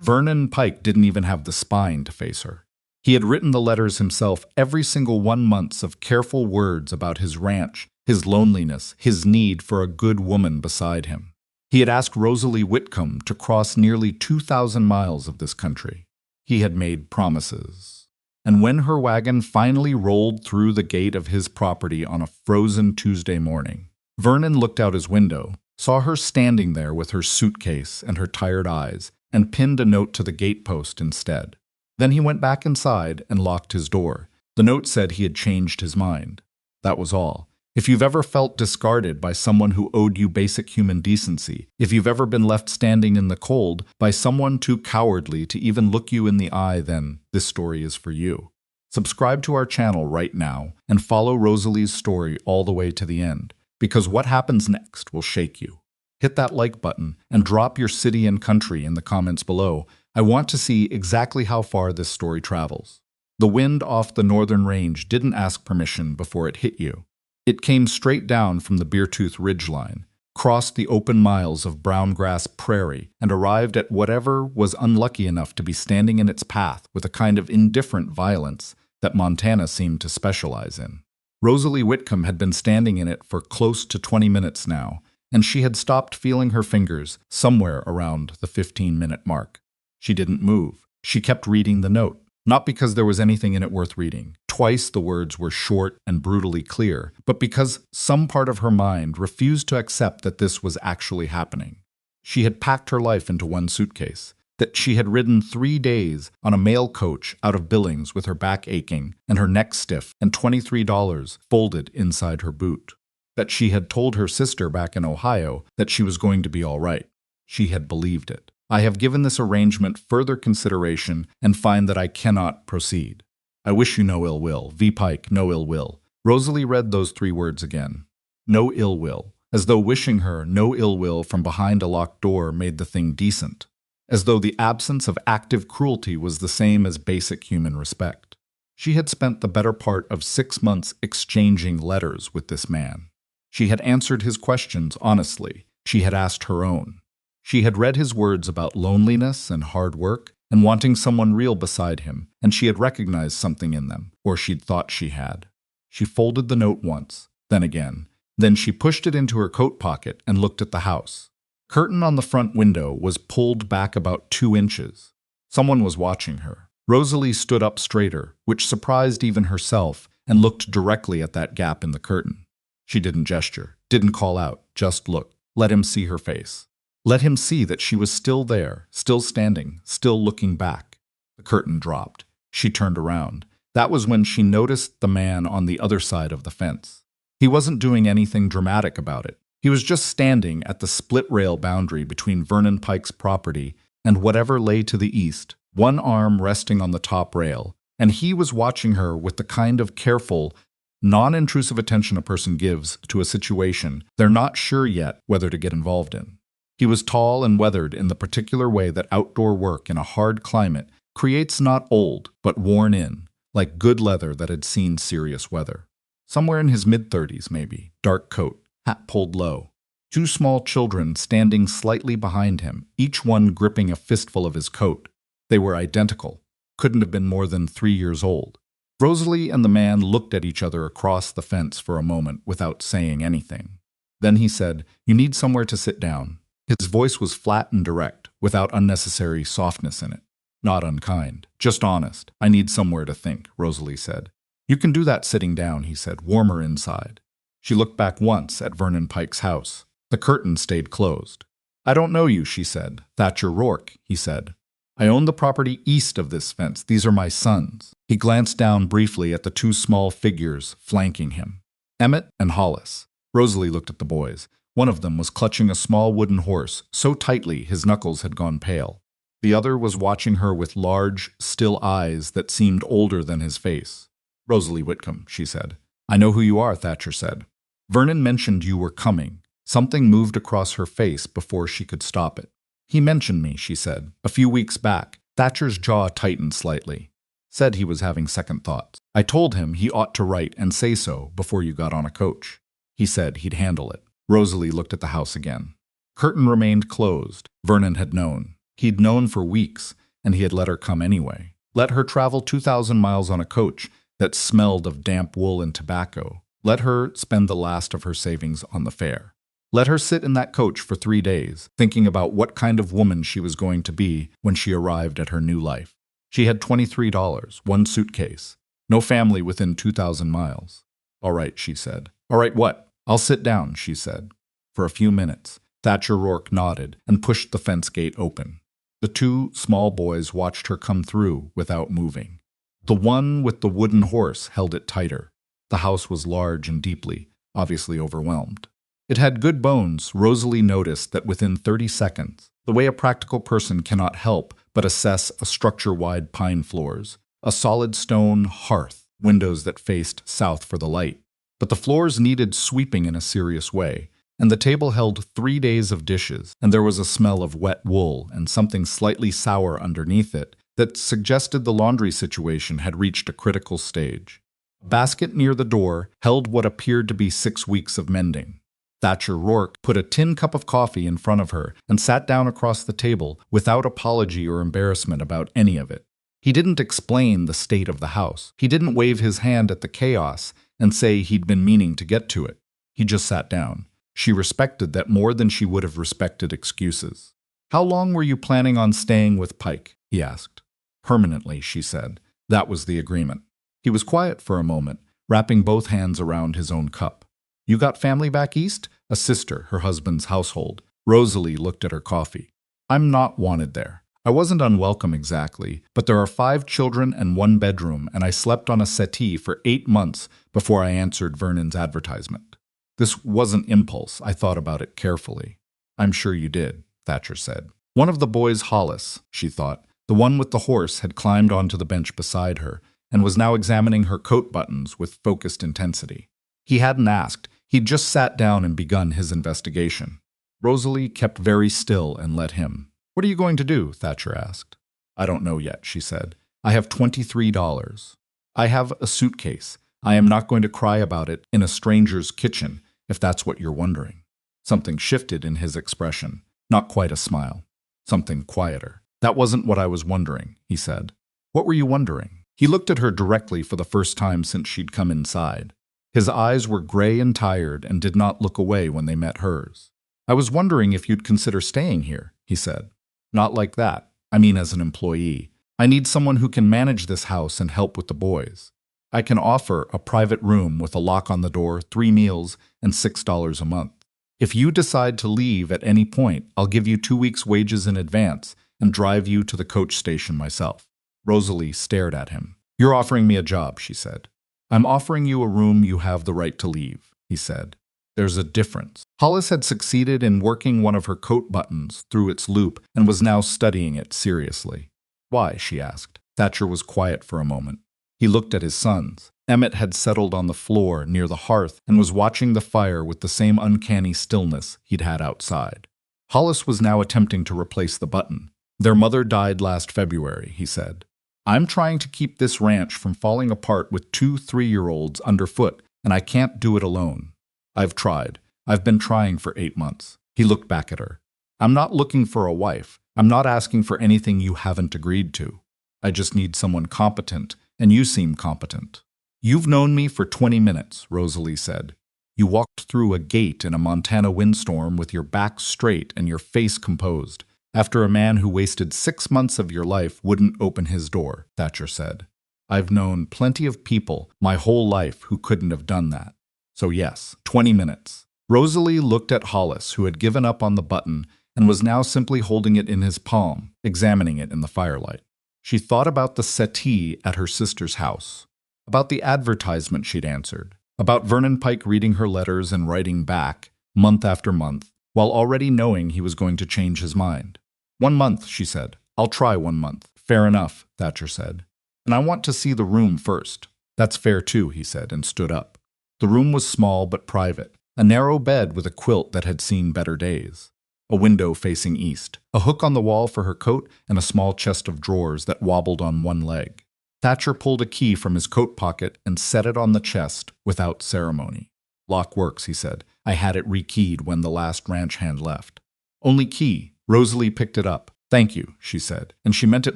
Vernon Pike didn't even have the spine to face her. He had written the letters himself, every single 1 month of careful words about his ranch, his loneliness, his need for a good woman beside him. He had asked Rosalie Whitcomb to cross nearly 2,000 miles of this country. He had made promises. And when her wagon finally rolled through the gate of his property on a frozen Tuesday morning, Vernon looked out his window, saw her standing there with her suitcase and her tired eyes, and pinned a note to the gatepost instead. Then he went back inside and locked his door. The note said he had changed his mind. That was all. If you've ever felt discarded by someone who owed you basic human decency, if you've ever been left standing in the cold by someone too cowardly to even look you in the eye, then this story is for you. Subscribe to our channel right now and follow Rosalie's story all the way to the end, because what happens next will shake you. Hit that like button and drop your city and country in the comments below. I want to see exactly how far this story travels. The wind off the northern range didn't ask permission before it hit you. It came straight down from the Beartooth Ridgeline, crossed the open miles of brown grass prairie, and arrived at whatever was unlucky enough to be standing in its path with a kind of indifferent violence that Montana seemed to specialize in. Rosalie Whitcomb had been standing in it for close to 20 minutes now, and she had stopped feeling her fingers somewhere around the 15-minute mark. She didn't move. She kept reading the note, not because there was anything in it worth reading. Twice the words were short and brutally clear, but because some part of her mind refused to accept that this was actually happening. She had packed her life into one suitcase, that she had ridden 3 days on a mail coach out of Billings with her back aching and her neck stiff and $23 folded inside her boot, that she had told her sister back in Ohio that she was going to be all right. She had believed it. I have given this arrangement further consideration and find that I cannot proceed. I wish you no ill will. V. Pike, no ill will. Rosalie read those 3 words again. No ill will. As though wishing her no ill will from behind a locked door made the thing decent. As though the absence of active cruelty was the same as basic human respect. She had spent the better part of 6 months exchanging letters with this man. She had answered his questions honestly. She had asked her own. She had read his words about loneliness and hard work and wanting someone real beside him, and she had recognized something in them, or she'd thought she had. She folded the note once, then again. Then she pushed it into her coat pocket and looked at the house. Curtain on the front window was pulled back about 2 inches. Someone was watching her. Rosalie stood up straighter, which surprised even herself, and looked directly at that gap in the curtain. She didn't gesture, didn't call out, just looked. Let him see her face. Let him see that she was still there, still standing, still looking back. The curtain dropped. She turned around. That was when she noticed the man on the other side of the fence. He wasn't doing anything dramatic about it. He was just standing at the split-rail boundary between Vernon Pike's property and whatever lay to the east, one arm resting on the top rail, and he was watching her with the kind of careful, non-intrusive attention a person gives to a situation they're not sure yet whether to get involved in. He was tall and weathered in the particular way that outdoor work in a hard climate creates not old, but worn in, like good leather that had seen serious weather. Somewhere in his mid-30s, maybe, dark coat, hat pulled low. 2 small children standing slightly behind him, each one gripping a fistful of his coat. They were identical, couldn't have been more than 3 years old. Rosalie and the man looked at each other across the fence for a moment without saying anything. Then he said, "You need somewhere to sit down." His voice was flat and direct, without unnecessary softness in it. Not unkind, just honest. "I need somewhere to think," Rosalie said. "You can do that sitting down," he said, warmer inside. She looked back once at Vernon Pike's house. The curtain stayed closed. "I don't know you," she said. "Thatcher Rourke," he said. "I own the property east of this fence. These are my sons." He glanced down briefly at the 2 small figures flanking him. Emmett and Hollis. Rosalie looked at the boys. One of them was clutching a small wooden horse, so tightly his knuckles had gone pale. The other was watching her with large, still eyes that seemed older than his face. "Rosalie Whitcomb," she said. "I know who you are," Thatcher said. "Vernon mentioned you were coming." Something moved across her face before she could stop it. "He mentioned me," she said, "a few weeks back." Thatcher's jaw tightened slightly. "Said he was having second thoughts. I told him he ought to write and say so before you got on a coach. He said he'd handle it." Rosalie looked at the house again. Curtain remained closed. Vernon had known. He'd known for weeks, and he had let her come anyway. Let her travel 2,000 miles on a coach that smelled of damp wool and tobacco. Let her spend the last of her savings on the fare. Let her sit in that coach for 3 days, thinking about what kind of woman she was going to be when she arrived at her new life. She had $23, one suitcase, no family within 2,000 miles. All right, she said. All right, what? I'll sit down, she said. For a few minutes, Thatcher Rourke nodded and pushed the fence gate open. The two small boys watched her come through without moving. The one with the wooden horse held it tighter. The house was large and deeply, obviously overwhelmed. It had good bones. Rosalie noticed that within 30 seconds, the way a practical person cannot help but assess a structure-wide pine floors, a solid stone hearth, windows that faced south for the light. But the floors needed sweeping in a serious way, and the table held 3 days of dishes, and there was a smell of wet wool and something slightly sour underneath it that suggested the laundry situation had reached a critical stage. A basket near the door held what appeared to be 6 weeks of mending. Thatcher Rourke put a tin cup of coffee in front of her and sat down across the table without apology or embarrassment about any of it. He didn't explain the state of the house. He didn't wave his hand at the chaos and say he'd been meaning to get to it. He just sat down. She respected that more than she would have respected excuses. "How long were you planning on staying with Pike?" he asked. "Permanently," she said. That was the agreement. He was quiet for a moment, wrapping both hands around his own cup. "You got family back east?" "A sister, her husband's household." Rosalie looked at her coffee. "I'm not wanted there. I wasn't unwelcome exactly, but there are 5 children and 1 bedroom, and I slept on a settee for 8 months before I answered Vernon's advertisement. This wasn't impulse. I thought about it carefully." "I'm sure you did," Thatcher said. One of the boys, Hollis, she thought, the one with the horse, had climbed onto the bench beside her and was now examining her coat buttons with focused intensity. He hadn't asked. He'd just sat down and begun his investigation. Rosalie kept very still and let him. "What are you going to do?" Thatcher asked. "I don't know yet," she said. "I have $23. I have a suitcase. I am not going to cry about it in a stranger's kitchen, if that's what you're wondering." Something shifted in his expression. Not quite a smile. Something quieter. "That wasn't what I was wondering," he said. "What were you wondering?" He looked at her directly for the first time since she'd come inside. His eyes were gray and tired and did not look away when they met hers. "I was wondering if you'd consider staying here," he said. "Not like that. I mean as an employee. I need someone who can manage this house and help with the boys. I can offer a private room with a lock on the door, 3 meals, and $6 a month. If you decide to leave at any point, I'll give you 2 weeks' wages in advance and drive you to the coach station myself." Rosalie stared at him. "You're offering me a job," she said. "I'm offering you a room you have the right to leave," he said. "There's a difference." Hollis had succeeded in working one of her coat buttons through its loop and was now studying it seriously. "Why?" she asked. Thatcher was quiet for a moment. He looked at his sons. Emmett had settled on the floor near the hearth and was watching the fire with the same uncanny stillness he'd had outside. Hollis was now attempting to replace the button. "Their mother died last February," he said. "I'm trying to keep this ranch from falling apart with 2 3-year-olds underfoot, and I can't do it alone. I've tried. I've been trying for 8 months. He looked back at her. "I'm not looking for a wife. I'm not asking for anything you haven't agreed to. I just need someone competent, and you seem competent." "You've known me for 20 minutes, Rosalie said. "You walked through a gate in a Montana windstorm with your back straight and your face composed, after a man who wasted 6 months of your life wouldn't open his door," Thatcher said. "I've known plenty of people my whole life who couldn't have done that. So yes, 20 minutes. Rosalie looked at Hollis, who had given up on the button and was now simply holding it in his palm, examining it in the firelight. She thought about the settee at her sister's house, about the advertisement she'd answered, about Vernon Pike reading her letters and writing back, month after month, while already knowing he was going to change his mind. "1 month," she said. "I'll try 1 month." "Fair enough," Thatcher said. "And I want to see the room first." "That's fair too," he said, and stood up. The room was small but private, a narrow bed with a quilt that had seen better days, a window facing east, a hook on the wall for her coat, and a small chest of drawers that wobbled on one leg. Thatcher pulled a key from his coat pocket and set it on the chest without ceremony. "Lock works," he said. "I had it rekeyed when the last ranch hand left." "Only key." Rosalie picked it up. "Thank you," she said, and she meant it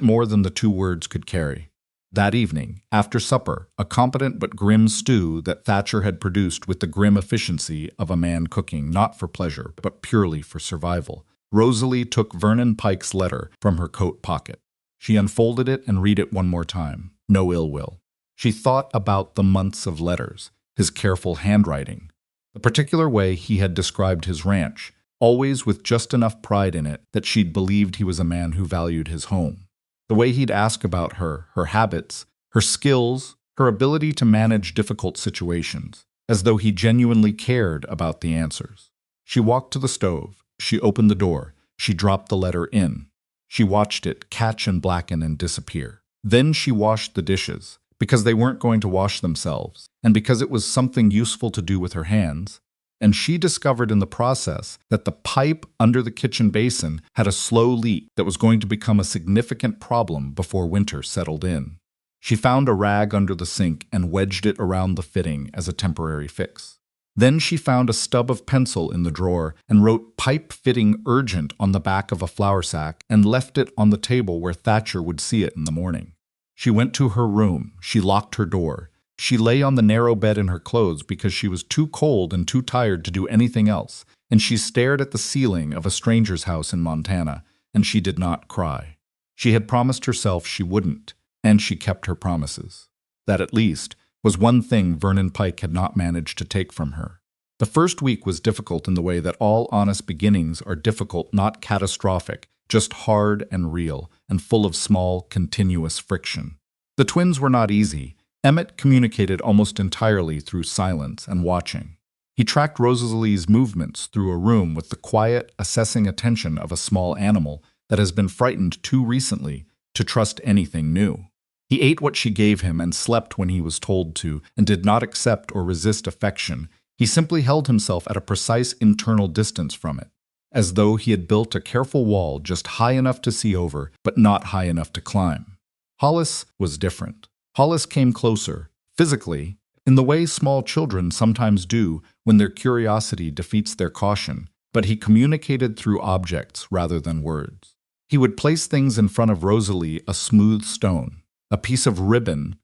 more than the 2 words could carry. That evening, after supper, a competent but grim stew that Thatcher had produced with the grim efficiency of a man cooking not for pleasure, but purely for survival, Rosalie took Vernon Pike's letter from her coat pocket. She unfolded it and read it one more time. No ill will. She thought about the months of letters, his careful handwriting, the particular way he had described his ranch, always with just enough pride in it that she'd believed he was a man who valued his home. The way he'd ask about her habits, her skills, her ability to manage difficult situations, as though he genuinely cared about the answers. She walked to the stove. She opened the door. She dropped the letter in. She watched it catch and blacken and disappear. Then she washed the dishes, because they weren't going to wash themselves, and because it was something useful to do with her hands. And she discovered in the process that the pipe under the kitchen basin had a slow leak that was going to become a significant problem before winter settled in. She found a rag under the sink and wedged it around the fitting as a temporary fix. Then she found a stub of pencil in the drawer and wrote "pipe fitting urgent" on the back of a flour sack and left it on the table where Thatcher would see it in the morning. She went to her room. She locked her door. She lay on the narrow bed in her clothes because she was too cold and too tired to do anything else, and she stared at the ceiling of a stranger's house in Montana, and she did not cry. She had promised herself she wouldn't, and she kept her promises. That, at least, was one thing Vernon Pike had not managed to take from her. The first week was difficult in the way that all honest beginnings are difficult, not catastrophic, just hard and real, and full of small, continuous friction. The twins were not easy. Emmett communicated almost entirely through silence and watching. He tracked Rosalie's movements through a room with the quiet, assessing attention of a small animal that has been frightened too recently to trust anything new. He ate what she gave him and slept when he was told to, and did not accept or resist affection. He simply held himself at a precise internal distance from it, as though he had built a careful wall just high enough to see over, but not high enough to climb. Hollis was different. Hollis came closer, physically, in the way small children sometimes do when their curiosity defeats their caution, but he communicated through objects rather than words. He would place things in front of Rosalie: a smooth stone, a piece of ribbon,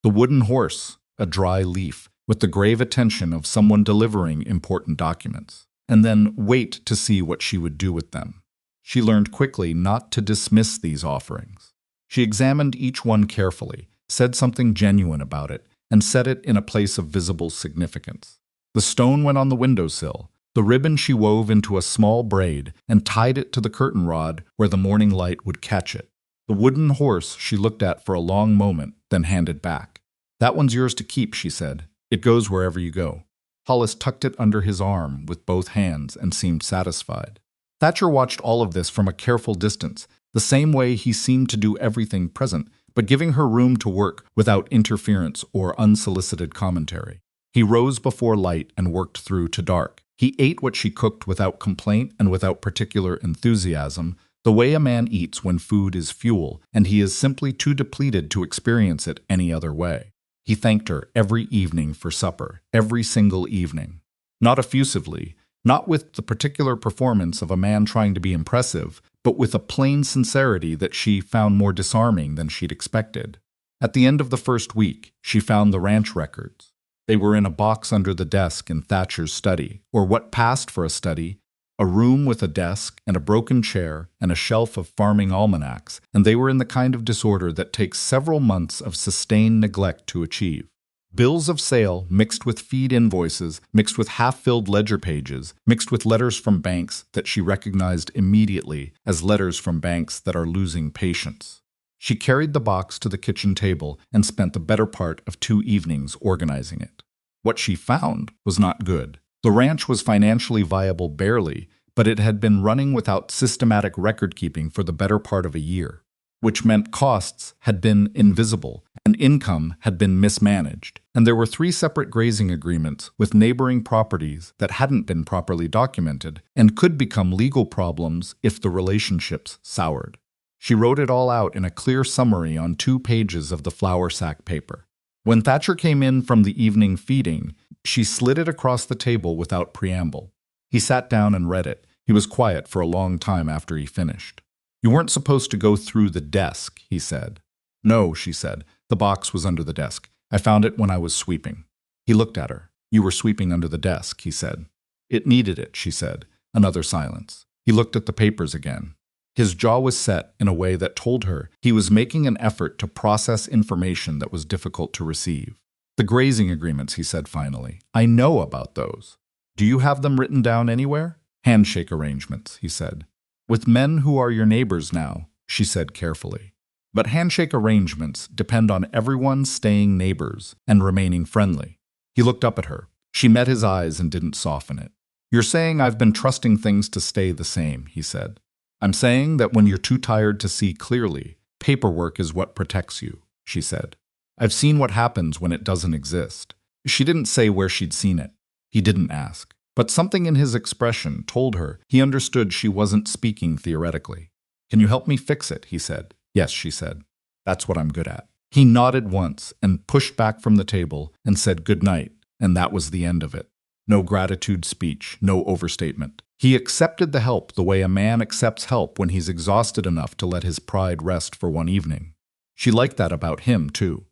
the wooden horse, a dry leaf, with the grave attention of someone delivering important documents, and then wait to see what she would do with them. She learned quickly not to dismiss these offerings. She examined each one carefully, said something genuine about it, and set it in a place of visible significance. The stone went on the windowsill. The ribbon she wove into a small braid and tied it to the curtain rod where the morning light would catch it. The wooden horse she looked at for a long moment, then handed back. "That one's yours to keep," she said. "It goes wherever you go." Hollis tucked it under his arm with both hands and seemed satisfied. Thatcher watched all of this from a careful distance, the same way he seemed to do everything present, but giving her room to work without interference or unsolicited commentary. He rose before light and worked through to dark. He ate what she cooked without complaint and without particular enthusiasm, the way a man eats when food is fuel, and he is simply too depleted to experience it any other way. He thanked her every evening for supper, every single evening. Not effusively, not with the particular performance of a man trying to be impressive, but with a plain sincerity that she found more disarming than she'd expected. At the end of the first week, she found the ranch records. They were in a box under the desk in Thatcher's study, or what passed for a study, a room with a desk and a broken chair and a shelf of farming almanacs, and they were in the kind of disorder that takes several months of sustained neglect to achieve. Bills of sale mixed with feed invoices, mixed with half-filled ledger pages, mixed with letters from banks that she recognized immediately as letters from banks that are losing patience. She carried the box to the kitchen table and spent the better part of 2 evenings organizing it. What she found was not good. The ranch was financially viable barely, but it had been running without systematic record-keeping for the better part of a year, which meant costs had been invisible and income had been mismanaged, and there were 3 separate grazing agreements with neighboring properties that hadn't been properly documented and could become legal problems if the relationships soured. She wrote it all out in a clear summary on 2 pages of the flour sack paper. When Thatcher came in from the evening feeding, she slid it across the table without preamble. He sat down and read it. He was quiet for a long time after he finished. You weren't supposed to go through the desk, he said. No, she said. The box was under the desk. I found it when I was sweeping. He looked at her. You were sweeping under the desk, he said. It needed it, she said. Another silence. He looked at the papers again. His jaw was set in a way that told her he was making an effort to process information that was difficult to receive. The grazing agreements, he said finally. I know about those. Do you have them written down anywhere? Handshake arrangements, he said. With men who are your neighbors now, she said carefully. But handshake arrangements depend on everyone staying neighbors and remaining friendly. He looked up at her. She met his eyes and didn't soften it. You're saying I've been trusting things to stay the same, he said. I'm saying that when you're too tired to see clearly, paperwork is what protects you, she said. I've seen what happens when it doesn't exist. She didn't say where she'd seen it. He didn't ask. But something in his expression told her he understood she wasn't speaking theoretically. Can you help me fix it, he said. Yes, she said. That's what I'm good at. He nodded once and pushed back from the table and said good night, and that was the end of it. No gratitude speech, no overstatement. He accepted the help the way a man accepts help when he's exhausted enough to let his pride rest for one evening. She liked that about him, too.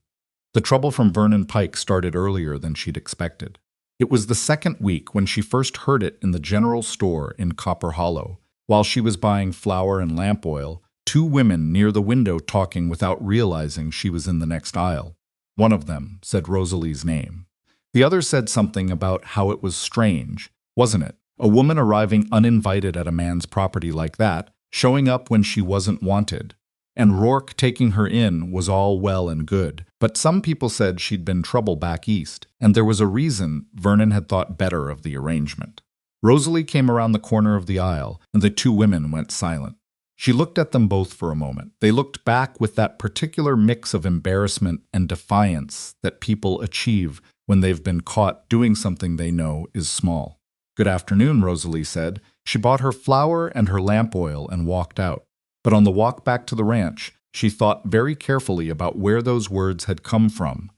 The trouble from Vernon Pike started earlier than she'd expected. It was the second week when she first heard it in the general store in Copper Hollow. While she was buying flour and lamp oil, two women near the window talking without realizing she was in the next aisle. One of them said Rosalie's name. The other said something about how it was strange, wasn't it? A woman arriving uninvited at a man's property like that, showing up when she wasn't wanted. And Rourke taking her in was all well and good, but some people said she'd been trouble back east, and there was a reason Vernon had thought better of the arrangement. Rosalie came around the corner of the aisle, and the two women went silent. She looked at them both for a moment. They looked back with that particular mix of embarrassment and defiance that people achieve when they've been caught doing something they know is small. Good afternoon, Rosalie said. She bought her flour and her lamp oil and walked out. But on the walk back to the ranch, she thought very carefully about where those words had come from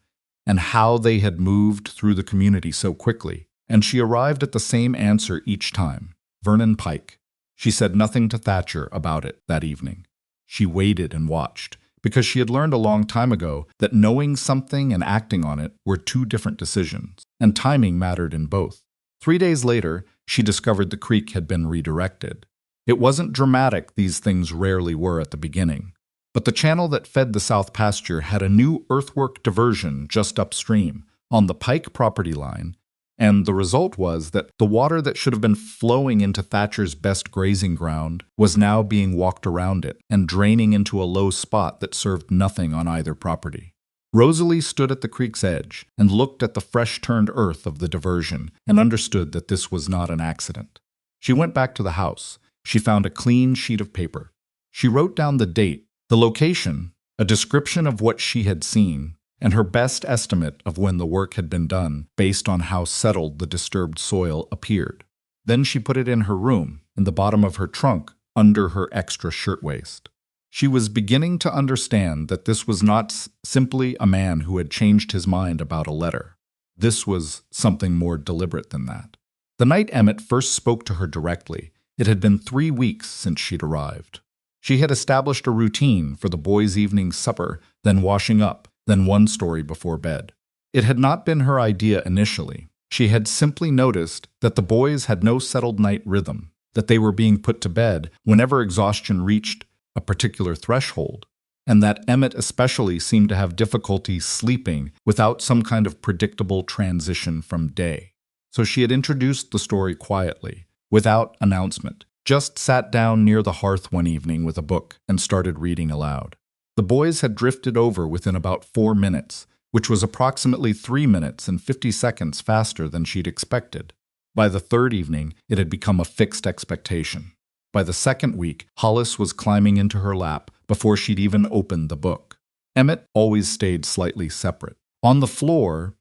and how they had moved through the community so quickly, and she arrived at the same answer each time, Vernon Pike. She said nothing to Thatcher about it that evening. She waited and watched, because she had learned a long time ago that knowing something and acting on it were two different decisions, and timing mattered in both. 3 days later, she discovered the creek had been redirected. It wasn't dramatic, these things rarely were at the beginning. But the channel that fed the south pasture had a new earthwork diversion just upstream, on the Pike property line, and the result was that the water that should have been flowing into Thatcher's best grazing ground was now being walked around it and draining into a low spot that served nothing on either property. Rosalie stood at the creek's edge and looked at the fresh-turned earth of the diversion and understood that this was not an accident. She went back to the house. She found a clean sheet of paper. She wrote down the date, the location, a description of what she had seen, and her best estimate of when the work had been done based on how settled the disturbed soil appeared. Then she put it in her room, in the bottom of her trunk, under her extra shirtwaist. She was beginning to understand that this was not simply a man who had changed his mind about a letter. This was something more deliberate than that. The night Emmett first spoke to her directly, it had been 3 weeks since she'd arrived. She had established a routine for the boys' evening supper, then washing up, then one story before bed. It had not been her idea initially. She had simply noticed that the boys had no settled night rhythm, that they were being put to bed whenever exhaustion reached a particular threshold, and that Emmett especially seemed to have difficulty sleeping without some kind of predictable transition from day. So she had introduced the story quietly, without announcement, just sat down near the hearth one evening with a book and started reading aloud. The boys had drifted over within about 4 minutes, which was approximately 3 minutes and 50 seconds faster than she'd expected. By the third evening, it had become a fixed expectation. By the second week, Hollis was climbing into her lap before she'd even opened the book. Emmett always stayed slightly separate. On the floor,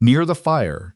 near the fire,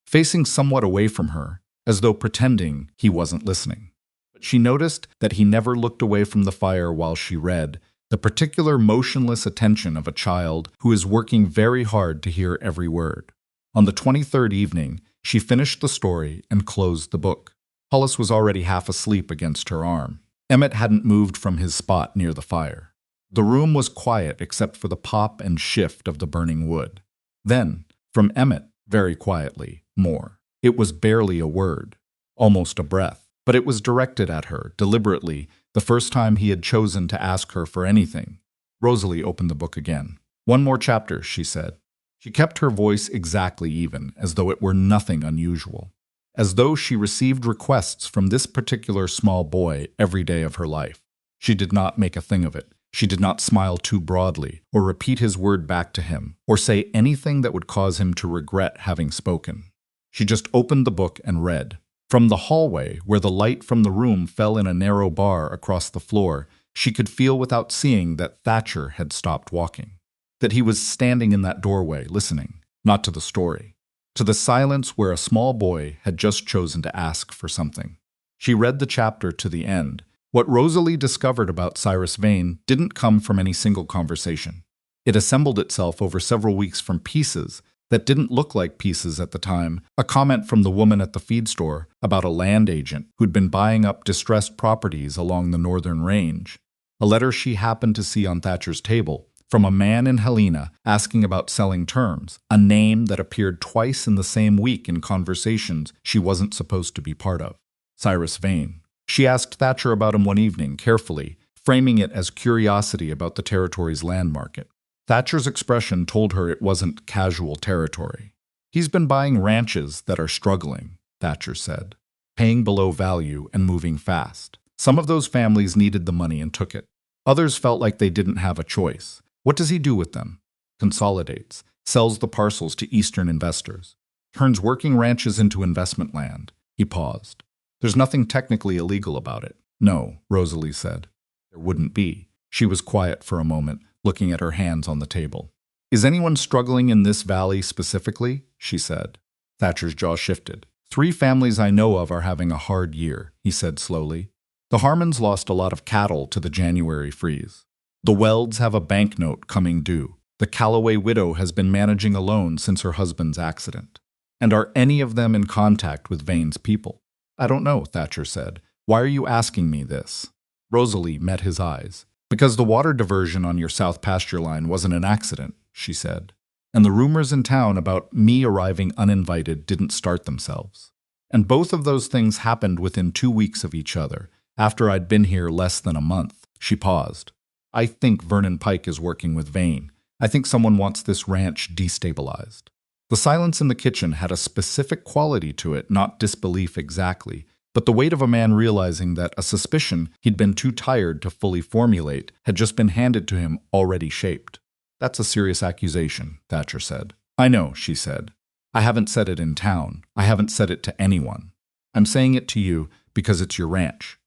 facing somewhat away from her, as though pretending he wasn't listening. But she noticed that he never looked away from the fire while she read, the particular motionless attention of a child who is working very hard to hear every word. On the 23rd evening, she finished the story and closed the book. Hollis was already half asleep against her arm. Emmett hadn't moved from his spot near the fire. The room was quiet except for the pop and shift of the burning wood. Then, from Emmett, very quietly, more. It was barely a word, almost a breath, but it was directed at her, deliberately, the first time he had chosen to ask her for anything. Rosalie opened the book again. "One more chapter," she said. She kept her voice exactly even, as though it were nothing unusual. As though she received requests from this particular small boy every day of her life. She did not make a thing of it. She did not smile too broadly, or repeat his word back to him, or say anything that would cause him to regret having spoken. She just opened the book and read. From the hallway, where the light from the room fell in a narrow bar across the floor, she could feel without seeing that Thatcher had stopped walking. That he was standing in that doorway, listening, not to the story, to the silence where a small boy had just chosen to ask for something. She read the chapter to the end. What Rosalie discovered about Cyrus Vane didn't come from any single conversation. It assembled itself over several weeks from pieces that didn't look like pieces at the time, a comment from the woman at the feed store about a land agent who'd been buying up distressed properties along the northern range, a letter she happened to see on Thatcher's table from a man in Helena asking about selling terms, a name that appeared twice in the same week in conversations she wasn't supposed to be part of. Cyrus Vane. She asked Thatcher about him one evening, carefully, framing it as curiosity about the territory's land market. Thatcher's expression told her it wasn't casual territory. "He's been buying ranches that are struggling," Thatcher said, "paying below value and moving fast. Some of those families needed the money and took it. Others felt like they didn't have a choice. What does he do with them? Consolidates, sells the parcels to Eastern investors, turns working ranches into investment land." He paused. "There's nothing technically illegal about it." "No," Rosalie said. "There wouldn't be." She was quiet for a moment, looking at her hands on the table. "Is anyone struggling in this valley specifically?" she said. Thatcher's jaw shifted. "3 families I know of are having a hard year," he said slowly. "The Harmons lost a lot of cattle to the January freeze. The Welds have a banknote coming due. The Calloway widow has been managing a loan since her husband's accident. And are any of them in contact with Vane's people?" "I don't know," Thatcher said. "Why are you asking me this?" Rosalie met his eyes. "Because the water diversion on your south pasture line wasn't an accident," she said. "And the rumors in town about me arriving uninvited didn't start themselves. And both of those things happened within 2 weeks of each other, after I'd been here less than a month." She paused. "I think Vernon Pike is working with Vane. I think someone wants this ranch destabilized." The silence in the kitchen had a specific quality to it, not disbelief exactly, but the weight of a man realizing that a suspicion he'd been too tired to fully formulate had just been handed to him already shaped. "That's a serious accusation," Thatcher said. "I know," she said. "I haven't said it in town. I haven't said it to anyone. I'm saying it to you because it's your ranch."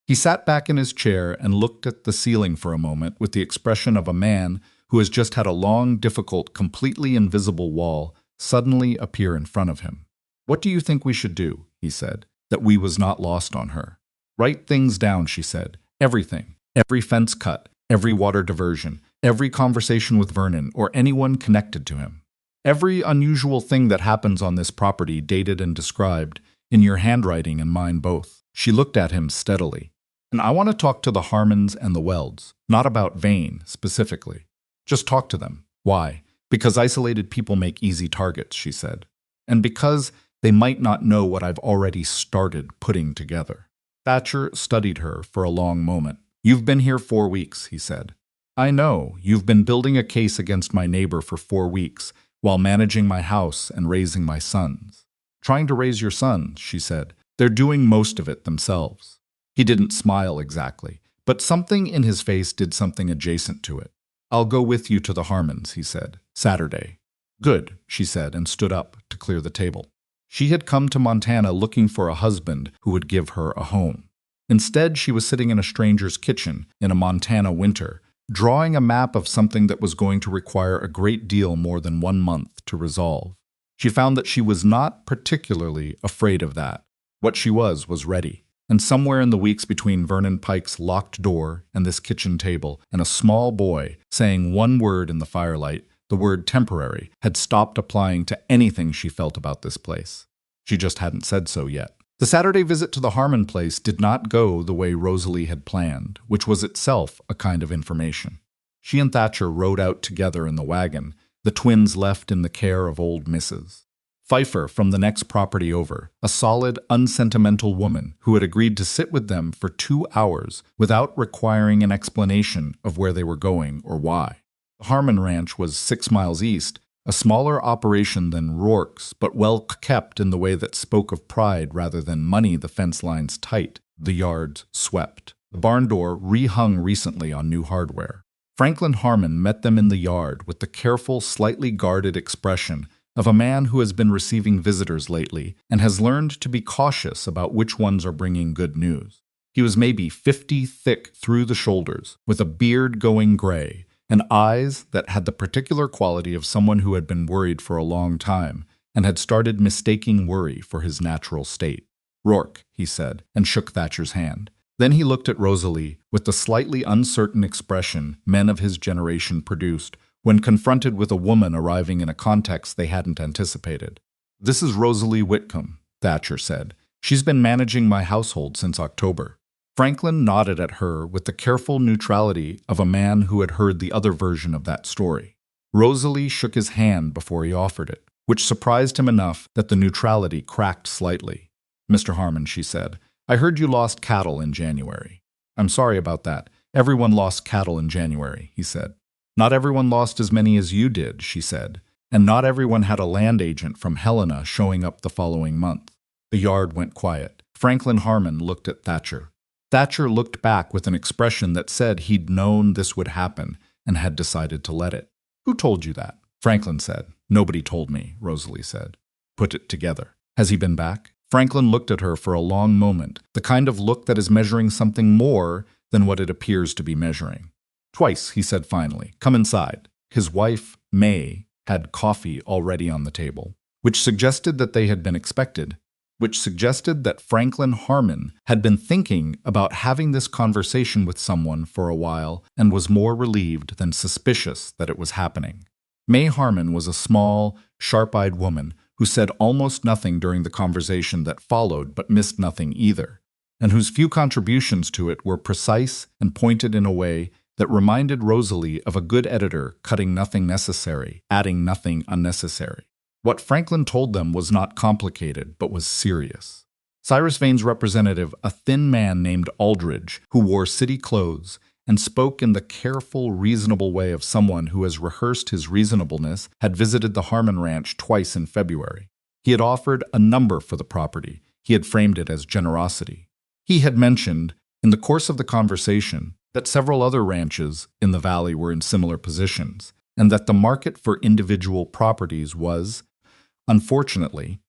He sat back in his chair and looked at the ceiling for a moment with the expression of a man who has just had a long, difficult, completely invisible wall suddenly appear in front of him. "What do you think we should do?" he said, that we was not lost on her. "Write things down," she said. "Everything. Every fence cut, every water diversion, every conversation with Vernon or anyone connected to him. Every unusual thing that happens on this property dated and described, in your handwriting and mine both." She looked at him steadily. "And I want to talk to the Harmons and the Welds, not about Vane, specifically. Just talk to them. Why? Because isolated people make easy targets," she said. "And because they might not know what I've already started putting together." Thatcher studied her for a long moment. "You've been here 4 weeks," he said. "I know. You've been building a case against my neighbor for 4 weeks, while managing my house and raising my sons." "Trying to raise your sons," she said. "They're doing most of it themselves." He didn't smile exactly, but something in his face did something adjacent to it. "I'll go with you to the Harmons," he said. "Saturday." "Good," she said, and stood up to clear the table. She had come to Montana looking for a husband who would give her a home. Instead, she was sitting in a stranger's kitchen in a Montana winter, drawing a map of something that was going to require a great deal more than 1 month to resolve. She found that she was not particularly afraid of that. What she was ready. And somewhere in the weeks between Vernon Pike's locked door and this kitchen table and a small boy saying one word in the firelight, the word temporary, had stopped applying to anything she felt about this place. She just hadn't said so yet. The Saturday visit to the Harmon place did not go the way Rosalie had planned, which was itself a kind of information. She and Thatcher rode out together in the wagon, the twins left in the care of old Mrs. Pfeiffer from the next property over, a solid, unsentimental woman who had agreed to sit with them for 2 hours without requiring an explanation of where they were going or why. The Harmon Ranch was 6 miles east, a smaller operation than Rourke's, but well kept in the way that spoke of pride rather than money. The fence lines tight, the yards swept. The barn door rehung recently on new hardware. Franklin Harmon met them in the yard with the careful, slightly guarded expression of a man who has been receiving visitors lately and has learned to be cautious about which ones are bringing good news. He was maybe 50 thick through the shoulders, with a beard going gray, and eyes that had the particular quality of someone who had been worried for a long time and had started mistaking worry for his natural state. "Rourke," he said, and shook Thatcher's hand. Then he looked at Rosalie with the slightly uncertain expression men of his generation produced when confronted with a woman arriving in a context they hadn't anticipated. "This is Rosalie Whitcomb," Thatcher said. "She's been managing my household since October." Franklin nodded at her with the careful neutrality of a man who had heard the other version of that story. Rosalie shook his hand before he offered it, which surprised him enough that the neutrality cracked slightly. "Mr. Harmon," she said, "I heard you lost cattle in January." "I'm sorry about that. Everyone lost cattle in January," he said. "Not everyone lost as many as you did," she said, "and not everyone had a land agent from Helena showing up the following month." The yard went quiet. Franklin Harmon looked at Thatcher. Thatcher looked back with an expression that said he'd known this would happen and had decided to let it. "Who told you that?" Franklin said. "Nobody told me," Rosalie said. "Put it together. Has he been back?" Franklin looked at her for a long moment, the kind of look that is measuring something more than what it appears to be measuring. "Twice," he said finally. "Come inside." His wife, May, had coffee already on the table, which suggested that they had been expected, which suggested that Franklin Harmon had been thinking about having this conversation with someone for a while and was more relieved than suspicious that it was happening. May Harmon was a small, sharp-eyed woman who said almost nothing during the conversation that followed but missed nothing either, and whose few contributions to it were precise and pointed in a way that reminded Rosalie of a good editor cutting nothing necessary, adding nothing unnecessary. What Franklin told them was not complicated, but was serious. Cyrus Vane's representative, a thin man named Aldridge, who wore city clothes and spoke in the careful, reasonable way of someone who has rehearsed his reasonableness, had visited the Harmon Ranch twice in February. He had offered a number for the property. He had framed it as generosity. He had mentioned, in the course of the conversation, that several other ranches in the valley were in similar positions, and that the market for individual properties was, unfortunately,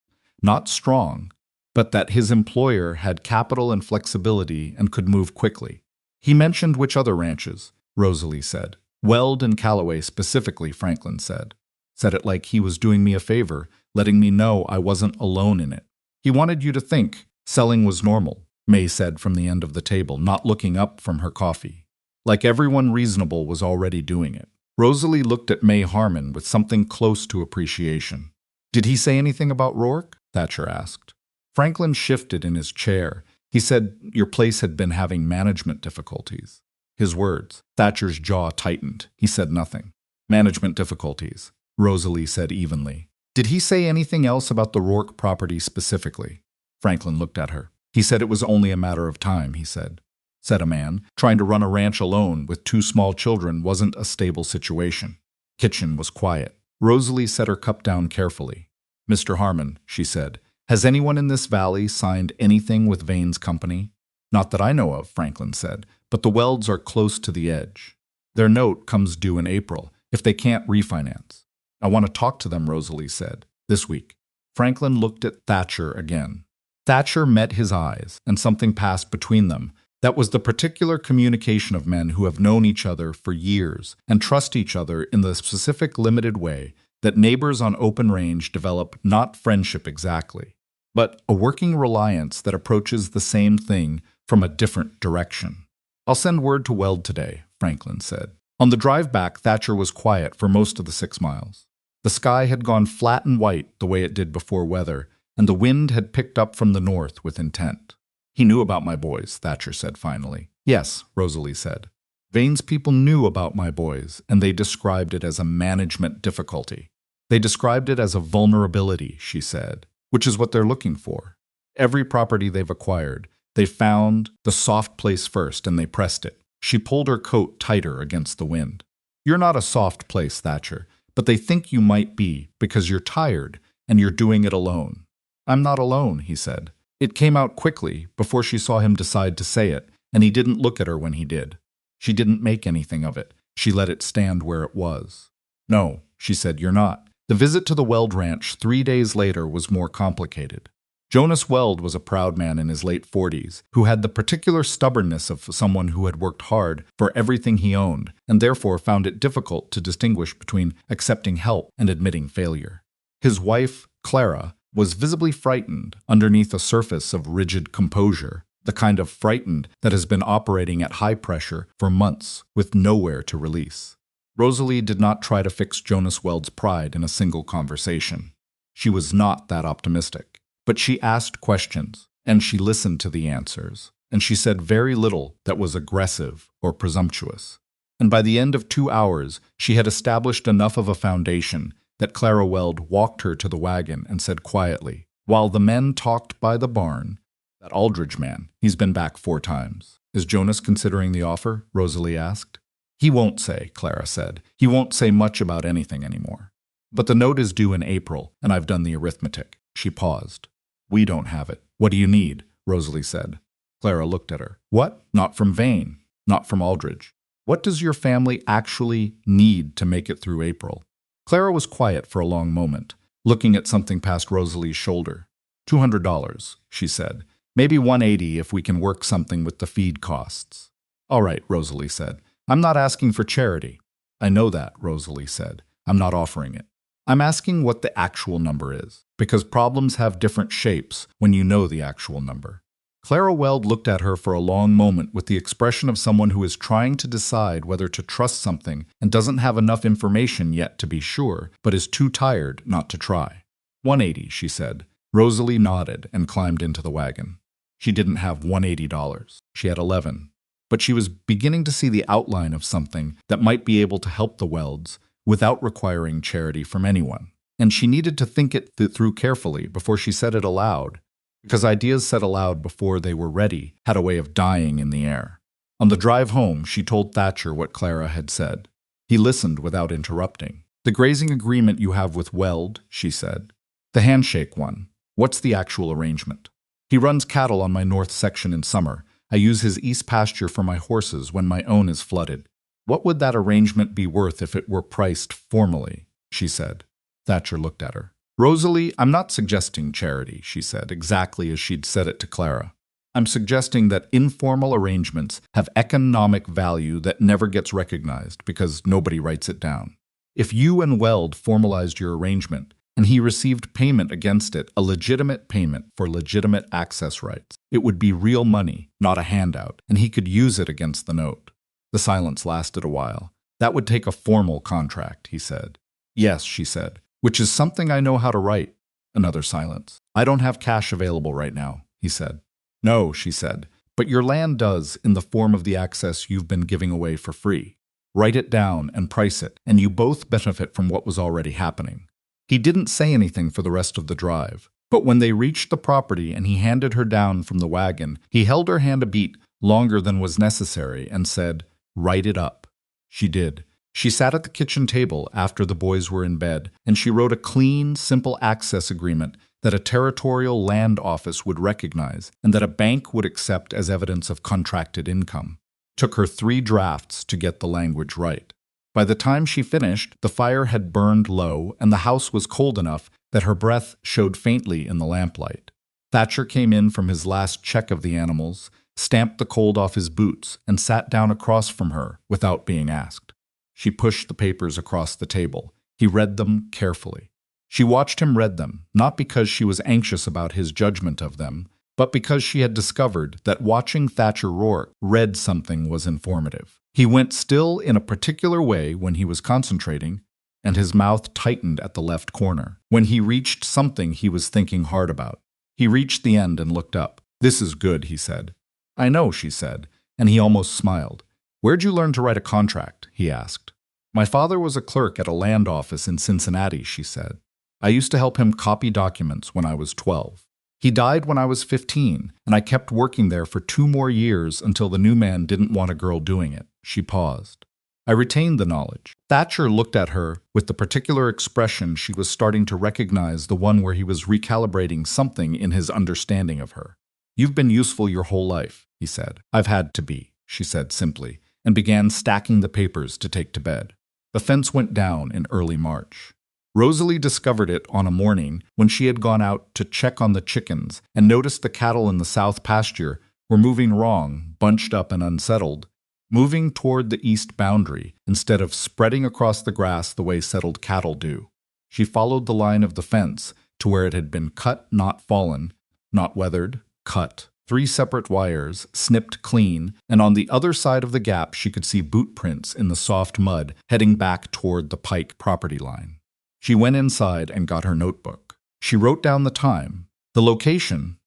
not strong, but that his employer had capital and flexibility and could move quickly. He mentioned which other ranches, Rosalie said. Weld and Callaway specifically, Franklin said. Said it like he was doing me a favor, letting me know I wasn't alone in it. He wanted you to think selling was normal, May said from the end of the table, not looking up from her coffee. Like everyone reasonable was already doing it. Rosalie looked at May Harmon with something close to appreciation. "Did he say anything about Rourke?" Thatcher asked. Franklin shifted in his chair. He said your place had been having management difficulties. His words. Thatcher's jaw tightened. He said nothing. "Management difficulties," Rosalie said evenly. "Did he say anything else about the Rourke property specifically?" Franklin looked at her. "He said it was only a matter of time," he said. Said a man. Trying to run a ranch alone with 2 small children wasn't a stable situation. Kitchen was quiet. Rosalie set her cup down carefully. "Mr. Harmon," she said, "has anyone in this valley signed anything with Vane's company?" "Not that I know of," Franklin said, "but the Welds are close to the edge. Their note comes due in April, if they can't refinance." "I want to talk to them," Rosalie said, "this week." Franklin looked at Thatcher again. Thatcher met his eyes, and something passed between them. That was the particular communication of men who have known each other for years and trust each other in the specific limited way that neighbors on open range develop not friendship exactly, but a working reliance that approaches the same thing from a different direction. "I'll send word to Weld today," Franklin said. On the drive back, Thatcher was quiet for most of the 6 miles. The sky had gone flat and white the way it did before weather, and the wind had picked up from the north with intent. He knew about my boys, Thatcher said finally. Yes, Rosalie said. Vane's people knew about my boys, and they described it as a management difficulty. They described it as a vulnerability, she said, which is what they're looking for. Every property they've acquired, they found the soft place first and they pressed it. She pulled her coat tighter against the wind. You're not a soft place, Thatcher, but they think you might be because you're tired and you're doing it alone. I'm not alone, he said. It came out quickly before she saw him decide to say it, and he didn't look at her when he did. She didn't make anything of it. She let it stand where it was. No, she said, you're not. The visit to the Weld Ranch 3 days later was more complicated. Jonas Weld was a proud man in his late 40s who had the particular stubbornness of someone who had worked hard for everything he owned and therefore found it difficult to distinguish between accepting help and admitting failure. His wife, Clara, was visibly frightened underneath a surface of rigid composure, the kind of frightened that has been operating at high pressure for months with nowhere to release. Rosalie did not try to fix Jonas Weld's pride in a single conversation. She was not that optimistic. But she asked questions, and she listened to the answers, and she said very little that was aggressive or presumptuous. And by the end of 2 hours, she had established enough of a foundation that Clara Weld walked her to the wagon and said quietly, while the men talked by the barn, that Aldridge man, he's been back 4 times. Is Jonas considering the offer? Rosalie asked. He won't say, Clara said. He won't say much about anything anymore. But the note is due in April, and I've done the arithmetic. She paused. We don't have it. What do you need? Rosalie said. Clara looked at her. What? Not from Vane. Not from Aldridge. What does your family actually need to make it through April? Clara was quiet for a long moment, looking at something past Rosalie's shoulder. $200, she said. Maybe $180 if we can work something with the feed costs. All right, Rosalie said. I'm not asking for charity. I know that, Rosalie said. I'm not offering it. I'm asking what the actual number is, because problems have different shapes when you know the actual number. Clara Weld looked at her for a long moment with the expression of someone who is trying to decide whether to trust something and doesn't have enough information yet to be sure, but is too tired not to try. $180, she said. Rosalie nodded and climbed into the wagon. She didn't have $180. She had 11. But she was beginning to see the outline of something that might be able to help the Welds without requiring charity from anyone. And she needed to think it through carefully before she said it aloud, because ideas said aloud before they were ready had a way of dying in the air. On the drive home, she told Thatcher what Clara had said. He listened without interrupting. The grazing agreement you have with Weld, she said. The handshake one. What's the actual arrangement? He runs cattle on my north section in summer. I use his east pasture for my horses when my own is flooded. What would that arrangement be worth if it were priced formally? She said. Thatcher looked at her. Rosalie, I'm not suggesting charity, she said, exactly as she'd said it to Clara. I'm suggesting that informal arrangements have economic value that never gets recognized because nobody writes it down. If you and Weld formalized your arrangement, and he received payment against it, a legitimate payment for legitimate access rights, it would be real money, not a handout, and he could use it against the note. The silence lasted a while. That would take a formal contract, he said. Yes, she said, which is something I know how to write. Another silence. I don't have cash available right now, he said. No, she said, but your land does in the form of the access you've been giving away for free. Write it down and price it, and you both benefit from what was already happening. He didn't say anything for the rest of the drive, but when they reached the property and he handed her down from the wagon, he held her hand a beat longer than was necessary and said, Write it up. She did. She sat at the kitchen table after the boys were in bed, and she wrote a clean, simple access agreement that a territorial land office would recognize and that a bank would accept as evidence of contracted income. Took her 3 drafts to get the language right. By the time she finished, the fire had burned low and the house was cold enough that her breath showed faintly in the lamplight. Thatcher came in from his last check of the animals, stamped the cold off his boots, and sat down across from her without being asked. She pushed the papers across the table. He read them carefully. She watched him read them, not because she was anxious about his judgment of them, but because she had discovered that watching Thatcher Rourke read something was informative. He went still in a particular way when he was concentrating, and his mouth tightened at the left corner. When he reached something he was thinking hard about. He reached the end and looked up. "This is good," he said. "I know," she said, and he almost smiled. "Where'd you learn to write a contract?" he asked. "My father was a clerk at a land office in Cincinnati," she said. "I used to help him copy documents when I was 12. He died when I was 15, and I kept working there for 2 more years until the new man didn't want a girl doing it." She paused. "I retained the knowledge." Thatcher looked at her with the particular expression she was starting to recognize, the one where he was recalibrating something in his understanding of her. "You've been useful your whole life," he said. "I've had to be," she said simply, and began stacking the papers to take to bed. The fence went down in early March. Rosalie discovered it on a morning when she had gone out to check on the chickens and noticed the cattle in the south pasture were moving wrong, bunched up and unsettled, moving toward the east boundary instead of spreading across the grass the way settled cattle do. She followed the line of the fence to where it had been cut, not fallen, not weathered, cut. 3 separate wires, snipped clean, and on the other side of the gap she could see boot prints in the soft mud heading back toward the Pike property line. She went inside and got her notebook. She wrote down the time, the location,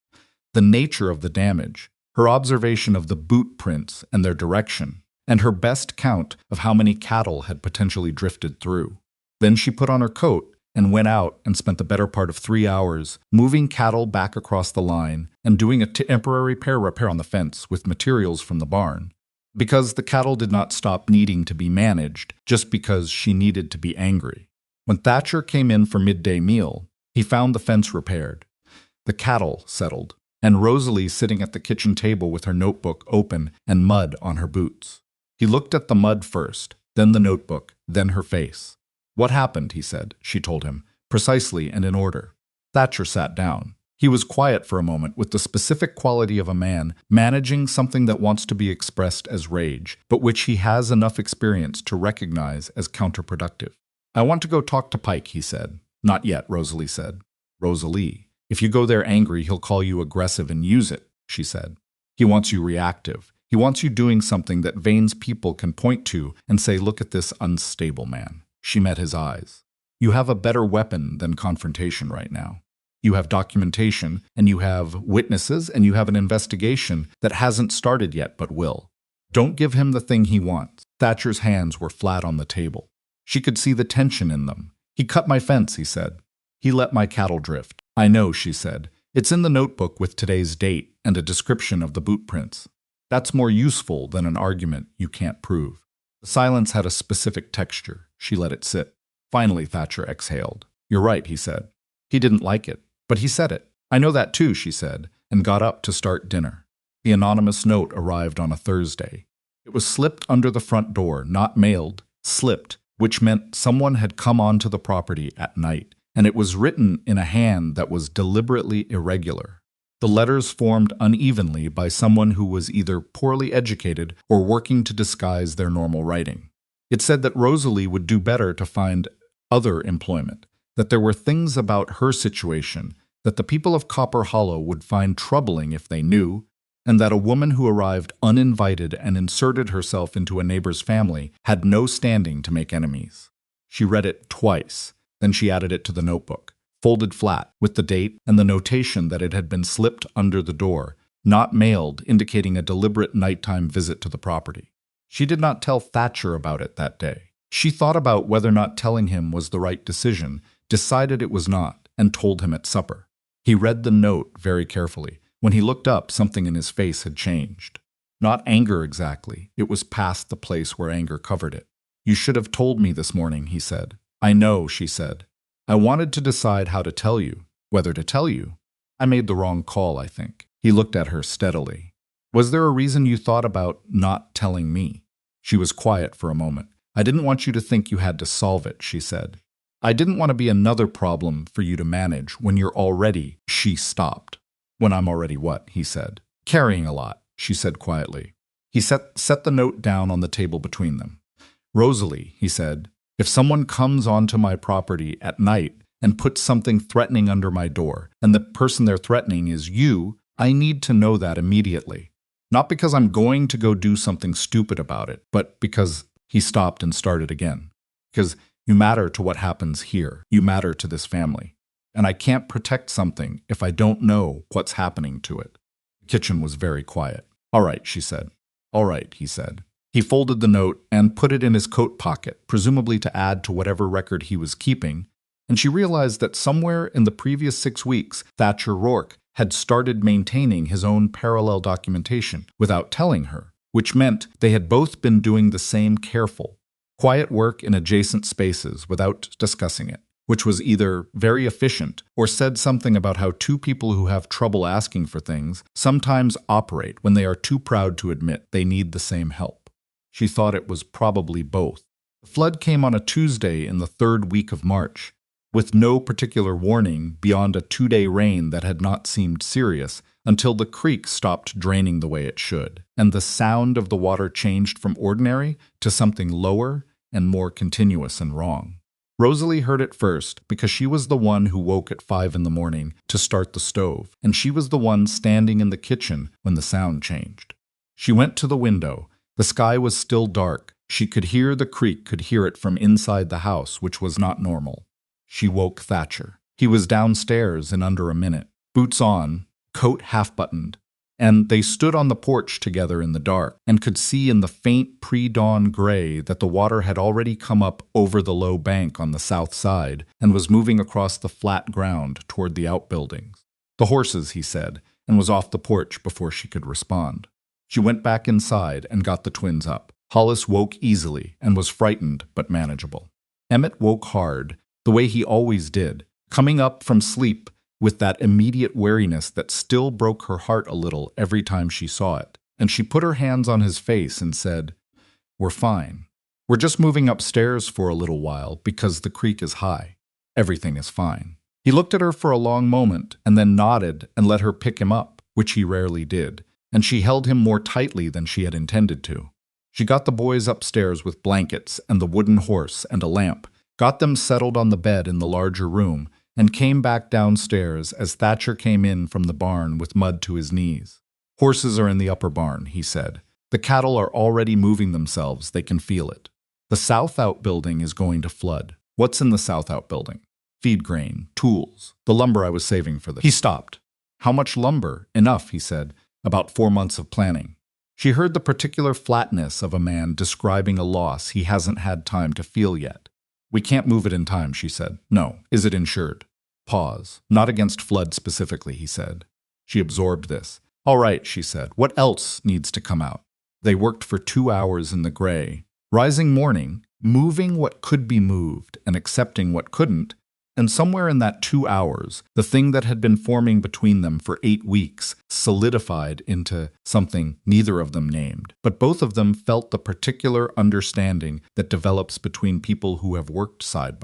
the nature of the damage, her observation of the boot prints and their direction, and her best count of how many cattle had potentially drifted through. Then she put on her coat and went out and spent the better part of 3 hours moving cattle back across the line and doing a temporary repair on the fence with materials from the barn, because the cattle did not stop needing to be managed just because she needed to be angry. When Thatcher came in for midday meal, he found the fence repaired, the cattle settled, and Rosalie sitting at the kitchen table with her notebook open and mud on her boots. He looked at the mud first, then the notebook, then her face. "What happened?" he said. She told him, precisely and in order. Thatcher sat down. He was quiet for a moment, with the specific quality of a man managing something that wants to be expressed as rage, but which he has enough experience to recognize as counterproductive. "I want to go talk to Pike," he said. "Not yet," Rosalie said. "Rosalie, if you go there angry, he'll call you aggressive and use it," she said. "He wants you reactive. He wants you doing something that Vane's people can point to and say, 'Look at this unstable man.'" She met his eyes. "You have a better weapon than confrontation right now. You have documentation, and you have witnesses, and you have an investigation that hasn't started yet but will. Don't give him the thing he wants." Thatcher's hands were flat on the table. She could see the tension in them. "He cut my fence," he said. "He let my cattle drift." "I know," she said. "It's in the notebook with today's date and a description of the boot prints. That's more useful than an argument you can't prove." The silence had a specific texture. She let it sit. Finally, Thatcher exhaled. "You're right," he said. "He didn't like it, but he said it." "I know that too," she said, and got up to start dinner. The anonymous note arrived on a Thursday. It was slipped under the front door, not mailed, slipped, which meant someone had come onto the property at night, and it was written in a hand that was deliberately irregular. The letters formed unevenly by someone who was either poorly educated or working to disguise their normal writing. It said that Rosalie would do better to find other employment, that there were things about her situation that the people of Copper Hollow would find troubling if they knew, and that a woman who arrived uninvited and inserted herself into a neighbor's family had no standing to make enemies. She read it twice, then she added it to the notebook, folded flat, with the date and the notation that it had been slipped under the door, not mailed, indicating a deliberate nighttime visit to the property. She did not tell Thatcher about it that day. She thought about whether or not telling him was the right decision, decided it was not, and told him at supper. He read the note very carefully. When he looked up, something in his face had changed. Not anger exactly. It was past the place where anger covered it. "You should have told me this morning," he said. "I know," she said. "I wanted to decide how to tell you, whether to tell you. I made the wrong call, I think." He looked at her steadily. "Was there a reason you thought about not telling me?" She was quiet for a moment. "I didn't want you to think you had to solve it," she said. "I didn't want to be another problem for you to manage when you're already—" She stopped. "When I'm already what?" he said. "Carrying a lot," she said quietly. He set the note down on the table between them. "Rosalie," he said, "if someone comes onto my property at night and puts something threatening under my door, and the person they're threatening is you, I need to know that immediately. Not because I'm going to go do something stupid about it, but because—" He stopped and started again. "Because You matter to what happens here. You matter to this family. And I can't protect something if I don't know what's happening to it." The kitchen was very quiet. "All right," she said. "All right," he said. He folded the note and put it in his coat pocket, presumably to add to whatever record he was keeping, and she realized that somewhere in the previous 6 weeks, Thatcher Rourke had started maintaining his own parallel documentation without telling her, which meant they had both been doing the same careful, quiet work in adjacent spaces without discussing it, which was either very efficient or said something about how two people who have trouble asking for things sometimes operate when they are too proud to admit they need the same help. She thought it was probably both. The flood came on a Tuesday in the 3rd week of March, with no particular warning beyond a 2-day rain that had not seemed serious until the creek stopped draining the way it should, and the sound of the water changed from ordinary to something lower and more continuous and wrong. Rosalie heard it first because she was the one who woke at 5 in the morning to start the stove, and she was the one standing in the kitchen when the sound changed. She went to the window. The sky was still dark. She could hear the creek, could hear it from inside the house, which was not normal. She woke Thatcher. He was downstairs in under a minute, boots on, coat half-buttoned, and they stood on the porch together in the dark and could see in the faint pre-dawn gray that the water had already come up over the low bank on the south side and was moving across the flat ground toward the outbuildings. "The horses," he said, and was off the porch before she could respond. She went back inside and got the twins up. Hollis woke easily and was frightened but manageable. Emmett woke hard, the way he always did, coming up from sleep with that immediate wariness that still broke her heart a little every time she saw it, and she put her hands on his face and said, "We're fine. We're just moving upstairs for a little while because the creek is high. Everything is fine." He looked at her for a long moment and then nodded and let her pick him up, which he rarely did, and she held him more tightly than she had intended to. She got the boys upstairs with blankets and the wooden horse and a lamp, got them settled on the bed in the larger room, and came back downstairs as Thatcher came in from the barn with mud to his knees. "Horses are in the upper barn," he said. "The cattle are already moving themselves. They can feel it. The south outbuilding is going to flood." "What's in the south outbuilding?" "Feed grain, tools, the lumber I was saving for this." He stopped. "How much lumber?" "Enough," he said. "About 4 months of planning." She heard the particular flatness of a man describing a loss he hasn't had time to feel yet. "We can't move it in time," she said. "No. Is it insured?" Pause. "Not against flood specifically," he said. She absorbed this. "All right," she said. "What else needs to come out?" They worked for 2 hours in the gray, rising morning, moving what could be moved and accepting what couldn't, and somewhere in that 2 hours, the thing that had been forming between them for 8 weeks solidified into something neither of them named. But both of them felt the particular understanding that develops between people who have worked side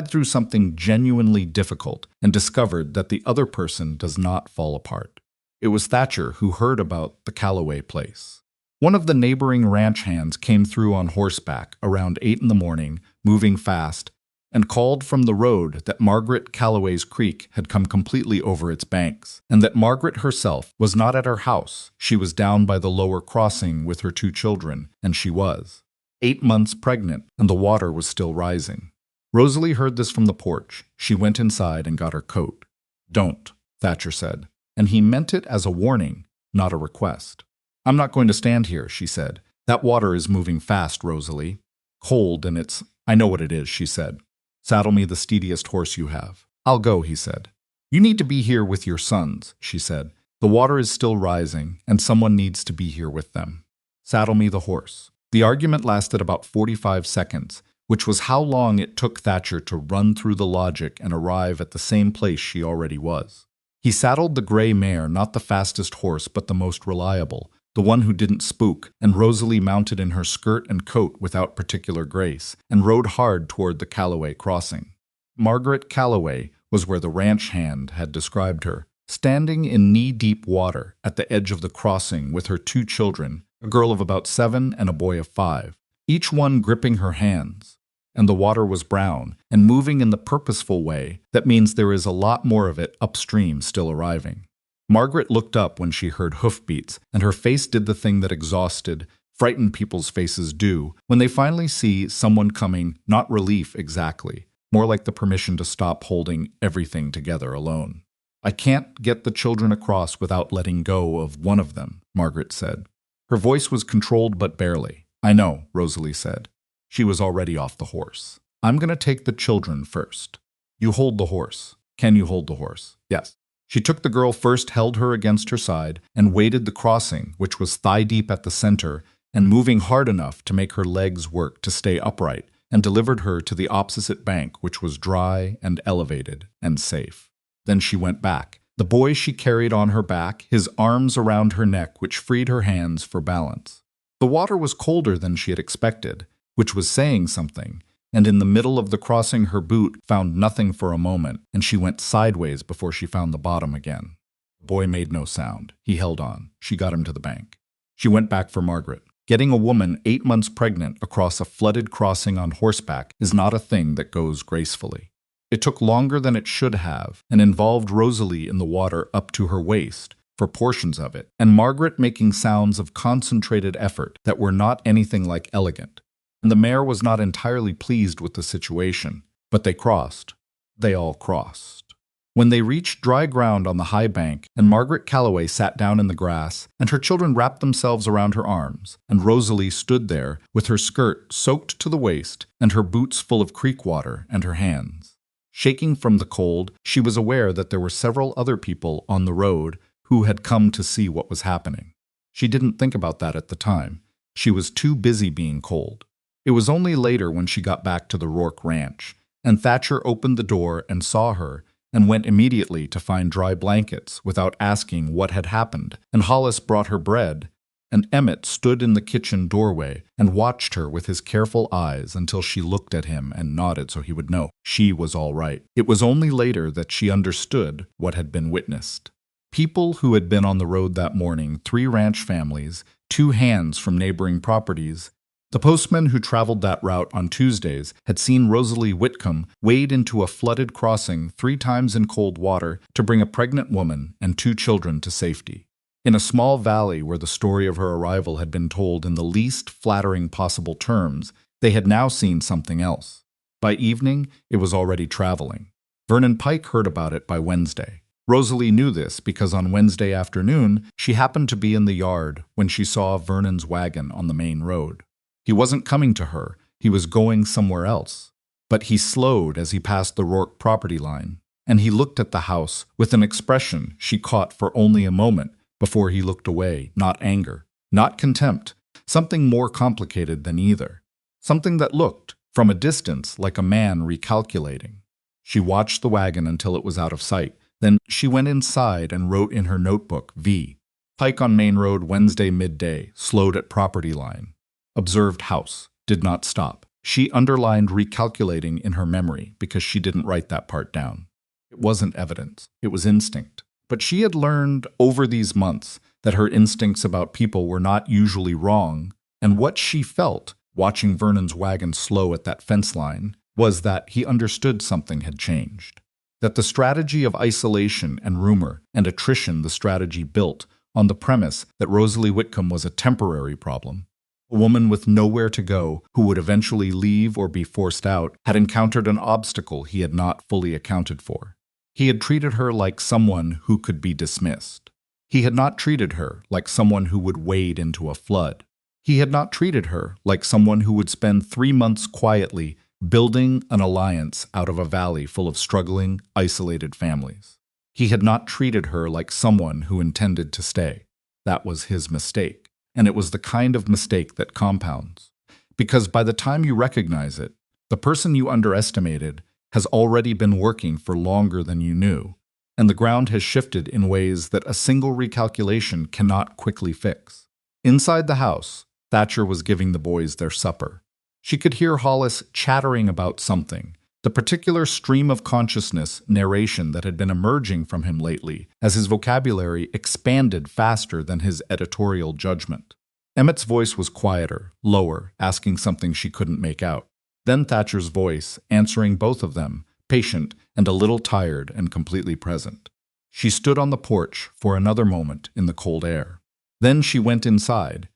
through something genuinely difficult and discovered that the other person does not fall apart. It was Thatcher who heard about the Calloway place. One of the neighboring ranch hands came through on horseback around 8 in the morning, moving fast, and called from the road that Margaret Calloway's creek had come completely over its banks, and that Margaret herself was not at her house. She was down by the lower crossing with her 2 children, and she was 8 months pregnant, and the water was still rising. Rosalie heard this from the porch. She went inside and got her coat. "Don't," Thatcher said, and he meant it as a warning, not a request. "I'm not going to stand here," she said. "That water is moving fast, Rosalie. Cold, and it's—" "I know what it is," she said. "Saddle me the steadiest horse you have." "I'll go," he said. "You need to be here with your sons," she said. "The water is still rising, and someone needs to be here with them. Saddle me the horse." The argument lasted about 45 seconds, which was how long it took Thatcher to run through the logic and arrive at the same place she already was. He saddled the gray mare, not the fastest horse, but the most reliable, the one who didn't spook, and Rosalie mounted in her skirt and coat without particular grace, and rode hard toward the Calloway crossing. Margaret Calloway was where the ranch hand had described her, standing in knee-deep water at the edge of the crossing with her 2 children, a girl of about 7 and a boy of 5, each one gripping her hands. And the water was brown and moving in the purposeful way that means there is a lot more of it upstream still arriving. Margaret looked up when she heard hoofbeats, and her face did the thing that exhausted, Frightened people's faces do when they finally see someone coming, not relief exactly, more like the permission to stop holding everything together alone. I can't get the children across without letting go of one of them, Margaret said. Her voice was controlled but barely. I know, Rosalie said. She was already off the horse. I'm going to take the children first. You hold the horse. Can you hold the horse? Yes. She took the girl first, held her against her side, and waded the crossing, which was thigh-deep at the center, and moving hard enough to make her legs work to stay upright, and delivered her to the opposite bank, which was dry and elevated and safe. Then she went back. The boy she carried on her back, his arms around her neck, which freed her hands for balance. The water was colder than she had expected, which was saying something, and in the middle of the crossing her boot found nothing for a moment, and she went sideways before she found the bottom again. The boy made no sound. He held on. She got him to the bank. She went back for Margaret. Getting a woman 8 months pregnant across a flooded crossing on horseback is not a thing that goes gracefully. It took longer than it should have, and involved Rosalie in the water up to her waist, for portions of it, and Margaret making sounds of concentrated effort that were not anything like elegant. And the mare was not entirely pleased with the situation, but they crossed. They all crossed. When they reached dry ground on the high bank, and Margaret Calloway sat down in the grass, and her children wrapped themselves around her arms, and Rosalie stood there with her skirt soaked to the waist and her boots full of creek water and her hands. Shaking from the cold, she was aware that there were several other people on the road who had come to see what was happening. She didn't think about that at the time. She was too busy being cold. It was only later when she got back to the Rourke ranch, and Thatcher opened the door and saw her, and went immediately to find dry blankets without asking what had happened, and Hollis brought her bread, and Emmett stood in the kitchen doorway and watched her with his careful eyes until she looked at him and nodded so he would know she was all right. It was only later that she understood what had been witnessed. People who had been on the road that morning, 3 ranch families, 2 hands from neighboring properties. The postman who traveled that route on Tuesdays had seen Rosalie Whitcomb wade into a flooded crossing 3 times in cold water to bring a pregnant woman and 2 children to safety. In a small valley where the story of her arrival had been told in the least flattering possible terms, they had now seen something else. By evening, it was already traveling. Vernon Pike heard about it by Wednesday. Rosalie knew this because on Wednesday afternoon, she happened to be in the yard when she saw Vernon's wagon on the main road. He wasn't coming to her, he was going somewhere else. But he slowed as he passed the Rourke property line, and he looked at the house with an expression she caught for only a moment before he looked away, not anger, not contempt, something more complicated than either, something that looked, from a distance, like a man recalculating. She watched the wagon until it was out of sight, then she went inside and wrote in her notebook, V. Pike on main road Wednesday midday, slowed at property line. Observed house, did not stop. She underlined recalculating in her memory because she didn't write that part down. It wasn't evidence, it was instinct. But she had learned over these months that her instincts about people were not usually wrong, and what she felt, watching Vernon's wagon slow at that fence line, was that he understood something had changed. That the strategy of isolation and rumor and attrition the strategy built on the premise that Rosalie Whitcomb was a temporary problem. A woman with nowhere to go, who would eventually leave or be forced out, had encountered an obstacle he had not fully accounted for. He had treated her like someone who could be dismissed. He had not treated her like someone who would wade into a flood. He had not treated her like someone who would spend 3 months quietly building an alliance out of a valley full of struggling, isolated families. He had not treated her like someone who intended to stay. That was his mistake, and it was the kind of mistake that compounds. Because by the time you recognize it, the person you underestimated has already been working for longer than you knew, and the ground has shifted in ways that a single recalculation cannot quickly fix. Inside the house, Thatcher was giving the boys their supper. She could hear Hollis chattering about something, the particular stream of consciousness narration that had been emerging from him lately as his vocabulary expanded faster than his editorial judgment. Emmett's voice was quieter, lower, asking something she couldn't make out. Then Thatcher's voice, answering both of them, patient and a little tired and completely present. She stood on the porch for another moment in the cold air. Then she went inside.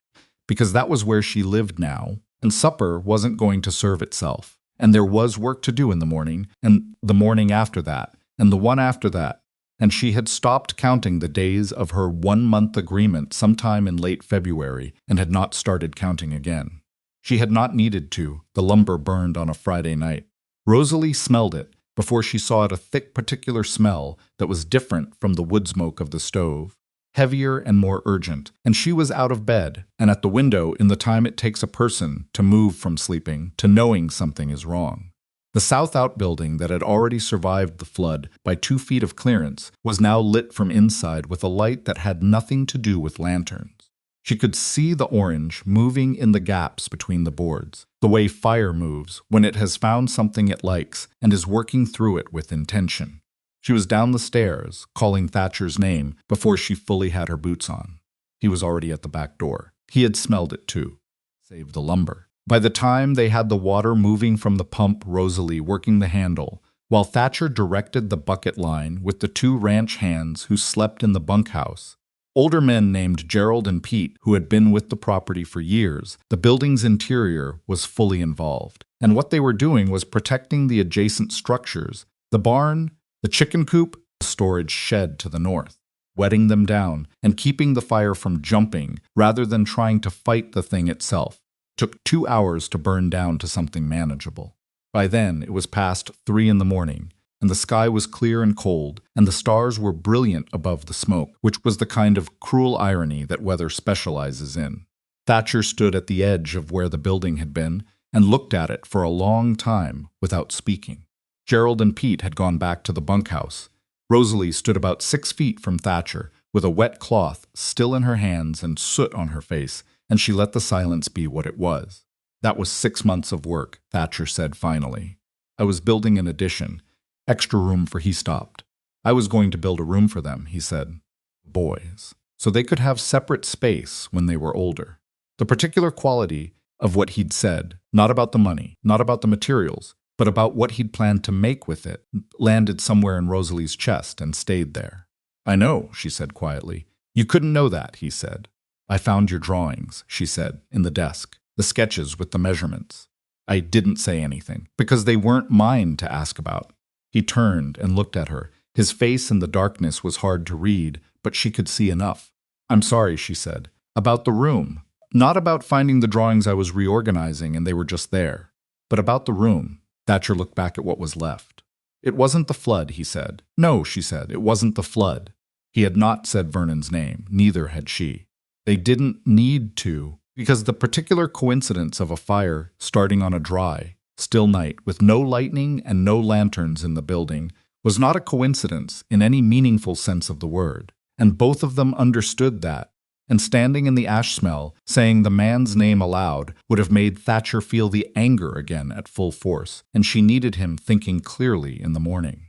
because that was where she lived now, and supper wasn't going to serve itself. And there was work to do in the morning, and the morning after that, and the one after that, and she had stopped counting the days of her 1-month agreement sometime in late February and had not started counting again. She had not needed to. The lumber burned on a Friday night. Rosalie smelled it before she saw it, a thick particular smell that was different from the wood smoke of the stove, heavier and more urgent, and she was out of bed and at the window in the time it takes a person to move from sleeping to knowing something is wrong. The south outbuilding that had already survived the flood by 2 feet of clearance was now lit from inside with a light that had nothing to do with lanterns. She could see the orange moving in the gaps between the boards, the way fire moves when it has found something it likes and is working through it with intention. She was down the stairs, calling Thatcher's name before she fully had her boots on. He was already at the back door. He had smelled it too. Save the lumber. By the time they had the water moving from the pump, Rosalie working the handle, while Thatcher directed the bucket line with the 2 ranch hands who slept in the bunkhouse. Older men named Gerald and Pete, who had been with the property for years, the building's interior was fully involved. And what they were doing was protecting the adjacent structures, the barn, the chicken coop, the storage shed to the north, wetting them down and keeping the fire from jumping rather than trying to fight the thing itself. Took 2 hours to burn down to something manageable. By then, it was past 3 in the morning, and the sky was clear and cold, and the stars were brilliant above the smoke, which was the kind of cruel irony that weather specializes in. Thatcher stood at the edge of where the building had been and looked at it for a long time without speaking. Gerald and Pete had gone back to the bunkhouse. Rosalie stood about 6 feet from Thatcher, with a wet cloth still in her hands and soot on her face, and she let the silence be what it was. That was 6 months of work, Thatcher said finally. I was building an addition. Extra room for he stopped. I was going to build a room for them, he said. Boys. So they could have separate space when they were older. The particular quality of what he'd said, not about the money, not about the materials, but about what he'd planned to make with it, landed somewhere in Rosalie's chest and stayed there. I know, she said quietly. You couldn't know that, he said. I found your drawings, she said, in the desk, the sketches with the measurements. I didn't say anything, because they weren't mine to ask about. He turned and looked at her. His face in the darkness was hard to read, but she could see enough. I'm sorry, she said. About the room. Not about finding the drawings I was reorganizing and they were just there, but about the room. Thatcher looked back at what was left. It wasn't the flood, he said. No, she said, it wasn't the flood. He had not said Vernon's name, neither had she. They didn't need to, because the particular coincidence of a fire starting on a dry, still night with no lightning and no lanterns in the building was not a coincidence in any meaningful sense of the word, and both of them understood that, and standing in the ash smell, saying the man's name aloud would have made Thatcher feel the anger again at full force, and she needed him thinking clearly in the morning.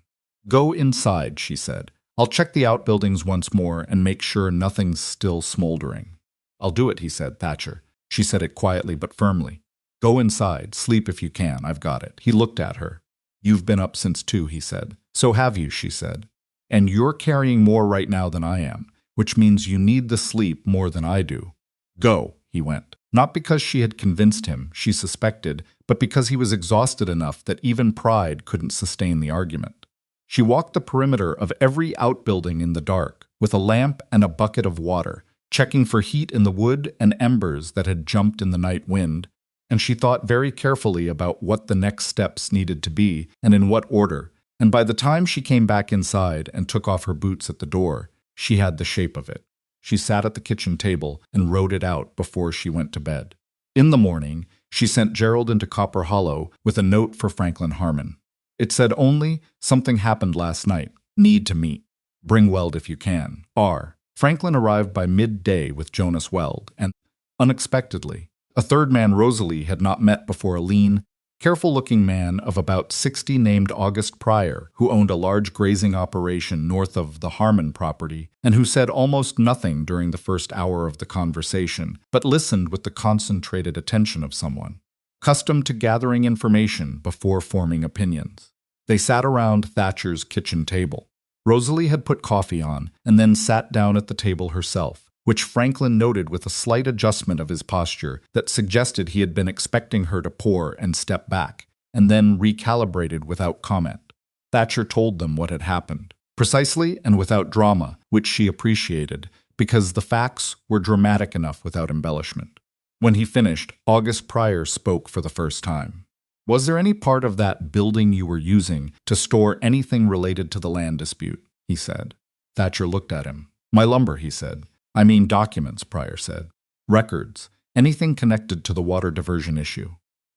Go inside, she said. I'll check the outbuildings once more and make sure nothing's still smoldering. I'll do it, he said, Thatcher. She said it quietly but firmly. Go inside, sleep if you can, I've got it. He looked at her. You've been up since 2, he said. So have you, she said. And you're carrying more right now than I am, which means you need the sleep more than I do. Go, he went. Not because she had convinced him, she suspected, but because he was exhausted enough that even pride couldn't sustain the argument. She walked the perimeter of every outbuilding in the dark, with a lamp and a bucket of water, checking for heat in the wood and embers that had jumped in the night wind, and she thought very carefully about what the next steps needed to be and in what order, and by the time she came back inside and took off her boots at the door, she had the shape of it. She sat at the kitchen table and wrote it out before she went to bed. In the morning, she sent Gerald into Copper Hollow with a note for Franklin Harmon. It said only, something happened last night. Need to meet. Bring Weld if you can. R. Franklin arrived by midday with Jonas Weld, and, unexpectedly, a third man Rosalie had not met before, a lean, careful-looking man of about 60 named August Pryor, who owned a large grazing operation north of the Harmon property, and who said almost nothing during the first hour of the conversation, but listened with the concentrated attention of someone, accustomed to gathering information before forming opinions. They sat around Thatcher's kitchen table. Rosalie had put coffee on, and then sat down at the table herself, which Franklin noted with a slight adjustment of his posture that suggested he had been expecting her to pour and step back, and then recalibrated without comment. Thatcher told them what had happened, precisely and without drama, which she appreciated, because the facts were dramatic enough without embellishment. When he finished, August Pryor spoke for the first time. Was there any part of that building you were using to store anything related to the land dispute? He said. Thatcher looked at him. My lumber, he said. I mean documents, Pryor said. Records. Anything connected to the water diversion issue.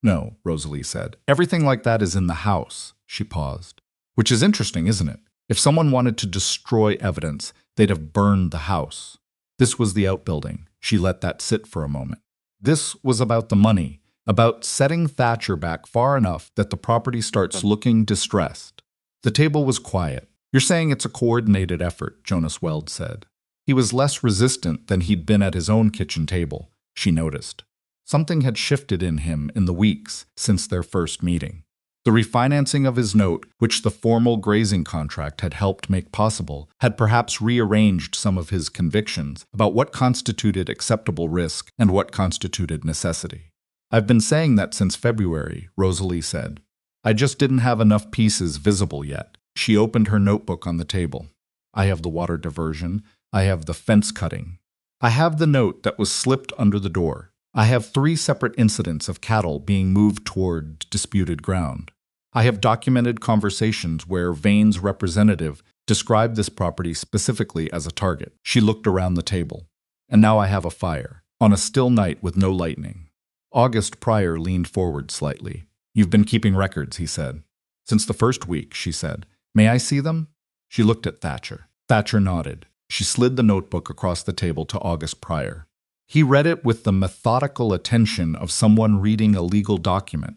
No, Rosalie said. Everything like that is in the house. She paused. Which is interesting, isn't it? If someone wanted to destroy evidence, they'd have burned the house. This was the outbuilding. She let that sit for a moment. This was about the money, about setting Thatcher back far enough that the property starts looking distressed. The table was quiet. You're saying it's a coordinated effort, Jonas Weld said. He was less resistant than he'd been at his own kitchen table, she noticed. Something had shifted in him in the weeks since their first meeting. The refinancing of his note, which the formal grazing contract had helped make possible, had perhaps rearranged some of his convictions about what constituted acceptable risk and what constituted necessity. I've been saying that since February, Rosalie said. I just didn't have enough pieces visible yet. She opened her notebook on the table. I have the water diversion. I have the fence cutting. I have the note that was slipped under the door. I have 3 separate incidents of cattle being moved toward disputed ground. I have documented conversations where Vane's representative described this property specifically as a target. She looked around the table. And now I have a fire, on a still night with no lightning. August Pryor leaned forward slightly. You've been keeping records, he said. Since the first week, she said. May I see them? She looked at Thatcher. Thatcher nodded. She slid the notebook across the table to August Pryor. He read it with the methodical attention of someone reading a legal document,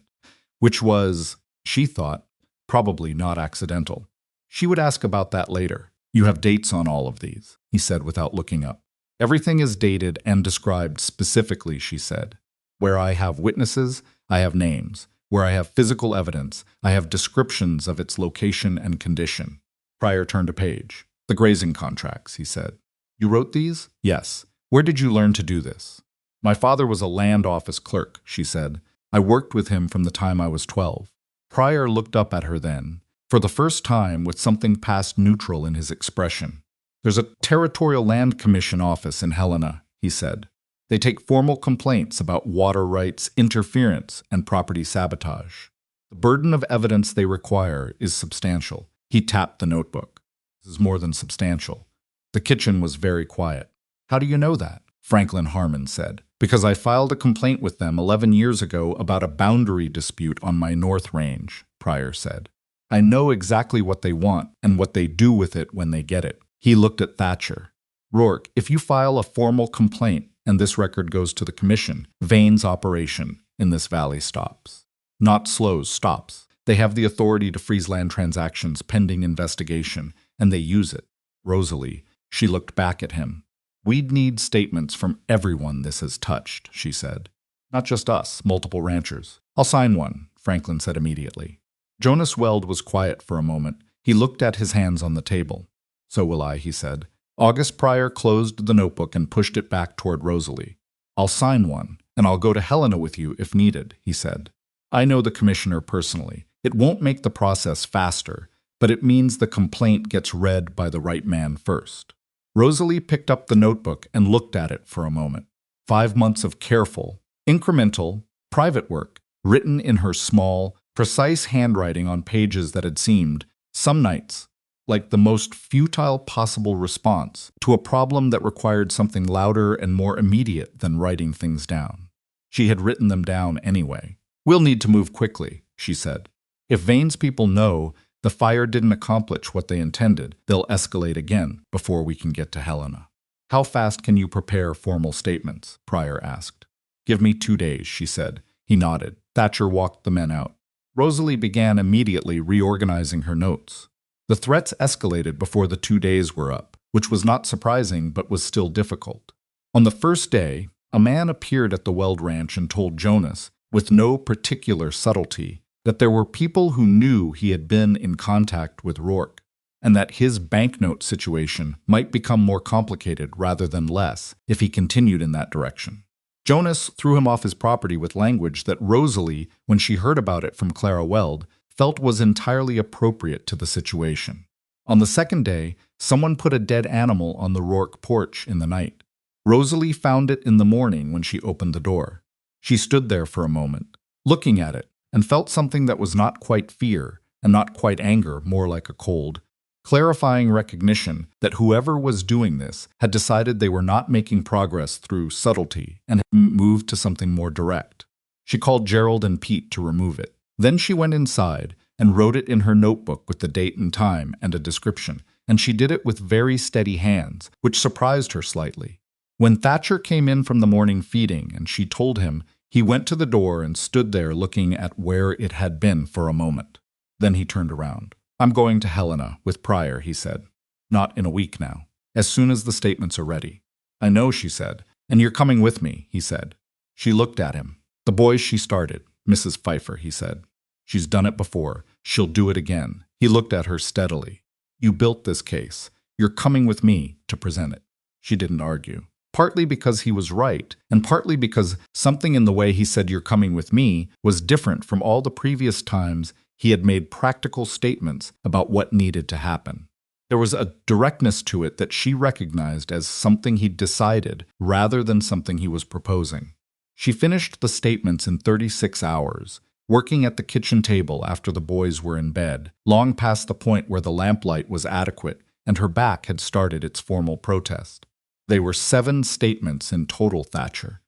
which was, she thought, probably not accidental. She would ask about that later. You have dates on all of these, he said without looking up. Everything is dated and described specifically, she said. Where I have witnesses, I have names. Where I have physical evidence, I have descriptions of its location and condition. Pryor turned a page. The grazing contracts, he said. You wrote these? Yes. Where did you learn to do this? My father was a land office clerk, she said. I worked with him from the time I was 12. Pryor looked up at her then, for the first time with something past neutral in his expression. There's a Territorial Land Commission office in Helena, he said. They take formal complaints about water rights, interference, and property sabotage. The burden of evidence they require is substantial. He tapped the notebook. This is more than substantial. The kitchen was very quiet. How do you know that? Franklin Harmon said. Because I filed a complaint with them 11 years ago about a boundary dispute on my North Range, Pryor said. I know exactly what they want and what they do with it when they get it. He looked at Thatcher. Rourke, if you file a formal complaint and this record goes to the commission, Vane's operation in this valley stops. Not slows, stops. They have the authority to freeze land transactions pending investigation, and they use it. Rosalie, she looked back at him. We'd need statements from everyone this has touched, she said. Not just us, multiple ranchers. I'll sign one, Franklin said immediately. Jonas Weld was quiet for a moment. He looked at his hands on the table. So will I, he said. August Pryor closed the notebook and pushed it back toward Rosalie. I'll sign one, and I'll go to Helena with you if needed, he said. I know the commissioner personally. It won't make the process faster, but it means the complaint gets read by the right man first. Rosalie picked up the notebook and looked at it for a moment. 5 months of careful, incremental, private work, written in her small, precise handwriting on pages that had seemed, some nights, like the most futile possible response to a problem that required something louder and more immediate than writing things down. She had written them down anyway. We'll need to move quickly, she said. If Vane's people know the fire didn't accomplish what they intended, they'll escalate again before we can get to Helena. How fast can you prepare formal statements? Pryor asked. Give me 2 days, she said. He nodded. Thatcher walked the men out. Rosalie began immediately reorganizing her notes. The threats escalated before the 2 days were up, which was not surprising but was still difficult. On the first day, a man appeared at the Weld Ranch and told Jonas, with no particular subtlety, that there were people who knew he had been in contact with Rourke, and that his banknote situation might become more complicated rather than less if he continued in that direction. Jonas threw him off his property with language that Rosalie, when she heard about it from Clara Weld, felt was entirely appropriate to the situation. On the second day, someone put a dead animal on the Rourke porch in the night. Rosalie found it in the morning when she opened the door. She stood there for a moment, looking at it, and felt something that was not quite fear and not quite anger, more like a cold, clarifying recognition that whoever was doing this had decided they were not making progress through subtlety and had moved to something more direct. She called Gerald and Pete to remove it. Then she went inside and wrote it in her notebook with the date and time and a description, and she did it with very steady hands, which surprised her slightly. When Thatcher came in from the morning feeding and she told him, he went to the door and stood there looking at where it had been for a moment. Then he turned around. "I'm going to Helena with Pryor," he said. "Not in a week now. As soon as the statements are ready." "I know," she said. "And you're coming with me," he said. She looked at him. "The boys she started, Mrs. Pfeiffer," he said. "She's done it before. She'll do it again." He looked at her steadily. "You built this case. You're coming with me to present it." She didn't argue. Partly because he was right, and partly because something in the way he said "you're coming with me" was different from all the previous times he had made practical statements about what needed to happen. There was a directness to it that she recognized as something he'd decided rather than something he was proposing. She finished the statements in 36 hours, working at the kitchen table after the boys were in bed, long past the point where the lamplight was adequate and her back had started its formal protest. They were 7 statements in total, Thatcher.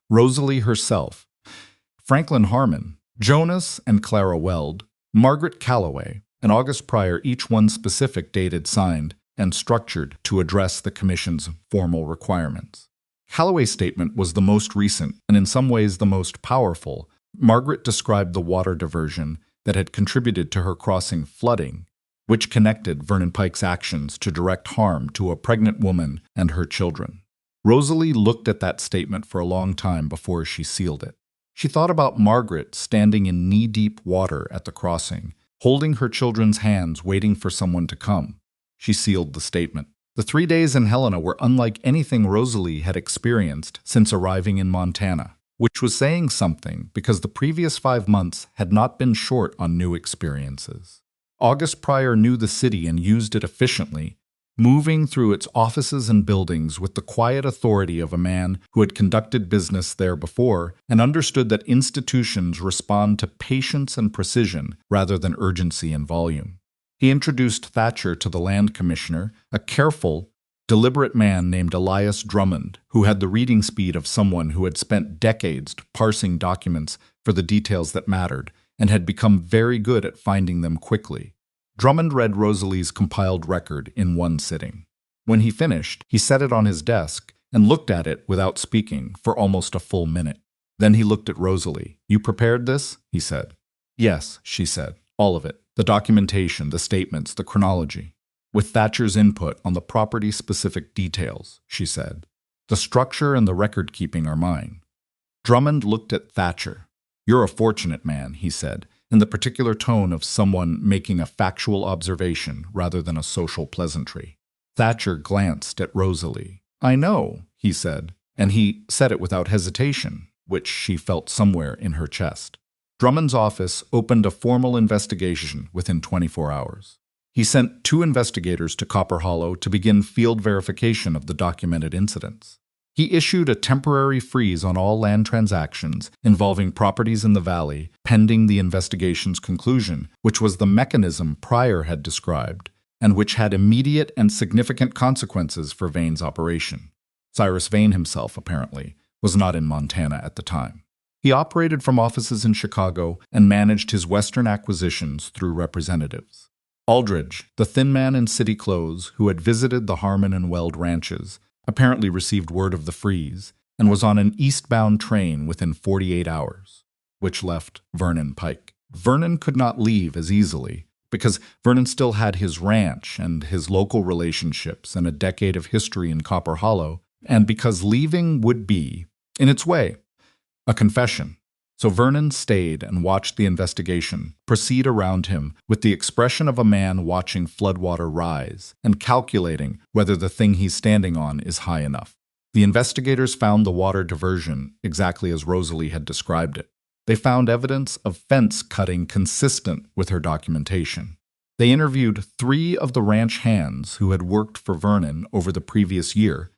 Rosalie herself, Franklin Harmon, Jonas and Clara Weld, Margaret Calloway, and August Pryor, each one specific, dated, signed, and structured to address the Commission's formal requirements. Calloway's statement was the most recent and in some ways the most powerful. Margaret described the water diversion that had contributed to her crossing flooding, which connected Vernon Pike's actions to direct harm to a pregnant woman and her children. Rosalie looked at that statement for a long time before she sealed it. She thought about Margaret standing in knee-deep water at the crossing, holding her children's hands, waiting for someone to come. She sealed the statement. The 3 days in Helena were unlike anything Rosalie had experienced since arriving in Montana, which was saying something because the previous 5 months had not been short on new experiences. August Pryor knew the city and used it efficiently, moving through its offices and buildings with the quiet authority of a man who had conducted business there before and understood that institutions respond to patience and precision rather than urgency and volume. He introduced Thatcher to the land commissioner, a careful, deliberate man named Elias Drummond, who had the reading speed of someone who had spent decades parsing documents for the details that mattered and had become very good at finding them quickly. Drummond read Rosalie's compiled record in one sitting. When he finished, he set it on his desk and looked at it without speaking for almost a full minute. Then he looked at Rosalie. "You prepared this?" he said. "Yes," she said. "All of it. The documentation, the statements, the chronology. With Thatcher's input on the property-specific details," she said. "The structure and the record-keeping are mine." Drummond looked at Thatcher. "You're a fortunate man," he said, in the particular tone of someone making a factual observation rather than a social pleasantry. Thatcher glanced at Rosalie. "I know," he said, and he said it without hesitation, which she felt somewhere in her chest. Drummond's office opened a formal investigation within 24 hours. He sent 2 investigators to Copper Hollow to begin field verification of the documented incidents. He issued a temporary freeze on all land transactions involving properties in the valley pending the investigation's conclusion, which was the mechanism Pryor had described, and which had immediate and significant consequences for Vane's operation. Cyrus Vane himself, apparently, was not in Montana at the time. He operated from offices in Chicago and managed his western acquisitions through representatives. Aldridge, the thin man in city clothes who had visited the Harmon and Weld ranches, apparently received word of the freeze and was on an eastbound train within 48 hours, which left Vernon Pike. Vernon could not leave as easily because Vernon still had his ranch and his local relationships and a decade of history in Copper Hollow, and because leaving would be, in its way, a confession. So Vernon stayed and watched the investigation proceed around him with the expression of a man watching floodwater rise and calculating whether the thing he's standing on is high enough. The investigators found the water diversion exactly as Rosalie had described it. They found evidence of fence cutting consistent with her documentation. They interviewed 3 of the ranch hands who had worked for Vernon over the previous year,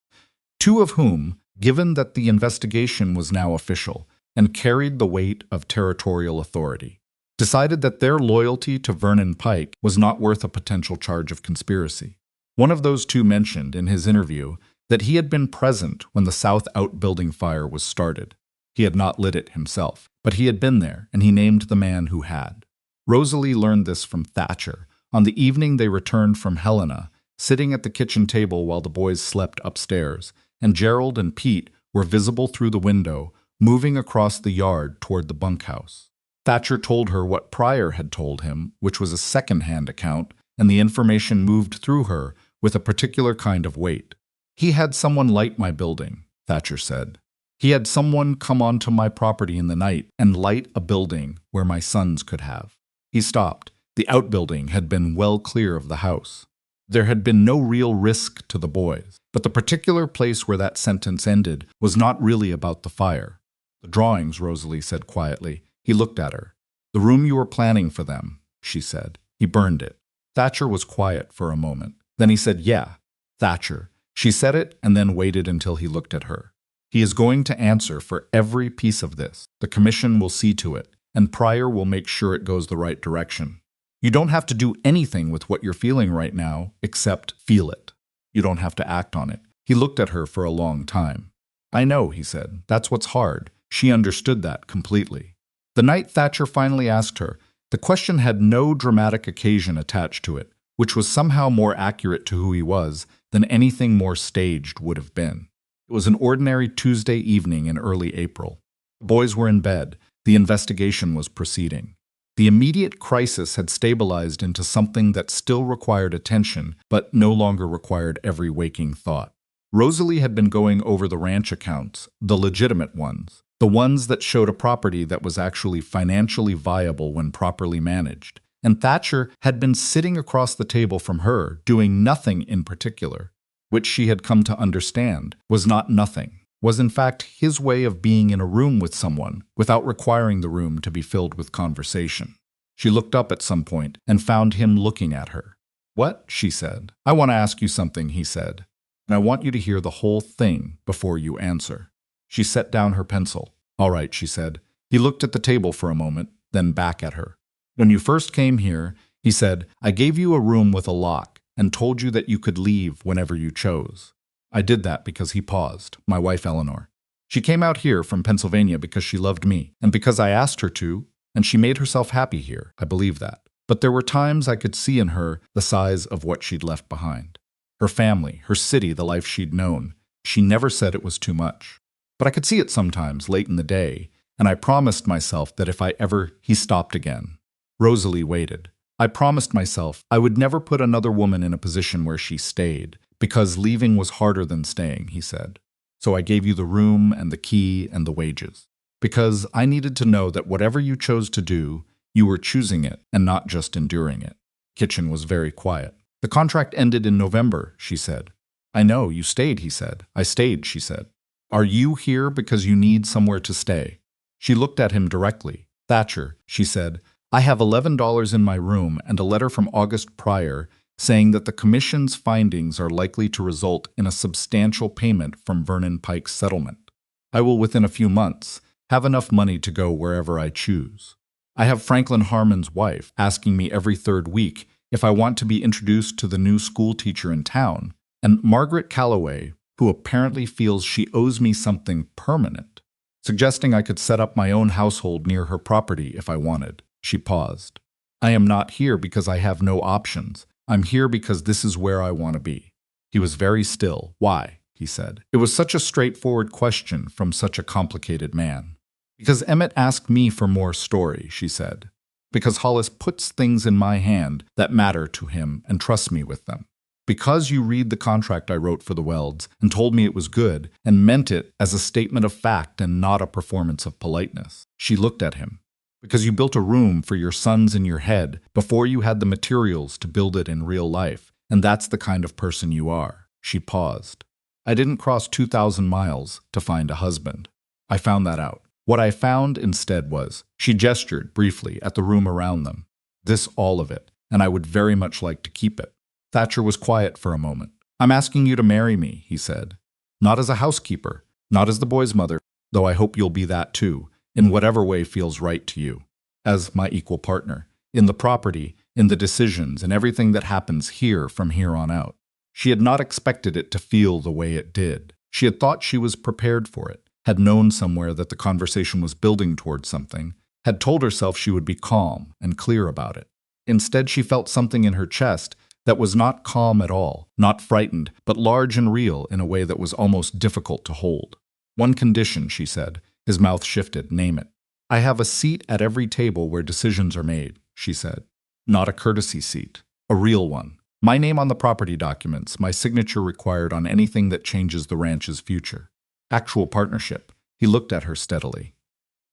2 of whom, given that the investigation was now official and carried the weight of territorial authority, decided that their loyalty to Vernon Pike was not worth a potential charge of conspiracy. One of those 2 mentioned in his interview that he had been present when the South Outbuilding fire was started. He had not lit it himself, but he had been there, and he named the man who had. Rosalie learned this from Thatcher on the evening they returned from Helena, sitting at the kitchen table while the boys slept upstairs, and Gerald and Pete were visible through the window, moving across the yard toward the bunkhouse. Thatcher told her what Pryor had told him, which was a second-hand account, and the information moved through her with a particular kind of weight. "He had someone light my building," Thatcher said. "He had someone come onto my property in the night and light a building where my sons could have." He stopped. The outbuilding had been well clear of the house. There had been no real risk to the boys, but the particular place where that sentence ended was not really about the fire. "The drawings," Rosalie said quietly. He looked at her. "The room you were planning for them," she said. "He burned it." Thatcher was quiet for a moment. Then he said, "Yeah, Thatcher." She said it and then waited until he looked at her. "He is going to answer for every piece of this. The commission will see to it, and Pryor will make sure it goes the right direction. You don't have to do anything with what you're feeling right now except feel it. You don't have to act on it." He looked at her for a long time. "I know," he said. "That's what's hard." She understood that completely. The night Thatcher finally asked her, the question had no dramatic occasion attached to it, which was somehow more accurate to who he was than anything more staged would have been. It was an ordinary Tuesday evening in early April. The boys were in bed. The investigation was proceeding. The immediate crisis had stabilized into something that still required attention, but no longer required every waking thought. Rosalie had been going over the ranch accounts, the legitimate ones, the ones that showed a property that was actually financially viable when properly managed. And Thatcher had been sitting across the table from her, doing nothing in particular, which she had come to understand was not nothing, was in fact his way of being in a room with someone without requiring the room to be filled with conversation. She looked up at some point and found him looking at her. "What?" she said. "I want to ask you something," he said, "and I want you to hear the whole thing before you answer." She set down her pencil. "All right," she said. He looked at the table for a moment, then back at her. "When you first came here," he said, "I gave you a room with a lock and told you that you could leave whenever you chose. I did that because," he paused, "my wife Eleanor. She came out here from Pennsylvania because she loved me, and because I asked her to, and she made herself happy here. I believe that. But there were times I could see in her the size of what she'd left behind. Her family, her city, the life she'd known. She never said it was too much. But I could see it sometimes late in the day, and I promised myself that if I ever..." He stopped again. Rosalie waited. "I promised myself I would never put another woman in a position where she stayed, because leaving was harder than staying," he said. "So I gave you the room and the key and the wages. Because I needed to know that whatever you chose to do, you were choosing it and not just enduring it." Kitchen was very quiet. "The contract ended in November," she said. "I know, you stayed," he said. "I stayed," she said. "Are you here because you need somewhere to stay?" She looked at him directly. "Thatcher," she said, "I have $11 in my room and a letter from August Pryor saying that the Commission's findings are likely to result in a substantial payment from Vernon Pike's settlement. I will, within a few months, have enough money to go wherever I choose. I have Franklin Harmon's wife asking me every 3rd week if I want to be introduced to the new school teacher in town, and Margaret Calloway, who apparently feels she owes me something permanent, suggesting I could set up my own household near her property if I wanted." She paused. "I am not here because I have no options. I'm here because this is where I want to be." He was very still. "Why?" he said. It was such a straightforward question from such a complicated man. "Because Emmett asked me for more story," she said. "Because Hollis puts things in my hand that matter to him and trusts me with them. Because you read the contract I wrote for the Welds and told me it was good and meant it as a statement of fact and not a performance of politeness. She looked at him. Because you built a room for your sons in your head before you had the materials to build it in real life, and that's the kind of person you are. She paused. I didn't cross 2,000 miles to find a husband. I found that out. What I found instead was, she gestured briefly at the room around them. This all of it, and I would very much like to keep it. Thatcher was quiet for a moment. I'm asking you to marry me, he said. Not as a housekeeper, not as the boy's mother, though I hope you'll be that too, in whatever way feels right to you. As my equal partner, in the property, in the decisions, and everything that happens here from here on out. She had not expected it to feel the way it did. She had thought she was prepared for it, had known somewhere that the conversation was building towards something, had told herself she would be calm and clear about it. Instead, she felt something in her chest that was not calm at all, not frightened, but large and real in a way that was almost difficult to hold. One condition, she said. His mouth shifted. Name it. I have a seat at every table where decisions are made, she said. Not a courtesy seat. A real one. My name on the property documents, my signature required on anything that changes the ranch's future. Actual partnership. He looked at her steadily.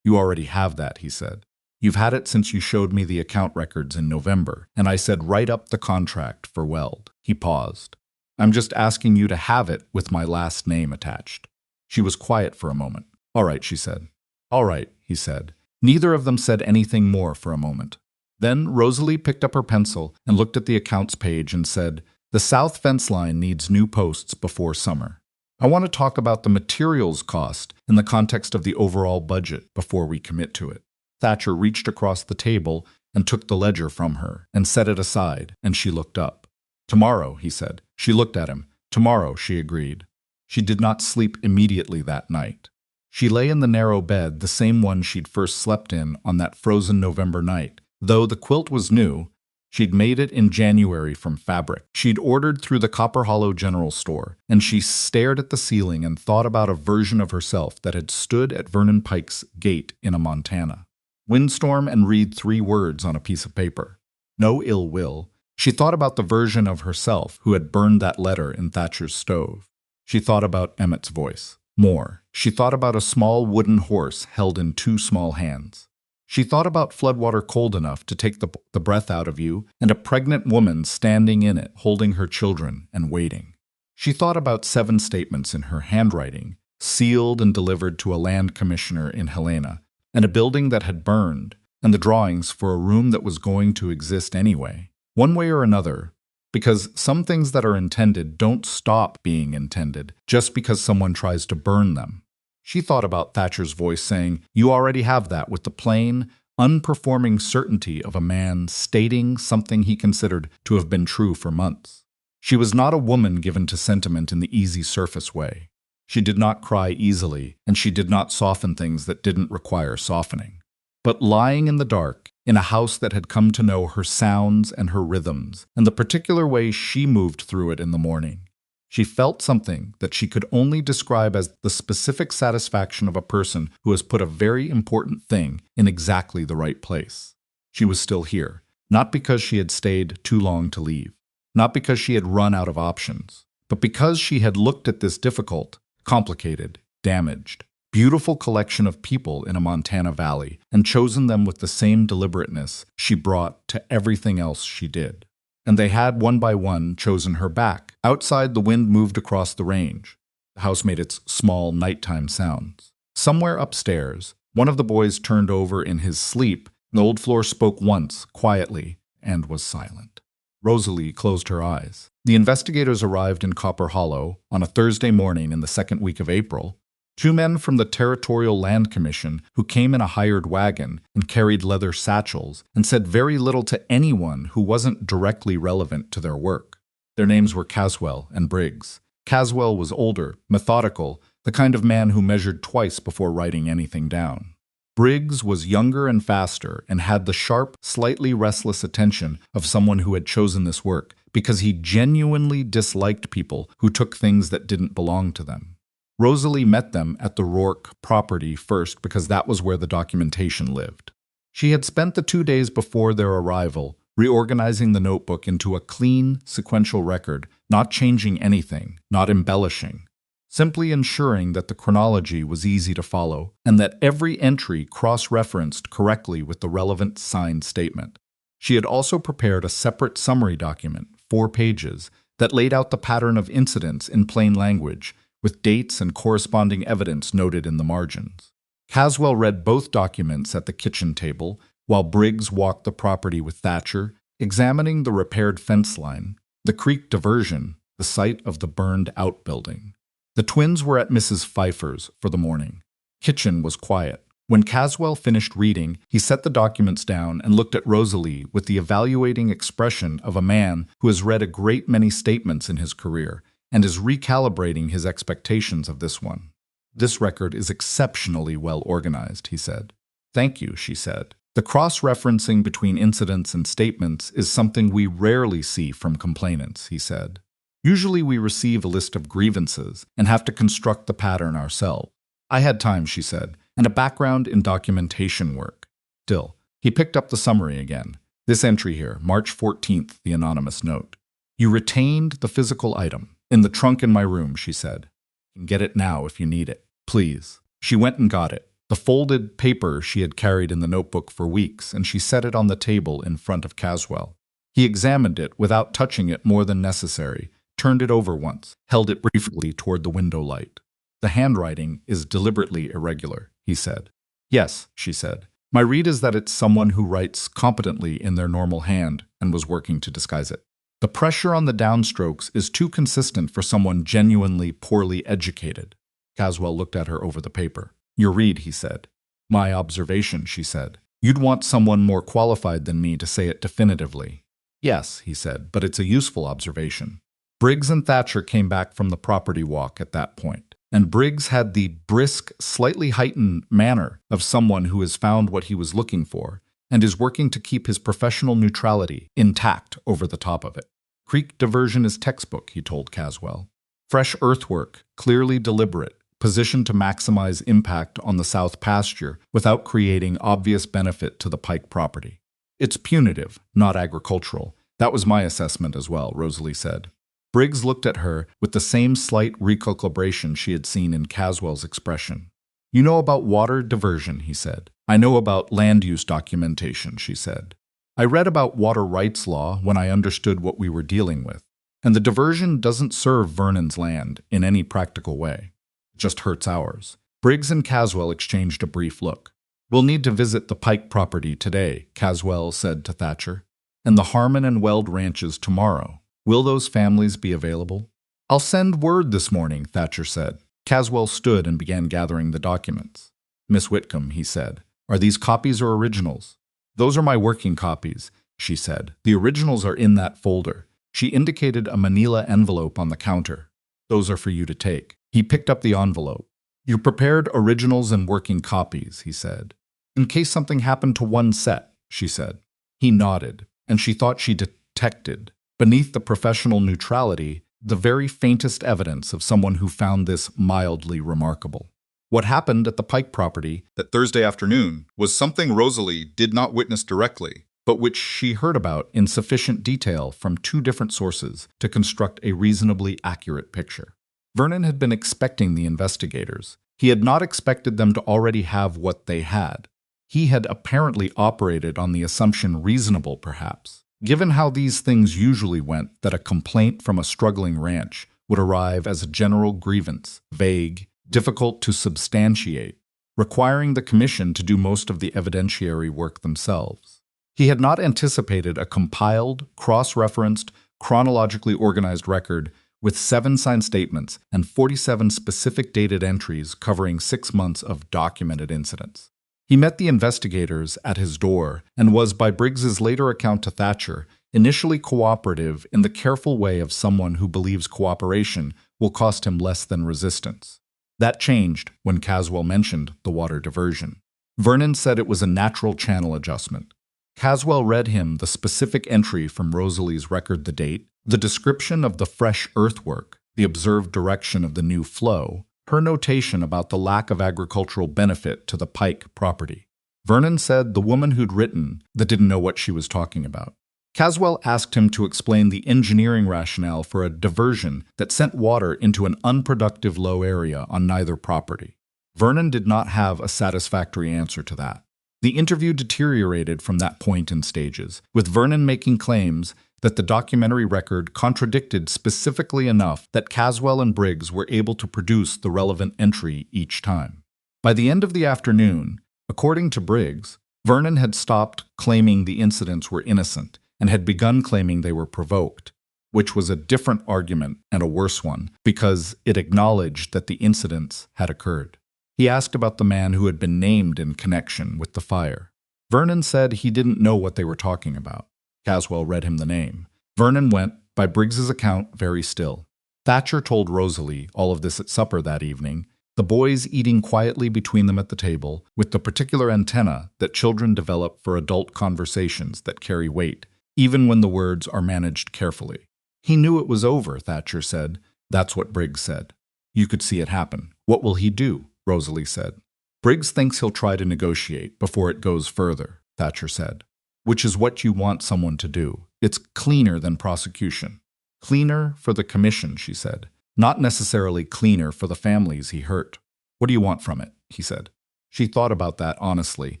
You already have that, he said. You've had it since you showed me the account records in November, and I said write up the contract for Weld. He paused. I'm just asking you to have it with my last name attached. She was quiet for a moment. All right, she said. All right, he said. Neither of them said anything more for a moment. Then Rosalie picked up her pencil and looked at the accounts page and said, the south fence line needs new posts before summer. I want to talk about the materials cost in the context of the overall budget before we commit to it. Thatcher reached across the table and took the ledger from her and set it aside, and she looked up. Tomorrow, he said. She looked at him. Tomorrow, she agreed. She did not sleep immediately that night. She lay in the narrow bed, the same one she'd first slept in on that frozen November night. Though the quilt was new, she'd made it in January from fabric. She'd ordered through the Copper Hollow General Store, and she stared at the ceiling and thought about a version of herself that had stood at Vernon Pike's gate in a Montana. Windstorm and read 3 words on a piece of paper. No ill will. She thought about the version of herself who had burned that letter in Thatcher's stove. She thought about Emmett's voice. More. She thought about a small wooden horse held in 2 small hands. She thought about floodwater cold enough to take the breath out of you and a pregnant woman standing in it, holding her children and waiting. She thought about 7 statements in her handwriting, sealed and delivered to a land commissioner in Helena, and a building that had burned, and the drawings for a room that was going to exist anyway, one way or another, because some things that are intended don't stop being intended just because someone tries to burn them. She thought about Thatcher's voice saying, you already have that, with the plain, unperforming certainty of a man stating something he considered to have been true for months. She was not a woman given to sentiment in the easy surface way. She did not cry easily, and she did not soften things that didn't require softening. But lying in the dark, in a house that had come to know her sounds and her rhythms, and the particular way she moved through it in the morning, she felt something that she could only describe as the specific satisfaction of a person who has put a very important thing in exactly the right place. She was still here, not because she had stayed too long to leave, not because she had run out of options, but because she had looked at this difficult, complicated, damaged, beautiful collection of people in a Montana valley and chosen them with the same deliberateness she brought to everything else she did. And they had, one by one, chosen her back. Outside, the wind moved across the range. The house made its small nighttime sounds. Somewhere upstairs, one of the boys turned over in his sleep. The old floor spoke once, quietly, and was silent. Rosalie closed her eyes. The investigators arrived in Copper Hollow on a Thursday morning in the 2nd week of April. 2 men from the Territorial Land Commission who came in a hired wagon and carried leather satchels and said very little to anyone who wasn't directly relevant to their work. Their names were Caswell and Briggs. Caswell was older, methodical, the kind of man who measured twice before writing anything down. Briggs was younger and faster and had the sharp, slightly restless attention of someone who had chosen this work because he genuinely disliked people who took things that didn't belong to them. Rosalie met them at the Rourke property first because that was where the documentation lived. She had spent the 2 days before their arrival reorganizing the notebook into a clean, sequential record, not changing anything, not embellishing, simply ensuring that the chronology was easy to follow and that every entry cross-referenced correctly with the relevant signed statement. She had also prepared a separate summary document, 4 pages, that laid out the pattern of incidents in plain language, with dates and corresponding evidence noted in the margins. Caswell read both documents at the kitchen table, while Briggs walked the property with Thatcher, examining the repaired fence line, the creek diversion, the site of the burned outbuilding. The twins were at Mrs. Pfeiffer's for the morning. Kitchen was quiet. When Caswell finished reading, he set the documents down and looked at Rosalie with the evaluating expression of a man who has read a great many statements in his career and is recalibrating his expectations of this one. "This record is exceptionally well organized," he said. "Thank you," she said. "The cross-referencing between incidents and statements is something we rarely see from complainants," he said. "Usually we receive a list of grievances and have to construct the pattern ourselves. I had time," she said, "and a background in documentation work." Still, he picked up the summary again. "This entry here, March 14th, the anonymous note. You retained the physical item. In the trunk in my room," she said. "You can get it now if you need it. Please." She went and got it. The folded paper she had carried in the notebook for weeks, and she set it on the table in front of Caswell. He examined it without touching it more than necessary, turned it over once, held it briefly toward the window light. "The handwriting is deliberately irregular," he said. "Yes," she said. "My read is that it's someone who writes competently in their normal hand and was working to disguise it. The pressure on the downstrokes is too consistent for someone genuinely poorly educated." Caswell looked at her over the paper. "Your read," he said. "My observation," she said. "You'd want someone more qualified than me to say it definitively." "Yes," he said, "but it's a useful observation." Briggs and Thatcher came back from the property walk at that point, and Briggs had the brisk, slightly heightened manner of someone who has found what he was looking for and is working to keep his professional neutrality intact over the top of it. "Creek diversion is textbook," he told Caswell. "Fresh earthwork, clearly deliberate, positioned to maximize impact on the south pasture without creating obvious benefit to the Pike property. It's punitive, not agricultural. That was my assessment as well," Rosalie said. Briggs looked at her with the same slight recalibration she had seen in Caswell's expression. "You know about water diversion," he said. "I know about land use documentation," she said. "I read about water rights law when I understood what we were dealing with, and the diversion doesn't serve Vernon's land in any practical way. It just hurts ours." Briggs and Caswell exchanged a brief look. "We'll need to visit the Pike property today," Caswell said to Thatcher, "and the Harmon and Weld ranches tomorrow. Will those families be available?" "I'll send word this morning," Thatcher said. Caswell stood and began gathering the documents. "Miss Whitcomb," he said, "are these copies or originals?" "Those are my working copies," she said. "The originals are in that folder." She indicated a manila envelope on the counter. "Those are for you to take." He picked up the envelope. "You prepared originals and working copies," he said. "In case something happened to one set," she said. He nodded, and she thought she detected, beneath the professional neutrality, the very faintest evidence of someone who found this mildly remarkable. What happened at the Pike property that Thursday afternoon was something Rosalie did not witness directly, but which she heard about in sufficient detail from 2 different sources to construct a reasonably accurate picture. Vernon had been expecting the investigators. He had not expected them to already have what they had. He had apparently operated on the assumption, reasonable perhaps, given how these things usually went, that a complaint from a struggling ranch would arrive as a general grievance, vague, difficult to substantiate, requiring the commission to do most of the evidentiary work themselves. He had not anticipated a compiled, cross-referenced, chronologically organized record with 7 signed statements and 47 specific dated entries covering 6 months of documented incidents. He met the investigators at his door and was, by Briggs's later account to Thatcher, initially cooperative in the careful way of someone who believes cooperation will cost him less than resistance. That changed when Caswell mentioned the water diversion. Vernon said it was a natural channel adjustment. Caswell read him the specific entry from Rosalie's record, the date, the description of the fresh earthwork, the observed direction of the new flow, her notation about the lack of agricultural benefit to the Pike property. Vernon said the woman who'd written that didn't know what she was talking about. Caswell asked him to explain the engineering rationale for a diversion that sent water into an unproductive low area on neither property. Vernon did not have a satisfactory answer to that. The interview deteriorated from that point in stages, with Vernon making claims that the documentary record contradicted specifically enough that Caswell and Briggs were able to produce the relevant entry each time. By the end of the afternoon, according to Briggs, Vernon had stopped claiming the incidents were innocent and had begun claiming they were provoked, which was a different argument and a worse one because it acknowledged that the incidents had occurred. He asked about the man who had been named in connection with the fire. Vernon said he didn't know what they were talking about. Caswell read him the name. Vernon went, by Briggs's account, very still. Thatcher told Rosalie all of this at supper that evening, the boys eating quietly between them at the table, with the particular antenna that children develop for adult conversations that carry weight, even when the words are managed carefully. He knew it was over, Thatcher said. That's what Briggs said. You could see it happen. What will he do? Rosalie said. Briggs thinks he'll try to negotiate before it goes further, Thatcher said. Which is what you want someone to do. It's cleaner than prosecution. Cleaner for the commission, she said. Not necessarily cleaner for the families he hurt. What do you want from it? He said. She thought about that honestly,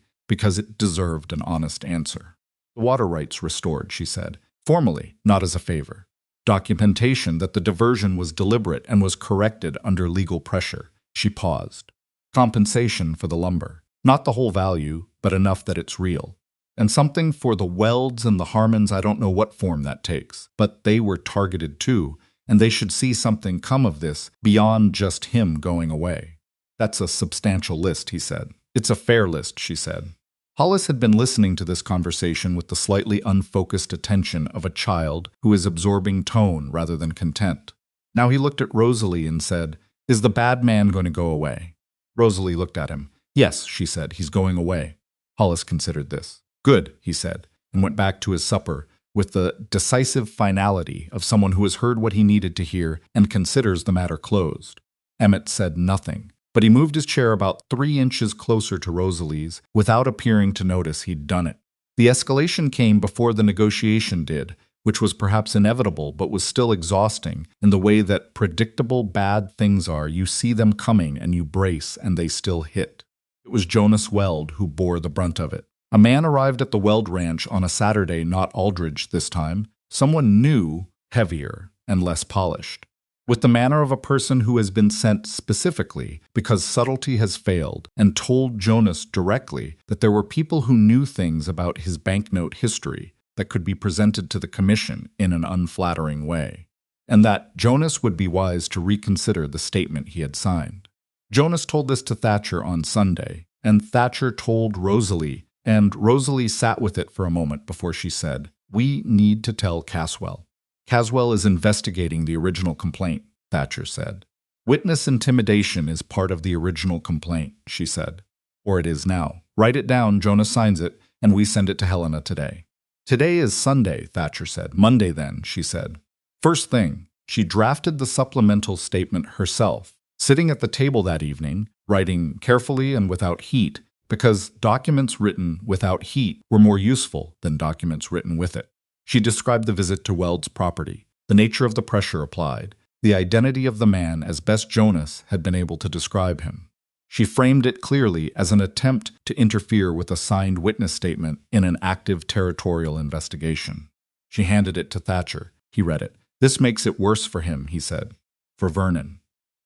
because it deserved an honest answer. The water rights restored, she said. Formally, not as a favor. Documentation that the diversion was deliberate and was corrected under legal pressure. She paused. Compensation for the lumber. Not the whole value, but enough that it's real. And something for the Welds and the Harmons, I don't know what form that takes. But they were targeted too, and they should see something come of this beyond just him going away. That's a substantial list, he said. It's a fair list, she said. Hollis had been listening to this conversation with the slightly unfocused attention of a child who is absorbing tone rather than content. Now he looked at Rosalie and said, Is the bad man going to go away? Rosalie looked at him. Yes, she said, he's going away. Hollis considered this. Good, he said, and went back to his supper with the decisive finality of someone who has heard what he needed to hear and considers the matter closed. Emmett said nothing, but he moved his chair about 3 inches closer to Rosalie's without appearing to notice he'd done it. The escalation came before the negotiation did, which was perhaps inevitable but was still exhausting in the way that predictable bad things are. You see them coming and you brace and they still hit. It was Jonas Weld who bore the brunt of it. A man arrived at the Weld Ranch on a Saturday, not Aldridge this time, someone new, heavier, and less polished. With the manner of a person who has been sent specifically because subtlety has failed and told Jonas directly that there were people who knew things about his banknote history that could be presented to the commission in an unflattering way, and that Jonas would be wise to reconsider the statement he had signed. Jonas told this to Thatcher on Sunday, and Thatcher told Rosalie, and Rosalie sat with it for a moment before she said, We need to tell Caswell. Caswell is investigating the original complaint, Thatcher said. Witness intimidation is part of the original complaint, she said. Or it is now. Write it down, Jonas signs it, and we send it to Helena today. Today is Sunday, Thatcher said. Monday then, she said. First thing, she drafted the supplemental statement herself, sitting at the table that evening, writing carefully and without heat, because documents written without heat were more useful than documents written with it. She described the visit to Weld's property, the nature of the pressure applied, the identity of the man as best Jonas had been able to describe him. She framed it clearly as an attempt to interfere with a signed witness statement in an active territorial investigation. She handed it to Thatcher. He read it. This makes it worse for him, he said. For Vernon.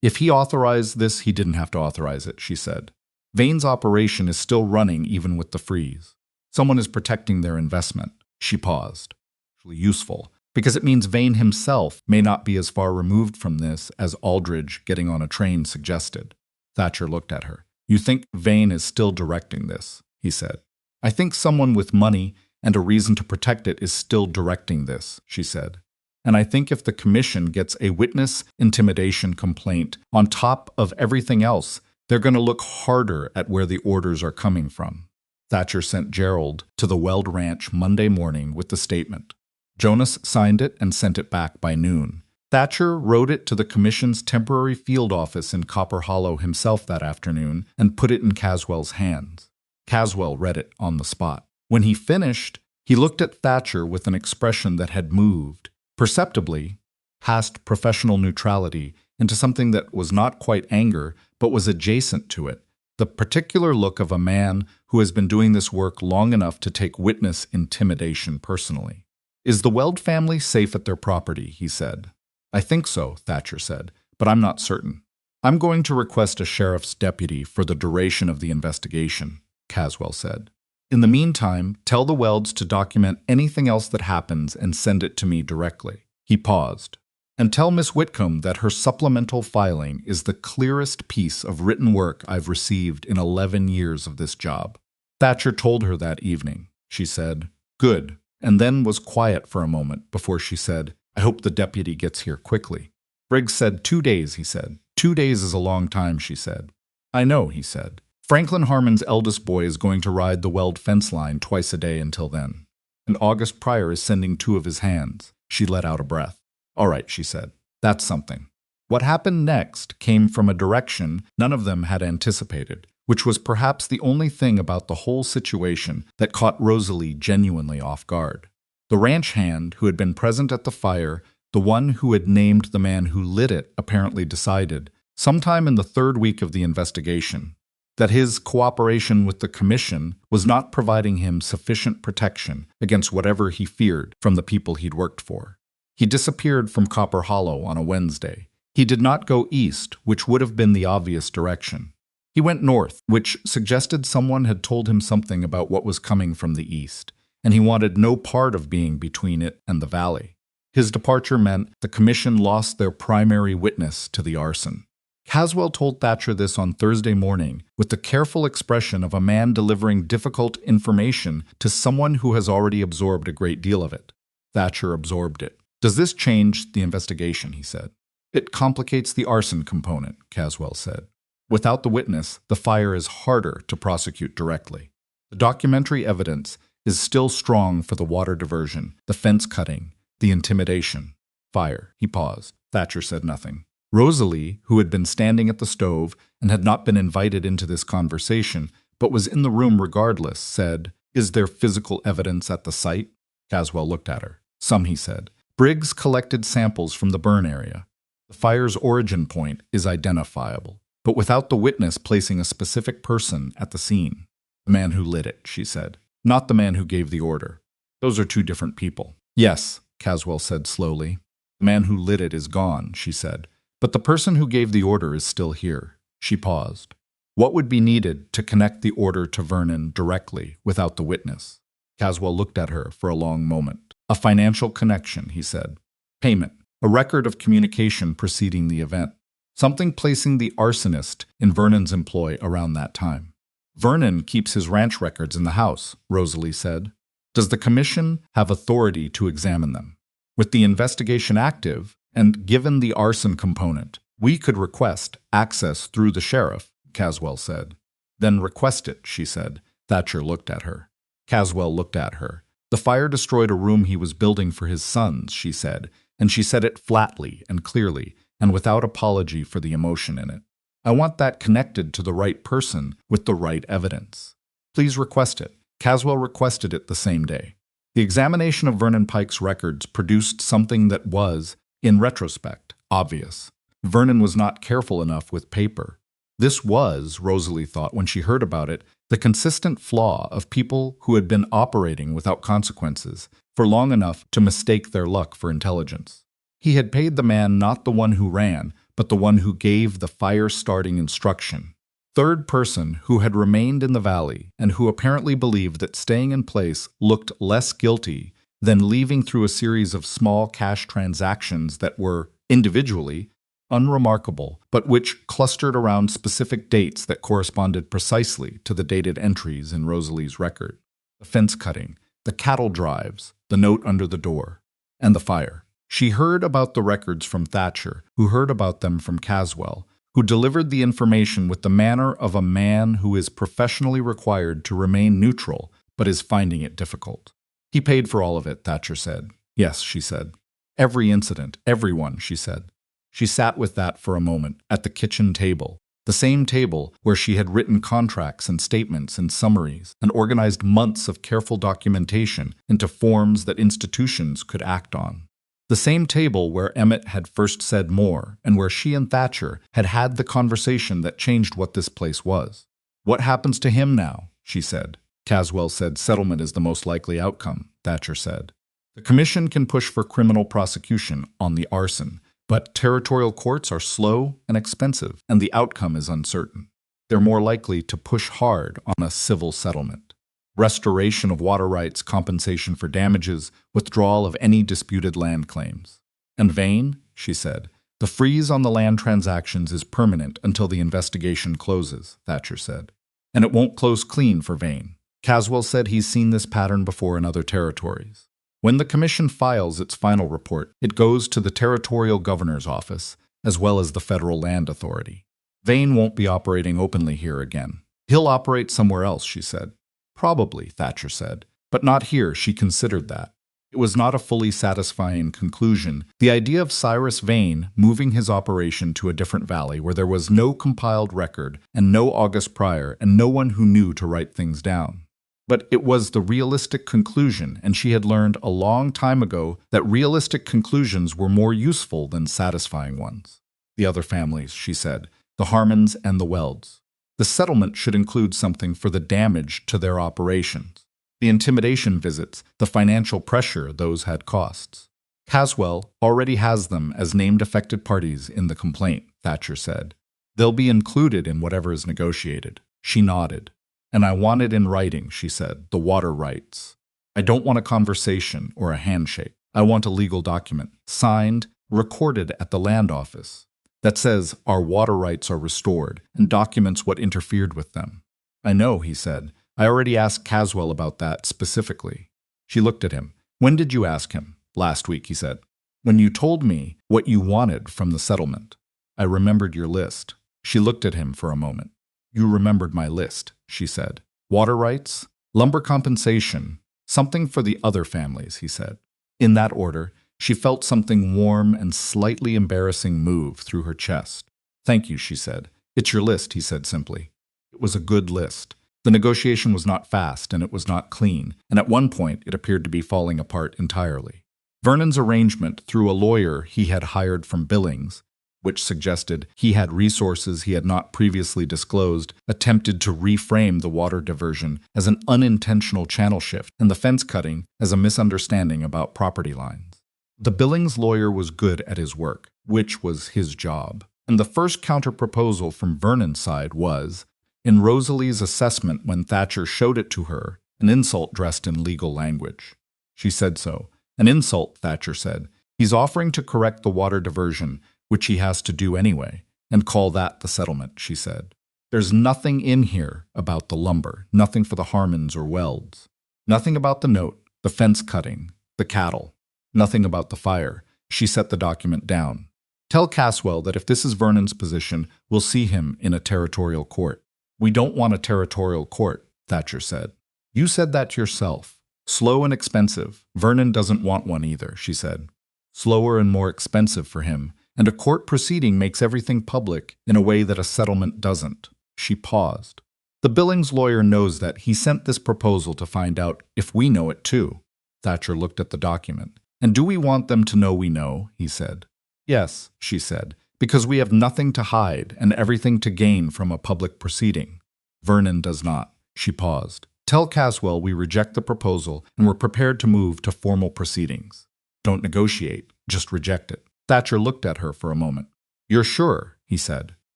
If he authorized this, he didn't have to authorize it, she said. Vane's operation is still running even with the freeze. Someone is protecting their investment. She paused. Actually useful, because it means Vane himself may not be as far removed from this as Aldridge getting on a train suggested. Thatcher looked at her. You think Vane is still directing this, he said. I think someone with money and a reason to protect it is still directing this, she said. And I think if the commission gets a witness intimidation complaint on top of everything else, they're going to look harder at where the orders are coming from. Thatcher sent Gerald to the Weld Ranch Monday morning with the statement. Jonas signed it and sent it back by noon. Thatcher wrote it to the commission's temporary field office in Copper Hollow himself that afternoon and put it in Caswell's hands. Caswell read it on the spot. When he finished, He looked at Thatcher with an expression that had moved, perceptibly, past professional neutrality into something that was not quite anger, but was adjacent to it, the particular look of a man who has been doing this work long enough to take witness intimidation personally. "Is the Weld family safe at their property?" he said. "I think so," Thatcher said, "but I'm not certain." "I'm going to request a sheriff's deputy for the duration of the investigation," Caswell said. "In the meantime, tell the Welds to document anything else that happens and send it to me directly." He paused. "And tell Miss Whitcomb that her supplemental filing is the clearest piece of written work I've received in 11 years of this job." Thatcher told her that evening. She said, "Good," and then was quiet for a moment before she said, "I hope the deputy gets here quickly." Briggs said 2 days, he said. 2 days is a long time, she said. "I know," he said. "Franklin Harmon's eldest boy is going to ride the Weld fence line twice a day until then. And August Pryor is sending 2 of his hands." She let out a breath. "All right," she said. "That's something." What happened next came from a direction none of them had anticipated, which was perhaps the only thing about the whole situation that caught Rosalie genuinely off guard. The ranch hand who had been present at the fire, the one who had named the man who lit it, apparently decided, sometime in the 3rd week of the investigation, that his cooperation with the commission was not providing him sufficient protection against whatever he feared from the people he'd worked for. He disappeared from Copper Hollow on a Wednesday. He did not go east, which would have been the obvious direction. He went north, which suggested someone had told him something about what was coming from the east, and he wanted no part of being between it and the valley. His departure meant the commission lost their primary witness to the arson. Caswell told Thatcher this on Thursday morning with the careful expression of a man delivering difficult information to someone who has already absorbed a great deal of it. Thatcher absorbed it. "Does this change the investigation?" he said. "It complicates the arson component," Caswell said. "Without the witness, the fire is harder to prosecute directly. The documentary evidence is still strong for the water diversion, the fence cutting, the intimidation. Fire." He paused. Thatcher said nothing. Rosalie, who had been standing at the stove and had not been invited into this conversation, but was in the room regardless, said, "Is there physical evidence at the site?" Caswell looked at her. "Some," he said. "Briggs collected samples from the burn area. The fire's origin point is identifiable, but without the witness placing a specific person at the scene." "The man who lit it," she said. "Not the man who gave the order. Those are 2 different people." "Yes," Caswell said slowly. "The man who lit it is gone," she said. "But the person who gave the order is still here." She paused. "What would be needed to connect the order to Vernon directly without the witness?" Caswell looked at her for a long moment. "A financial connection," he said. "Payment. A record of communication preceding the event. Something placing the arsonist in Vernon's employ around that time." "Vernon keeps his ranch records in the house," Rosalie said. "Does the commission have authority to examine them?" "With the investigation active, and given the arson component, we could request access through the sheriff," Caswell said. "Then request it," she said. Thatcher looked at her. Caswell looked at her. "The fire destroyed a room he was building for his sons," she said, and she said it flatly and clearly, and without apology for the emotion in it. "I want that connected to the right person with the right evidence. Please request it." Caswell requested it the same day. The examination of Vernon Pike's records produced something that was, in retrospect, obvious. Vernon was not careful enough with paper. This was, Rosalie thought when she heard about it, the consistent flaw of people who had been operating without consequences for long enough to mistake their luck for intelligence. He had paid the man not the one who ran, but the one who gave the fire-starting instruction. Third person who had remained in the valley and who apparently believed that staying in place looked less guilty than leaving through a series of small cash transactions that were, individually, unremarkable, but which clustered around specific dates that corresponded precisely to the dated entries in Rosalie's record. The fence cutting, the cattle drives, the note under the door, and the fire. She heard about the records from Thatcher, who heard about them from Caswell, who delivered the information with the manner of a man who is professionally required to remain neutral, but is finding it difficult. "He paid for all of it," Thatcher said. "Yes," she said. "Every incident, everyone," she said. She sat with that for a moment, at the kitchen table, The same table where she had written contracts and statements and summaries and organized months of careful documentation into forms that institutions could act on. The same table where Emmett had first said more and where she and Thatcher had had the conversation that changed what this place was. "What happens to him now?" she said. Caswell said settlement is the most likely outcome, Thatcher said. The commission can push for criminal prosecution on the arson, but territorial courts are slow and expensive, and the outcome is uncertain. They're more likely to push hard on a civil settlement. Restoration of water rights, compensation for damages, withdrawal of any disputed land claims. And Vane, she said, the freeze on the land transactions is permanent until the investigation closes, Thatcher said. And it won't close clean for Vane. Caswell said he's seen this pattern before in other territories. When the commission files its final report, it goes to the territorial governor's office, as well as the federal land authority. Vane won't be operating openly here again. He'll operate somewhere else, she said. Probably, Thatcher said, but not here. She considered that. It was not a fully satisfying conclusion. The idea of Cyrus Vane moving his operation to a different valley where there was no compiled record and no August Prior and no one who knew to write things down. But it was the realistic conclusion, and she had learned a long time ago that realistic conclusions were more useful than satisfying ones. The other families, she said, the Harmons and the Welds. The settlement should include something for the damage to their operations, the intimidation visits, the financial pressure those had costs. Caswell already has them as named affected parties in the complaint, Thatcher said. They'll be included in whatever is negotiated. She nodded. And I want it in writing, she said, the water rights. I don't want a conversation or a handshake. I want a legal document, signed, recorded at the land office, that says our water rights are restored and documents what interfered with them. I know, he said. I already asked Caswell about that specifically. She looked at him. When did you ask him? Last week, he said. When you told me what you wanted from the settlement. I remembered your list. She looked at him for a moment. You remembered my list, she said. Water rights, lumber compensation, something for the other families, he said. In that order, she felt something warm and slightly embarrassing move through her chest. Thank you, she said. It's your list, he said simply. It was a good list. The negotiation was not fast and it was not clean, and at one point it appeared to be falling apart entirely. Vernon's arrangement through a lawyer he had hired from Billings, which suggested he had resources he had not previously disclosed, attempted to reframe the water diversion as an unintentional channel shift and the fence cutting as a misunderstanding about property lines. The Billings lawyer was good at his work, which was his job, and the first counter-proposal from Vernon's side was, in Rosalie's assessment when Thatcher showed it to her, an insult dressed in legal language. She said so. An insult, Thatcher said. He's offering to correct the water diversion, which he has to do anyway, and call that the settlement, she said. There's nothing in here about the lumber, nothing for the Harmons or Welds. Nothing about the note, the fence cutting, the cattle. Nothing about the fire. She set the document down. Tell Caswell that if this is Vernon's position, we'll see him in a territorial court. We don't want a territorial court, Thatcher said. You said that yourself. Slow and expensive. Vernon doesn't want one either, she said. Slower and more expensive for him, and a court proceeding makes everything public in a way that a settlement doesn't. She paused. The Billings lawyer knows that. He sent this proposal to find out if we know it too. Thatcher looked at the document. And do we want them to know we know? He said. Yes, she said, because we have nothing to hide and everything to gain from a public proceeding. Vernon does not. She paused. Tell Caswell we reject the proposal and we're prepared to move to formal proceedings. Don't negotiate, just reject it. Thatcher looked at her for a moment. You're sure, he said.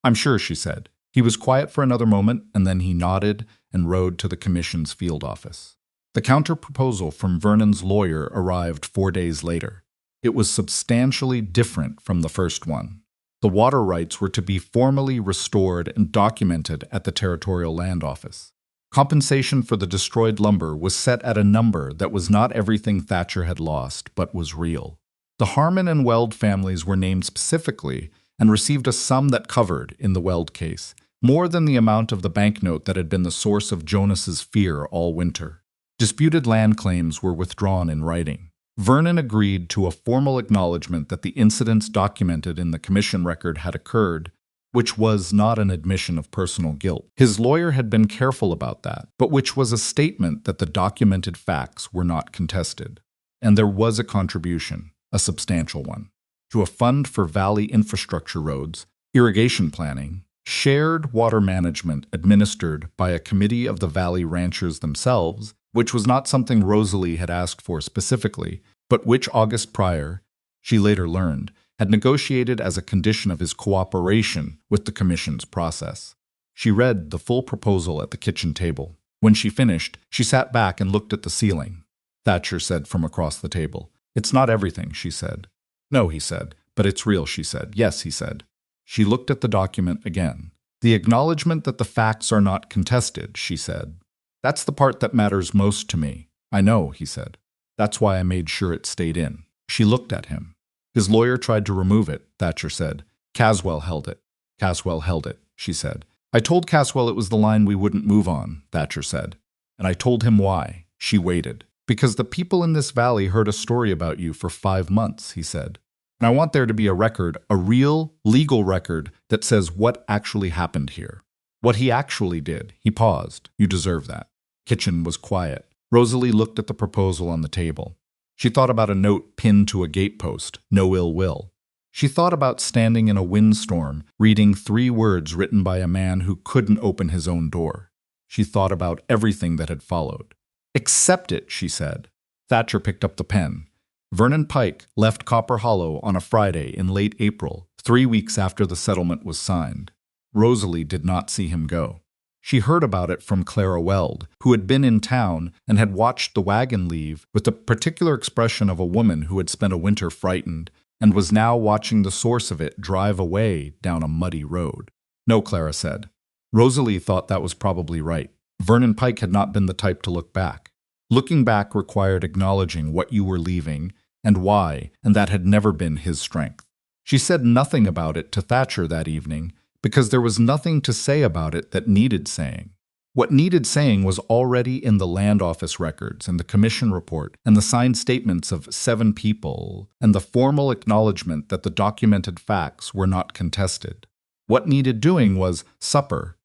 I'm sure, she said. He was quiet for another moment, and then he nodded and rode to the commission's field office. The counter-proposal from Vernon's lawyer arrived 4 days later. It was substantially different from the first one. The water rights were to be formally restored and documented at the Territorial Land Office. Compensation for the destroyed lumber was set at a number that was not everything Thatcher had lost, but was real. The Harmon and Weld families were named specifically and received a sum that covered, in the Weld case, more than the amount of the banknote that had been the source of Jonas's fear all winter. Disputed land claims were withdrawn in writing. Vernon agreed to a formal acknowledgement that the incidents documented in the commission record had occurred, which was not an admission of personal guilt. His lawyer had been careful about that, but which was a statement that the documented facts were not contested. And there was a contribution, a substantial one, to a fund for valley infrastructure roads, irrigation planning, shared water management administered by a committee of the valley ranchers themselves, which was not something Rosalie had asked for specifically, but which August prior, she later learned, had negotiated as a condition of his cooperation with the commission's process. She read the full proposal at the kitchen table. When she finished, she sat back and looked at the ceiling. Thatcher said from across the table. "It's not everything," she said. "No," he said. "But it's real," she said. "Yes," he said. She looked at the document again. "The acknowledgement that the facts are not contested," she said. "That's the part that matters most to me." "I know," he said. "That's why I made sure it stayed in." She looked at him. "His lawyer tried to remove it," Thatcher said. "Caswell held it." "Caswell held it," she said. "I told Caswell it was the line we wouldn't move on," Thatcher said. "And I told him why." She waited. "Because the people in this valley heard a story about you for 5 months," he said. "And I want there to be a record, a real, legal record that says what actually happened here. What he actually did." He paused. "You deserve that." Kitchen was quiet. Rosalie looked at the proposal on the table. She thought about a note pinned to a gatepost, "No ill will." She thought about standing in a windstorm, reading 3 words written by a man who couldn't open his own door. She thought about everything that had followed. "Accept it," she said. Thatcher picked up the pen. Vernon Pike left Copper Hollow on a Friday in late April, 3 weeks after the settlement was signed. Rosalie did not see him go. She heard about it from Clara Weld, who had been in town and had watched the wagon leave with the particular expression of a woman who had spent a winter frightened and was now watching the source of it drive away down a muddy road. "No," Clara said. Rosalie thought that was probably right. Vernon Pike had not been the type to look back. Looking back required acknowledging what you were leaving and why, and that had never been his strength. She said nothing about it to Thatcher that evening because there was nothing to say about it that needed saying. What needed saying was already in the land office records and the commission report and the signed statements of 7 people and the formal acknowledgement that the documented facts were not contested. What needed doing was supper,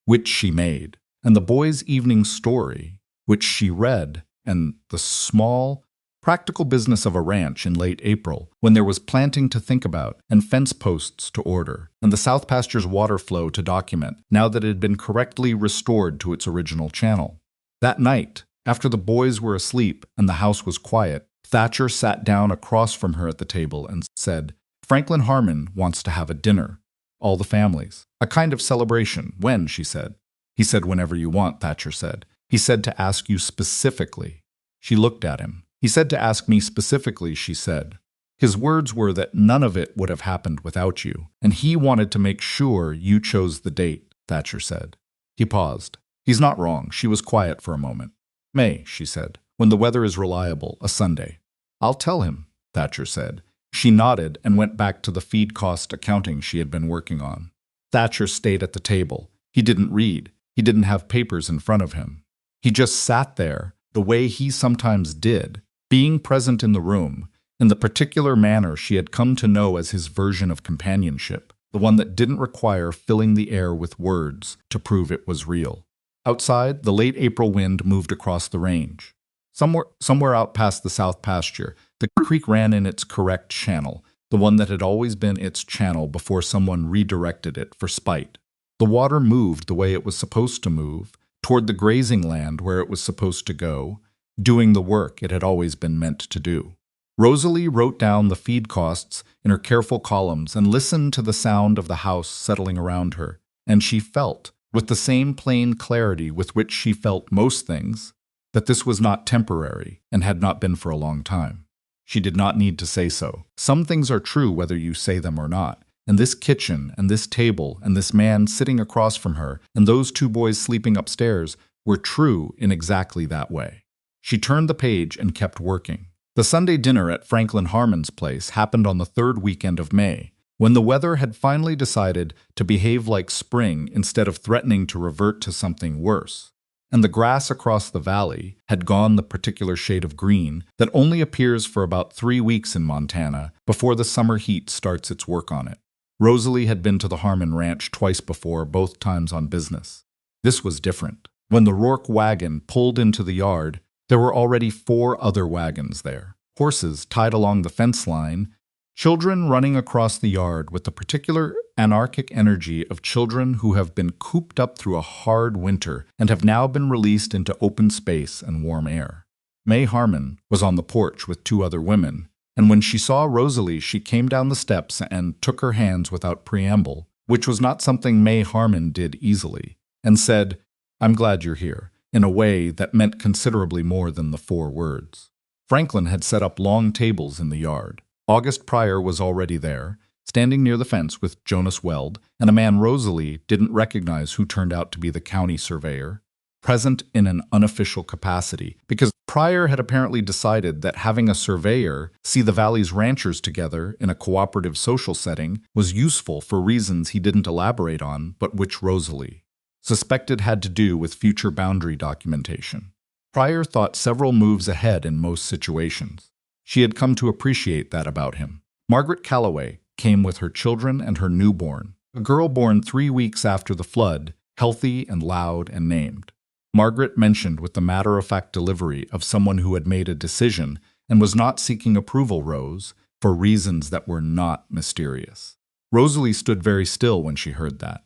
which she made, and the boys' evening story, which she read, and the small, practical business of a ranch in late April, when there was planting to think about and fence posts to order, and the South Pasture's water flow to document, now that it had been correctly restored to its original channel. That night, after the boys were asleep and the house was quiet, Thatcher sat down across from her at the table and said, "Franklin Harmon wants to have a dinner. All the families. A kind of celebration. When?" she said. "He said whenever you want," Thatcher said. "He said to ask you specifically." She looked at him. "He said to ask me specifically," she said. "His words were that none of it would have happened without you, and he wanted to make sure you chose the date," Thatcher said. He paused. "He's not wrong." She was quiet for a moment. "May," she said, "when the weather is reliable, a Sunday." "I'll tell him," Thatcher said. She nodded and went back to the feed cost accounting she had been working on. Thatcher stayed at the table. He didn't read. He didn't have papers in front of him. He just sat there, the way he sometimes did, being present in the room, in the particular manner she had come to know as his version of companionship, the one that didn't require filling the air with words to prove it was real. Outside, the late April wind moved across the range. Somewhere out past the south pasture, the creek ran in its correct channel, the one that had always been its channel before someone redirected it for spite. The water moved the way it was supposed to move, toward the grazing land where it was supposed to go, doing the work it had always been meant to do. Rosalie wrote down the feed costs in her careful columns and listened to the sound of the house settling around her, and she felt, with the same plain clarity with which she felt most things, that this was not temporary and had not been for a long time. She did not need to say so. Some things are true whether you say them or not, and this kitchen and this table and this man sitting across from her and those 2 boys sleeping upstairs were true in exactly that way. She turned the page and kept working. The Sunday dinner at Franklin Harmon's place happened on the 3rd weekend of May, when the weather had finally decided to behave like spring instead of threatening to revert to something worse, and the grass across the valley had gone the particular shade of green that only appears for about 3 weeks in Montana before the summer heat starts its work on it. Rosalie had been to the Harmon Ranch twice before, both times on business. This was different. When the Rourke wagon pulled into the yard, there were already 4 other wagons there. Horses tied along the fence line, children running across the yard with the particular anarchic energy of children who have been cooped up through a hard winter and have now been released into open space and warm air. May Harmon was on the porch with 2 other women, and when she saw Rosalie, she came down the steps and took her hands without preamble, which was not something May Harmon did easily, and said, "I'm glad you're here," in a way that meant considerably more than the 4 words. Franklin had set up long tables in the yard. August Pryor was already there, standing near the fence with Jonas Weld, and a man Rosalie didn't recognize who turned out to be the county surveyor, present in an unofficial capacity, because Pryor had apparently decided that having a surveyor see the valley's ranchers together in a cooperative social setting was useful for reasons he didn't elaborate on, but which Rosalie suspected had to do with future boundary documentation. Pryor thought several moves ahead in most situations. She had come to appreciate that about him. Margaret Calloway came with her children and her newborn, a girl born 3 weeks after the flood, healthy and loud and named. Margaret mentioned with the matter-of-fact delivery of someone who had made a decision and was not seeking approval, Rose, for reasons that were not mysterious. Rosalie stood very still when she heard that.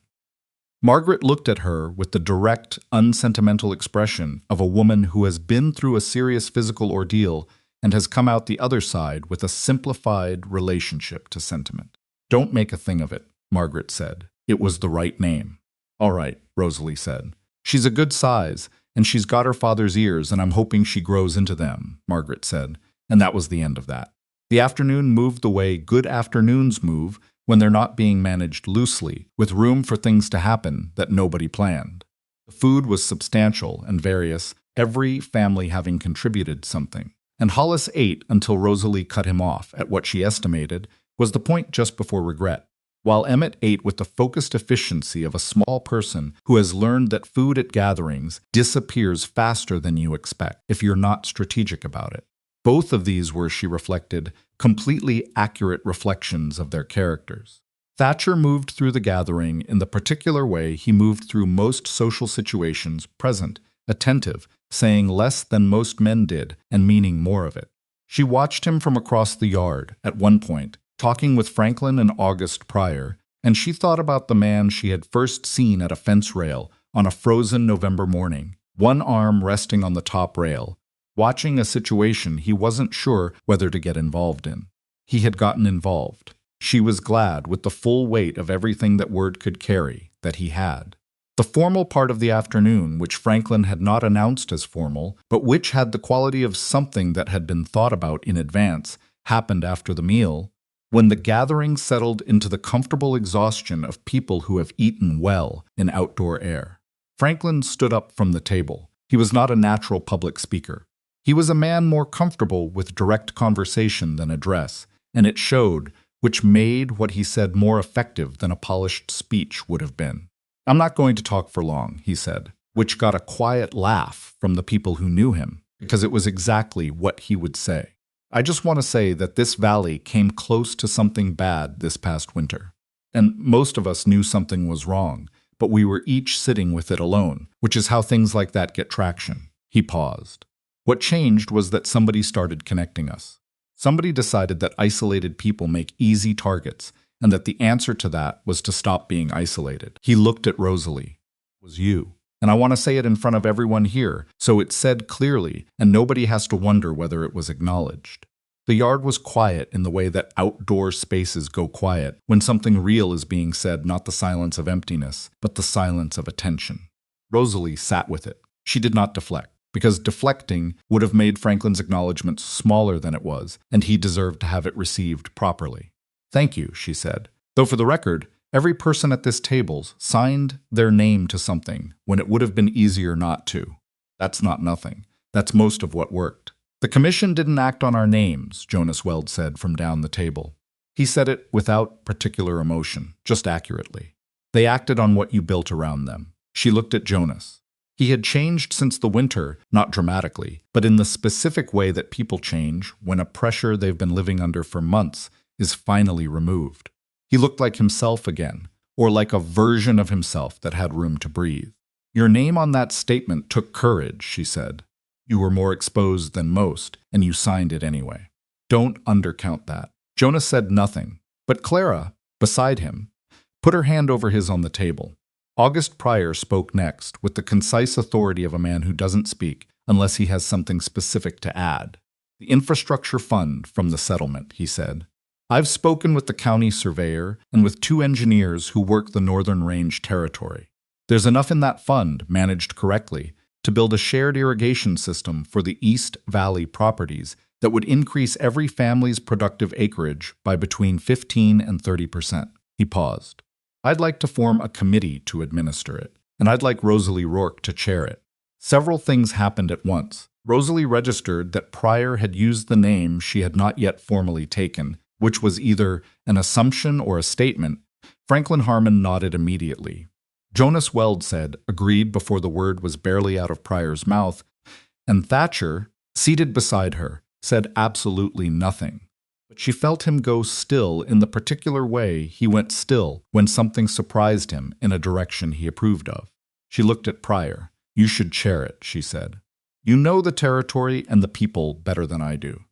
Margaret looked at her with the direct, unsentimental expression of a woman who has been through a serious physical ordeal and has come out the other side with a simplified relationship to sentiment. "Don't make a thing of it," Margaret said. "It was the right name." "All right," Rosalie said. "She's a good size, and she's got her father's ears, and I'm hoping she grows into them," Margaret said, and that was the end of that. The afternoon moved the way good afternoons move when they're not being managed loosely, with room for things to happen that nobody planned. The food was substantial and various, every family having contributed something. And Hollis ate until Rosalie cut him off at what she estimated was the point just before regret, while Emmett ate with the focused efficiency of a small person who has learned that food at gatherings disappears faster than you expect if you're not strategic about it. Both of these were, she reflected, completely accurate reflections of their characters. Thatcher moved through the gathering in the particular way he moved through most social situations, present, attentive, saying less than most men did and meaning more of it. She watched him from across the yard, at one point, talking with Franklin and August Pryor, and she thought about the man she had first seen at a fence rail on a frozen November morning, one arm resting on the top rail, watching a situation he wasn't sure whether to get involved in. He had gotten involved. She was glad, with the full weight of everything that word could carry, that he had. The formal part of the afternoon, which Franklin had not announced as formal, but which had the quality of something that had been thought about in advance, happened after the meal, when the gathering settled into the comfortable exhaustion of people who have eaten well in outdoor air. Franklin stood up from the table. He was not a natural public speaker. He was a man more comfortable with direct conversation than address, and it showed, which made what he said more effective than a polished speech would have been. "I'm not going to talk for long," he said, which got a quiet laugh from the people who knew him, because it was exactly what he would say. "I just want to say that this valley came close to something bad this past winter. And most of us knew something was wrong, but we were each sitting with it alone, which is how things like that get traction." He paused. "What changed was that somebody started connecting us. Somebody decided that isolated people make easy targets, and that the answer to that was to stop being isolated." He looked at Rosalie. "It was you. And I want to say it in front of everyone here, so it's said clearly, and nobody has to wonder whether it was acknowledged." The yard was quiet in the way that outdoor spaces go quiet when something real is being said, not the silence of emptiness, but the silence of attention. Rosalie sat with it. She did not deflect, because deflecting would have made Franklin's acknowledgement smaller than it was, and he deserved to have it received properly. "Thank you," she said. "Though for the record, every person at this table signed their name to something when it would have been easier not to. That's not nothing. That's most of what worked." "The commission didn't act on our names," Jonas Weld said from down the table. He said it without particular emotion, just accurately. "They acted on what you built around them." She looked at Jonas. He had changed since the winter, not dramatically, but in the specific way that people change when a pressure they've been living under for months is finally removed. He looked like himself again, or like a version of himself that had room to breathe. Your name on that statement took courage, she said. You were more exposed than most, and you signed it anyway. Don't undercount that. Jonas said nothing, but Clara, beside him, put her hand over his on the table. August Pryor spoke next, with the concise authority of a man who doesn't speak unless he has something specific to add. The infrastructure fund from the settlement, he said. I've spoken with the county surveyor and with 2 engineers who work the Northern Range territory. There's enough in that fund, managed correctly, to build a shared irrigation system for the East Valley properties that would increase every family's productive acreage by between 15 and 30%. He paused. I'd like to form a committee to administer it, and I'd like Rosalie Whitcomb to chair it. Several things happened at once. Rosalie registered that Pryor had used the name she had not yet formally taken, which was either an assumption or a statement. Franklin Harmon nodded immediately. Jonas Weld said, agreed before the word was barely out of Pryor's mouth, and Thatcher, seated beside her, said absolutely nothing. But she felt him go still in the particular way he went still when something surprised him in a direction he approved of. She looked at Pryor. You should chair it, she said. You know the territory and the people better than I do.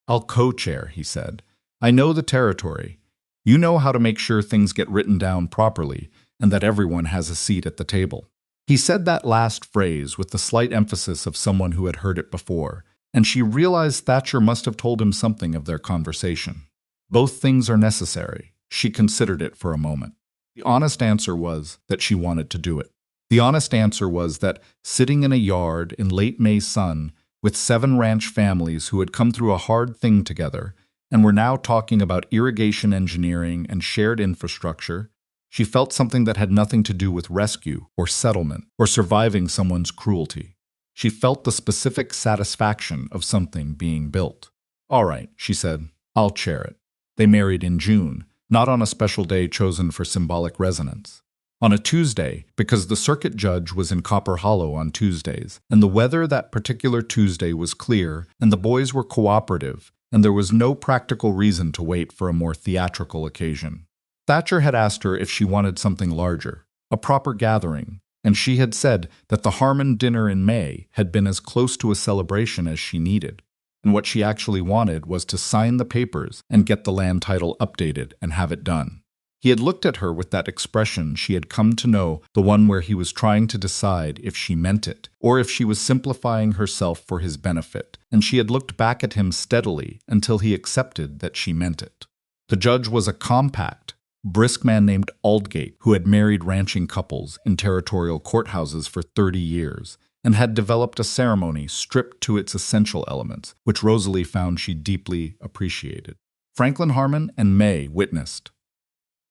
I'll co-chair, he said. I know the territory. You know how to make sure things get written down properly and that everyone has a seat at the table. He said that last phrase with the slight emphasis of someone who had heard it before, and she realized Thatcher must have told him something of their conversation. Both things are necessary. She considered it for a moment. The honest answer was that she wanted to do it. The honest answer was that, sitting in a yard in late May sun with 7 ranch families who had come through a hard thing together and were now talking about irrigation engineering and shared infrastructure, she felt something that had nothing to do with rescue or settlement or surviving someone's cruelty. She felt the specific satisfaction of something being built. All right, she said, I'll chair it. They married in June, not on a special day chosen for symbolic resonance. On a Tuesday, because the circuit judge was in Copper Hollow on Tuesdays, and the weather that particular Tuesday was clear, and the boys were cooperative, and there was no practical reason to wait for a more theatrical occasion. Thatcher had asked her if she wanted something larger, a proper gathering, and she had said that the Harmon dinner in May had been as close to a celebration as she needed, and what she actually wanted was to sign the papers and get the land title updated and have it done. He had looked at her with that expression she had come to know, the one where he was trying to decide if she meant it, or if she was simplifying herself for his benefit, and she had looked back at him steadily until he accepted that she meant it. The judge was a compact, brisk man named Aldgate, who had married ranching couples in territorial courthouses for 30 years, and had developed a ceremony stripped to its essential elements, which Rosalie found she deeply appreciated. Franklin Harmon and May witnessed.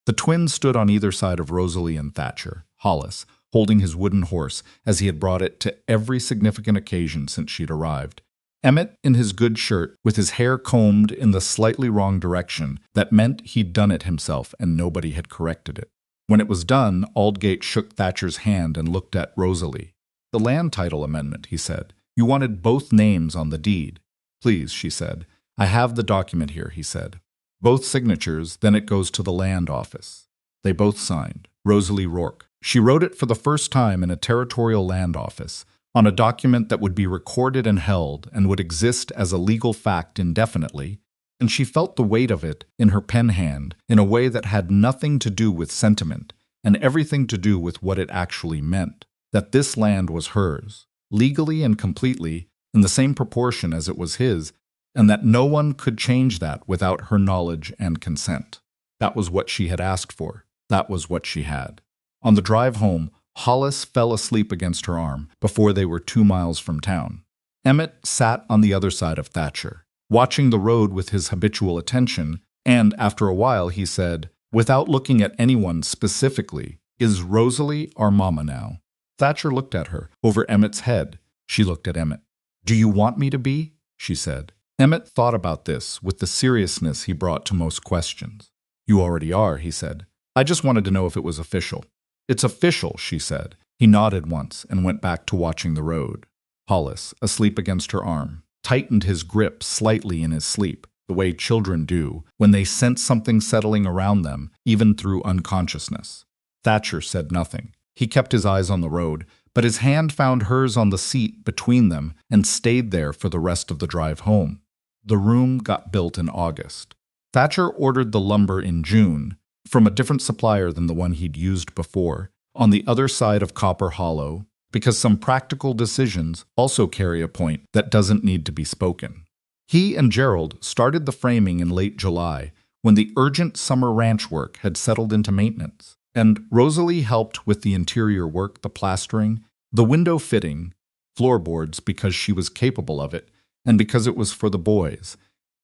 The twins stood on either side of Rosalie and Thatcher, Hollis, holding his wooden horse as he had brought it to every significant occasion since she'd arrived. Emmett in his good shirt, with his hair combed in the slightly wrong direction, that meant he'd done it himself and nobody had corrected it. When it was done, Aldgate shook Thatcher's hand and looked at Rosalie. The land title amendment, he said. You wanted both names on the deed. Please, she said. I have the document here, he said. Both signatures, then it goes to the land office. They both signed. Rosalie Whitcomb. She wrote it for the first time in a territorial land office, on a document that would be recorded and held and would exist as a legal fact indefinitely, and she felt the weight of it in her pen hand in a way that had nothing to do with sentiment and everything to do with what it actually meant, that this land was hers, legally and completely, in the same proportion as it was his, and that no one could change that without her knowledge and consent. That was what she had asked for. That was what she had. On the drive home, Hollis fell asleep against her arm before they were 2 miles from town. Emmett sat on the other side of Thatcher, watching the road with his habitual attention, and after a while he said, without looking at anyone specifically, Is Rosalie our mama now? Thatcher looked at her, over Emmett's head. She looked at Emmett. Do you want me to be? She said. Emmett thought about this with the seriousness he brought to most questions. You already are, he said. I just wanted to know if it was official. It's official, she said. He nodded once and went back to watching the road. Hollis, asleep against her arm, tightened his grip slightly in his sleep. the way children do when they sense something settling around them, even through unconsciousness. Thatcher said nothing. He kept his eyes on the road, but his hand found hers on the seat between them and stayed there for the rest of the drive home. The room got built in August. Thatcher ordered the lumber in June, from a different supplier than the one he'd used before, on the other side of Copper Hollow, because some practical decisions also carry a point that doesn't need to be spoken. He and Gerald started the framing in late July, when the urgent summer ranch work had settled into maintenance, and Rosalie helped with the interior work, the plastering, the window fitting, floorboards because she was capable of it, and because it was for the boys,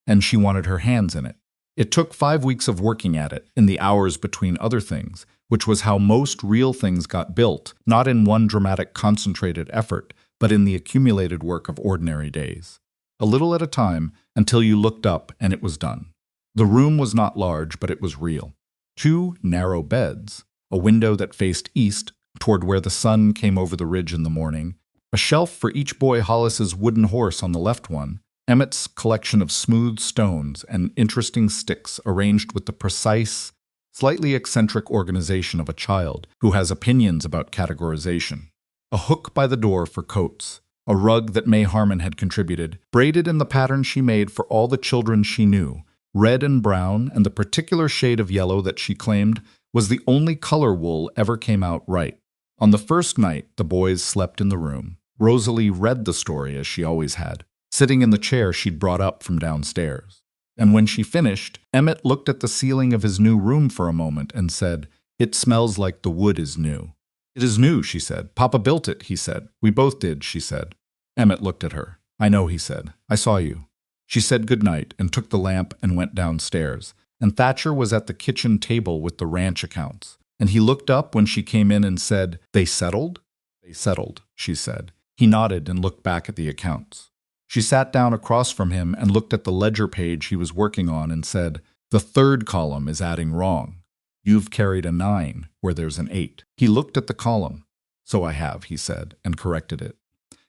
and she wanted her hands in it. It took 5 weeks of working at it, in the hours between other things, which was how most real things got built, not in one dramatic concentrated effort, but in the accumulated work of ordinary days. A little at a time, until you looked up and it was done. The room was not large, but it was real. 2 narrow beds, a window that faced east, toward where the sun came over the ridge in the morning, a shelf for each boy Hollis's wooden horse on the left one, Emmett's collection of smooth stones and interesting sticks arranged with the precise, slightly eccentric organization of a child who has opinions about categorization. A hook by the door for coats, a rug that May Harmon had contributed, braided in the pattern she made for all the children she knew, red and brown and the particular shade of yellow that she claimed was the only color wool ever came out right. On the first night, the boys slept in the room. Rosalie read the story as she always had, sitting in the chair she'd brought up from downstairs. And when she finished, Emmett looked at the ceiling of his new room for a moment and said, "It smells like the wood is new." "It is new," she said. "Papa built it," he said. "We both did," she said. Emmett looked at her. "I know," he said. "I saw you." She said good night and took the lamp and went downstairs. And Thatcher was at the kitchen table with the ranch accounts. And he looked up when she came in and said, "They settled?" "They settled," she said. He nodded and looked back at the accounts. She sat down across from him and looked at the ledger page he was working on and said, "The third column is adding wrong. You've carried a 9 where there's an 8. He looked at the column. "So I have," he said, and corrected it.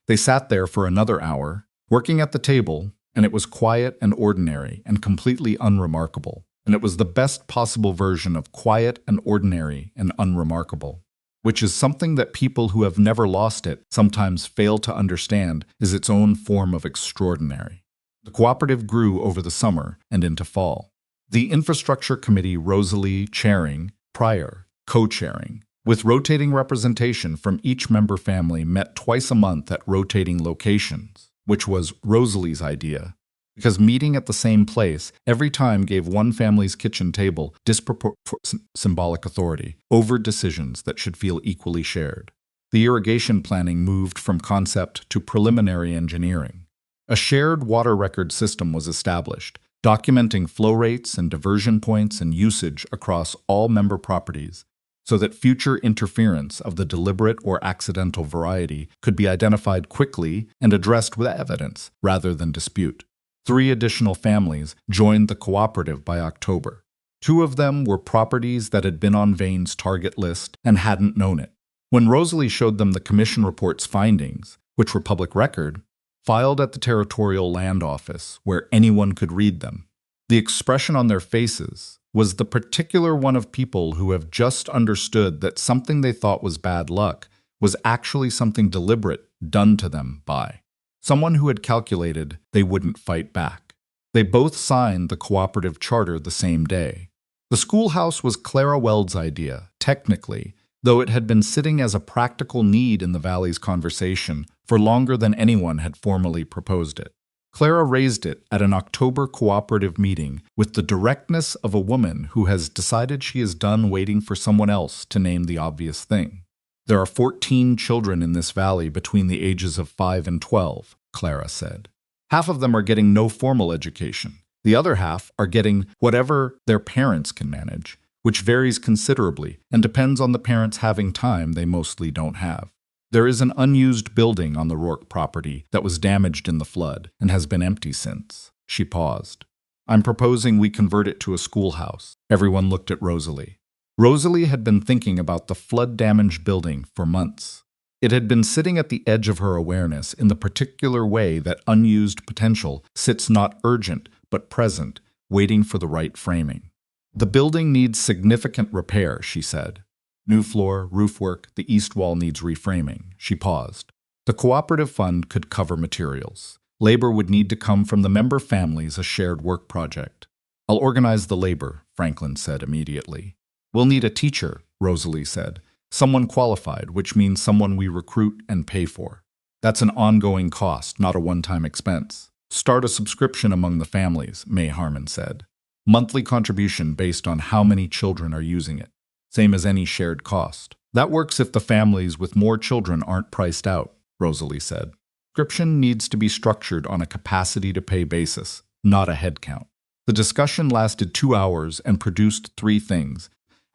They sat there for another hour, working at the table, and it was quiet and ordinary and completely unremarkable. And it was the best possible version of quiet and ordinary and unremarkable, which is something that people who have never lost it sometimes fail to understand is its own form of extraordinary. The cooperative grew over the summer and into fall. The infrastructure committee, Rosalie chairing, Pryor co-chairing, with rotating representation from each member family, met twice a month at rotating locations, which was Rosalie's idea, because meeting at the same place every time gave one family's kitchen table disproportionate symbolic authority over decisions that should feel equally shared. The irrigation planning moved from concept to preliminary engineering. A shared water record system was established, documenting flow rates and diversion points and usage across all member properties, so that future interference of the deliberate or accidental variety could be identified quickly and addressed with evidence rather than dispute. 3 additional families joined the cooperative by October. 2 of them were properties that had been on Vane's target list and hadn't known it. When Rosalie showed them the commission report's findings, which were public record, filed at the Territorial Land Office, where anyone could read them, the expression on their faces was the particular one of people who have just understood that something they thought was bad luck was actually something deliberate done to them by someone who had calculated they wouldn't fight back. They both signed the cooperative charter the same day. The schoolhouse was Clara Weld's idea, technically, though it had been sitting as a practical need in the Valley's conversation for longer than anyone had formally proposed it. Clara raised it at an October cooperative meeting with the directness of a woman who has decided she is done waiting for someone else to name the obvious thing. "There are 14 children in this valley between the ages of 5 and 12, Clara said. Half of them are getting no formal education. The other half are getting whatever their parents can manage, which varies considerably and depends on the parents having time they mostly don't have. There is an unused building on the Rourke property that was damaged in the flood and has been empty since." She paused. "I'm proposing we convert it to a schoolhouse." Everyone looked at Rosalie. Rosalie had been thinking about the flood-damaged building for months. It had been sitting at the edge of her awareness in the particular way that unused potential sits not urgent but present, waiting for the right framing. The building needs significant repair, she said. New floor, roof work, the east wall needs reframing. She paused. The cooperative fund could cover materials. Labor would need to come from the member families, a shared work project. I'll organize the labor, Franklin said immediately. We'll need a teacher, Rosalie said. Someone qualified, which means someone we recruit and pay for. That's an ongoing cost, not a one-time expense. Start a subscription among the families, May Harmon said. Monthly contribution based on how many children are using it. Same as any shared cost. That works if the families with more children aren't priced out, Rosalie said. Subscription needs to be structured on a capacity-to-pay basis, not a head count. The discussion lasted 2 hours and produced 3 things: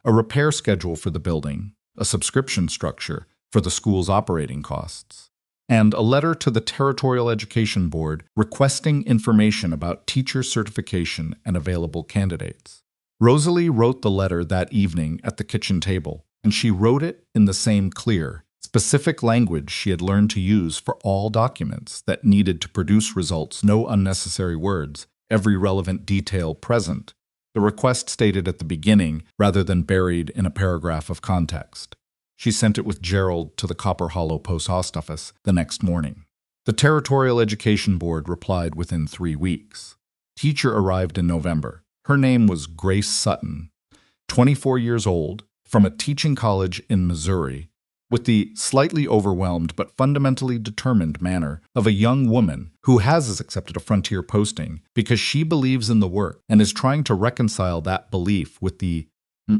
a repair schedule for the building, a subscription structure for the school's operating costs, and a letter to the Territorial Education Board requesting information about teacher certification and available candidates. Rosalie wrote the letter that evening at the kitchen table, and she wrote it in the same clear, specific language she had learned to use for all documents that needed to produce results, no unnecessary words, every relevant detail present. The request stated at the beginning rather than buried in a paragraph of context. She sent it with Gerald to the Copper Hollow Post Office the next morning. The Territorial Education Board replied within 3 weeks. Teacher arrived in November. Her name was Grace Sutton, 24 years old, from a teaching college in Missouri, with the slightly overwhelmed but fundamentally determined manner of a young woman who has accepted a frontier posting because she believes in the work and is trying to reconcile that belief with the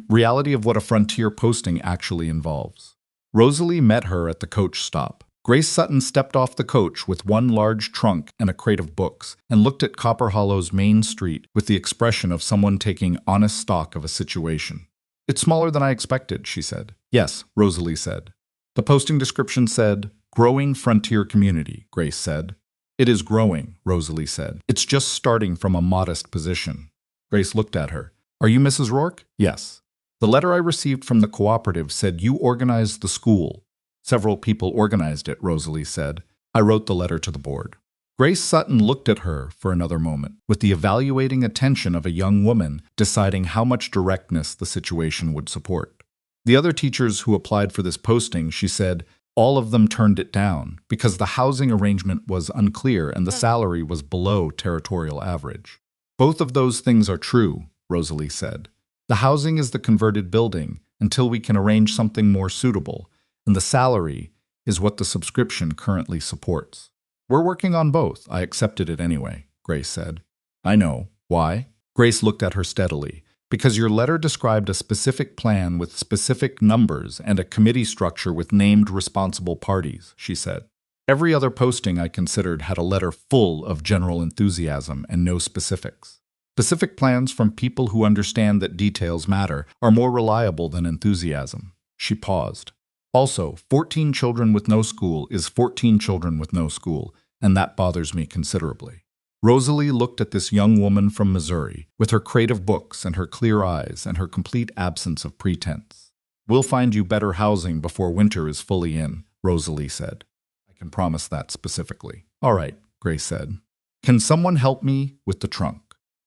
reality of what a frontier posting actually involves. Rosalie met her at the coach stop. Grace Sutton stepped off the coach with one large trunk and a crate of books and looked at Copper Hollow's main street with the expression of someone taking honest stock of a situation. "It's smaller than I expected," she said. "Yes," Rosalie said. The posting description said, "Growing Frontier Community," Grace said. "It is growing," Rosalie said. "It's just starting from a modest position." Grace looked at her. "Are you Mrs. Rourke?" "Yes." "The letter I received from the cooperative said you organized the school." "Several people organized it," Rosalie said. "I wrote the letter to the board." Grace Sutton looked at her for another moment, with the evaluating attention of a young woman deciding how much directness the situation would support. The other teachers who applied for this posting, she said, all of them turned it down because the housing arrangement was unclear and the salary was below territorial average. "Both of those things are true," Rosalie said. "The housing is the converted building until we can arrange something more suitable, and the salary is what the subscription currently supports." "We're working on both. I accepted it anyway," Grace said. "I know. Why?" Grace looked at her steadily. "Because your letter described a specific plan with specific numbers and a committee structure with named responsible parties," she said. "Every other posting I considered had a letter full of general enthusiasm and no specifics. Specific plans from people who understand that details matter are more reliable than enthusiasm." She paused. "Also, 14 children with no school is 14 children with no school, and that bothers me considerably." Rosalie looked at this young woman from Missouri, with her crate of books and her clear eyes and her complete absence of pretense. "We'll find you better housing before winter is fully in," Rosalie said. "I can promise that specifically." "All right," Grace said. "Can someone help me with the trunk?"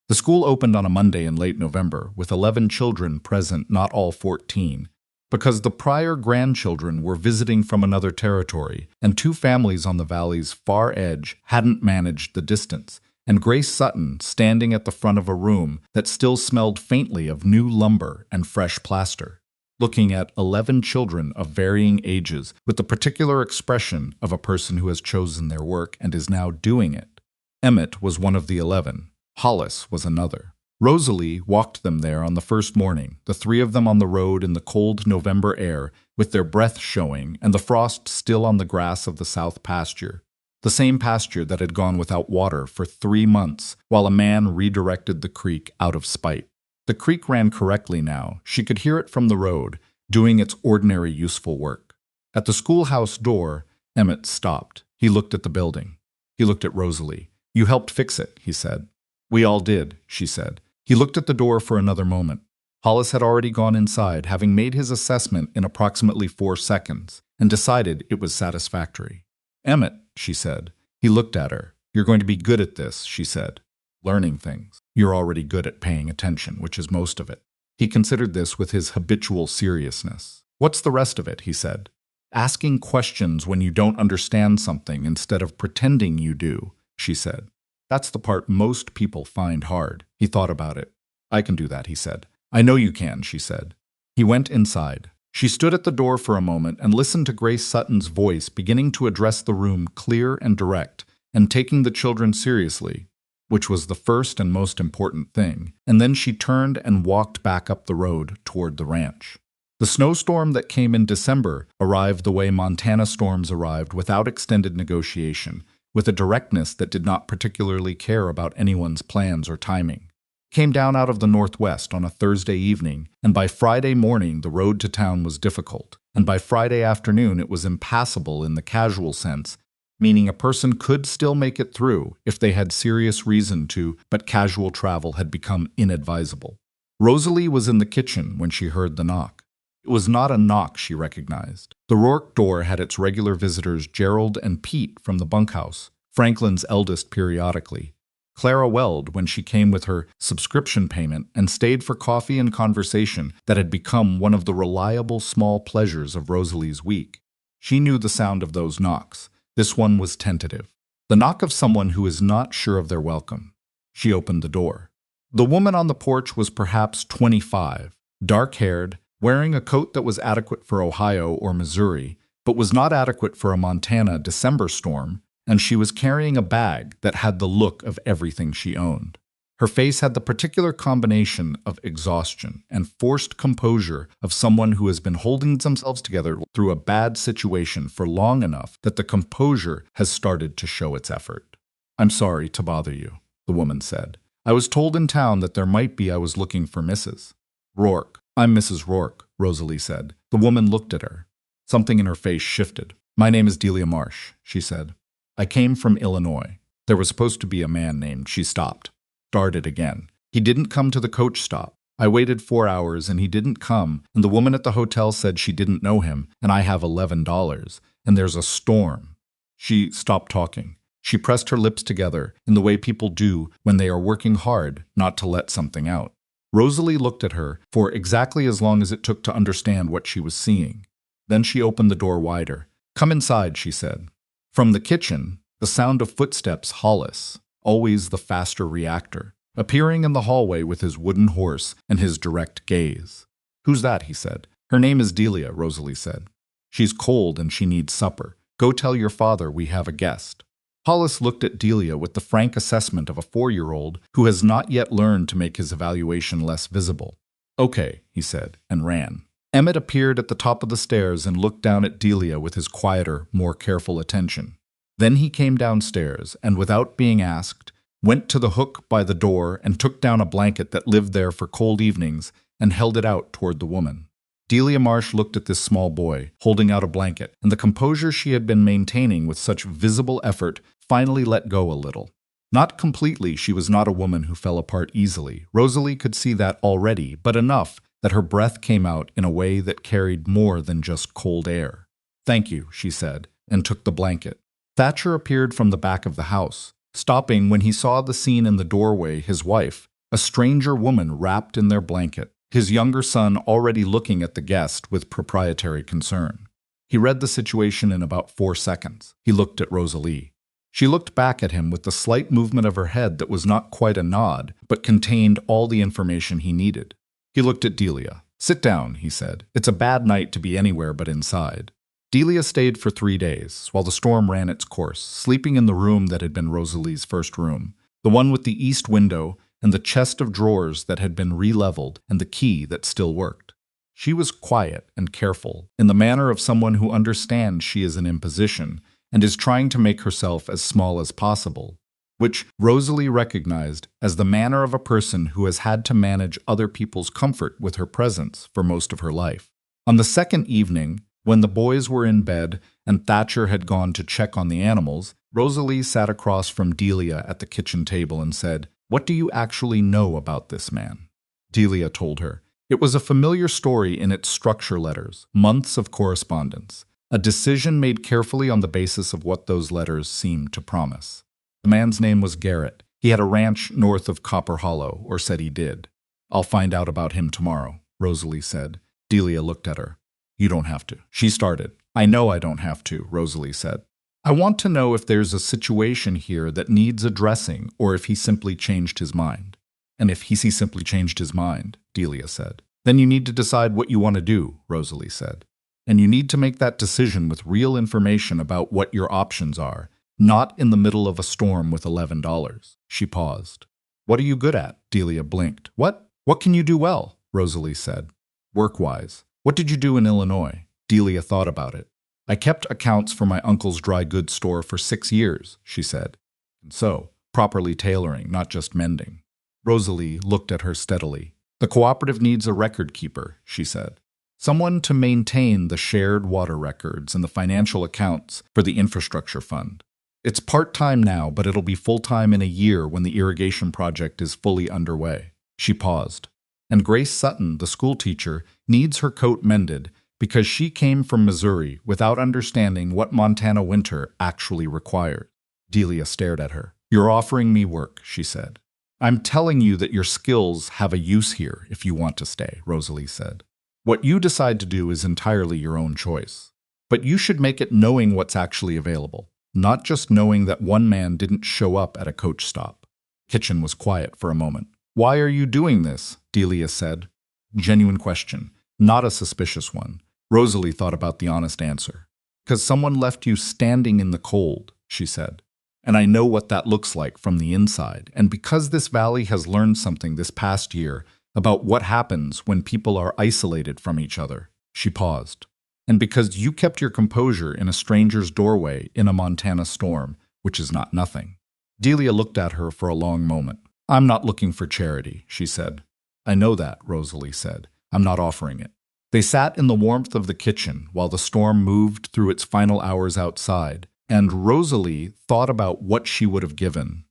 The school opened on a Monday in late November, with 11 children present, not all 14, because the prior grandchildren were visiting from another territory, and 2 families on the valley's far edge hadn't managed the distance, and Grace Sutton standing at the front of a room that still smelled faintly of new lumber and fresh plaster, looking at 11 children of varying ages with the particular expression of a person who has chosen their work and is now doing it. Emmett was one of the 11. Hollis was another. Rosalie walked them there on the first morning, the 3 of them on the road in the cold November air, with their breath showing and the frost still on the grass of the south pasture, the same pasture that had gone without water for 3 months while a man redirected the creek out of spite. The creek ran correctly now. She could hear it from the road, doing its ordinary useful work. At the schoolhouse door, Emmett stopped. He looked at the building. He looked at Rosalie. "You helped fix it," he said. "We all did," she said. He looked at the door for another moment. Hollis had already gone inside, having made his assessment in approximately 4 seconds, and decided it was satisfactory. "Emmett," she said. He looked at her. "You're going to be good at this," she said. learning things. You're already good at paying attention, which is most of it. He considered this with his habitual seriousness. What's the rest of it, he said. Asking questions when you don't understand something instead of pretending you do, she said. That's the part most people find hard. He thought about it. I can do that, he said. I know you can, she said. He went inside. She stood at the door for a moment and listened to Grace Sutton's voice beginning to address the room clear and direct, and taking the children seriously, which was the first and most important thing, and then she turned and walked back up the road toward the ranch. The snowstorm that came in December arrived the way Montana storms arrived, without extended negotiation, with a directness that did not particularly care about anyone's plans or timing. It came down out of the northwest on a Thursday evening, and by Friday morning the road to town was difficult, and by Friday afternoon it was impassable in the casual sense, meaning a person could still make it through if they had serious reason to, but casual travel had become inadvisable. Rosalie was in the kitchen when she heard the knock. It was not a knock she recognized. The Rourke door had its regular visitors, Gerald and Pete from the bunkhouse, Franklin's eldest periodically. Clara Weld when she came with her subscription payment and stayed for coffee and conversation that had become one of the reliable small pleasures of Rosalie's week. She knew the sound of those knocks. This one was tentative. The knock of someone who is not sure of their welcome. She opened the door. The woman on the porch was perhaps 25, dark-haired, wearing a coat that was adequate for Ohio or Missouri, but was not adequate for a Montana December storm, and she was carrying a bag that had the look of everything she owned. Her face had the particular combination of exhaustion and forced composure of someone who has been holding themselves together through a bad situation for long enough that the composure has started to show its effort. "I'm sorry to bother you," the woman said. "I was told in town that there might be I was looking for Mrs. Rourke." "I'm Mrs. Rourke," Rosalie said. The woman looked at her. Something in her face shifted. "My name is Delia Marsh," she said. "I came from Illinois. There was supposed to be a man named—" She stopped. Started again. "He didn't come to the coach stop. I waited 4 hours and he didn't come, and the woman at the hotel said she didn't know him, and I have $11, and there's a storm." She stopped talking. She pressed her lips together in the way people do when they are working hard not to let something out. Rosalie looked at her for exactly as long as it took to understand what she was seeing. Then she opened the door wider. "Come inside," she said. From the kitchen, the sound of footsteps, Hollis, always the faster reactor, appearing in the hallway with his wooden horse and his direct gaze. "Who's that?" he said. "Her name is Delia," Rosalie said. "She's cold and she needs supper. Go tell your father we have a guest." Hollis looked at Delia with the frank assessment of a 4-year-old who has not yet learned to make his evaluation less visible. "Okay," he said, and ran. Emmett appeared at the top of the stairs and looked down at Delia with his quieter, more careful attention. Then he came downstairs and, without being asked, went to the hook by the door and took down a blanket that lived there for cold evenings and held it out toward the woman. Delia Marsh looked at this small boy, holding out a blanket, and the composure she had been maintaining with such visible effort finally let go a little. Not completely, she was not a woman who fell apart easily. Rosalie could see that already, but enough that her breath came out in a way that carried more than just cold air. "Thank you," she said, and took the blanket. Thatcher appeared from the back of the house, stopping when he saw the scene in the doorway, his wife, a stranger woman wrapped in their blanket, his younger son already looking at the guest with proprietary concern. He read the situation in about 4 seconds. He looked at Rosalie. She looked back at him with the slight movement of her head that was not quite a nod, but contained all the information he needed. He looked at Delia. "Sit down," he said. "It's a bad night to be anywhere but inside." Delia stayed for 3 days, while the storm ran its course, sleeping in the room that had been Rosalie's first room, the one with the east window and the chest of drawers that had been re-leveled and the key that still worked. She was quiet and careful, in the manner of someone who understands she is an imposition and is trying to make herself as small as possible, which Rosalie recognized as the manner of a person who has had to manage other people's comfort with her presence for most of her life. On the second evening, when the boys were in bed and Thatcher had gone to check on the animals, Rosalie sat across from Delia at the kitchen table and said, "What do you actually know about this man?" Delia told her. It was a familiar story in its structure letters, months of correspondence, a decision made carefully on the basis of what those letters seemed to promise. The man's name was Garrett. He had a ranch north of Copper Hollow, or said he did. I'll find out about him tomorrow, Rosalie said. Delia looked at her. You don't have to. She started. I know I don't have to, Rosalie said. I want to know if there's a situation here that needs addressing or if he simply changed his mind. And if he simply changed his mind, Delia said. Then you need to decide what you want to do, Rosalie said. And you need to make that decision with real information about what your options are, not in the middle of a storm with $11. She paused. What are you good at? Delia blinked. What can you do well? Rosalie said. Work-wise. What did you do in Illinois? Delia thought about it. I kept accounts for my uncle's dry goods store for 6 years, she said. And so, properly tailoring, not just mending. Rosalie looked at her steadily. The cooperative needs a record keeper, she said. Someone to maintain the shared water records and the financial accounts for the infrastructure fund. It's part-time now, but it'll be full-time in a year when the irrigation project is fully underway. She paused. And Grace Sutton, the school teacher, needs her coat mended because she came from Missouri without understanding what Montana winter actually required. Delia stared at her. You're offering me work, she said. I'm telling you that your skills have a use here if you want to stay, Rosalie said. What you decide to do is entirely your own choice. But you should make it knowing what's actually available, not just knowing that one man didn't show up at a coach stop. Kitchen was quiet for a moment. Why are you doing this? Delia said. Genuine question, not a suspicious one. Rosalie thought about the honest answer. Because someone left you standing in the cold, she said. And I know what that looks like from the inside. And because this valley has learned something this past year about what happens when people are isolated from each other, she paused. And because you kept your composure in a stranger's doorway in a Montana storm, which is not nothing. Delia looked at her for a long moment. I'm not looking for charity, she said. I know that, Rosalie said. I'm not offering it. They sat in the warmth of the kitchen while the storm moved through its final hours outside, and Rosalie thought about what she would have given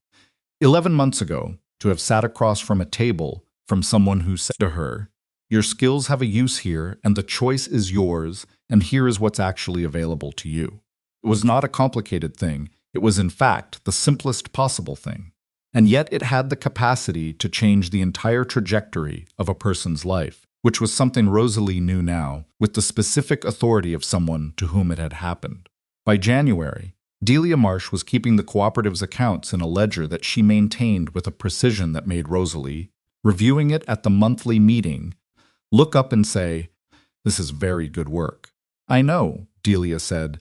11 months ago to have sat across from a table from someone who said to her, your skills have a use here, and the choice is yours, and here is what's actually available to you. It was not a complicated thing. It was, in fact, the simplest possible thing. And yet it had the capacity to change the entire trajectory of a person's life, which was something Rosalie knew now, with the specific authority of someone to whom it had happened. By January, Delia Marsh was keeping the cooperative's accounts in a ledger that she maintained with a precision that made Rosalie, reviewing it at the monthly meeting, look up and say, this is very good work. I know, Delia said,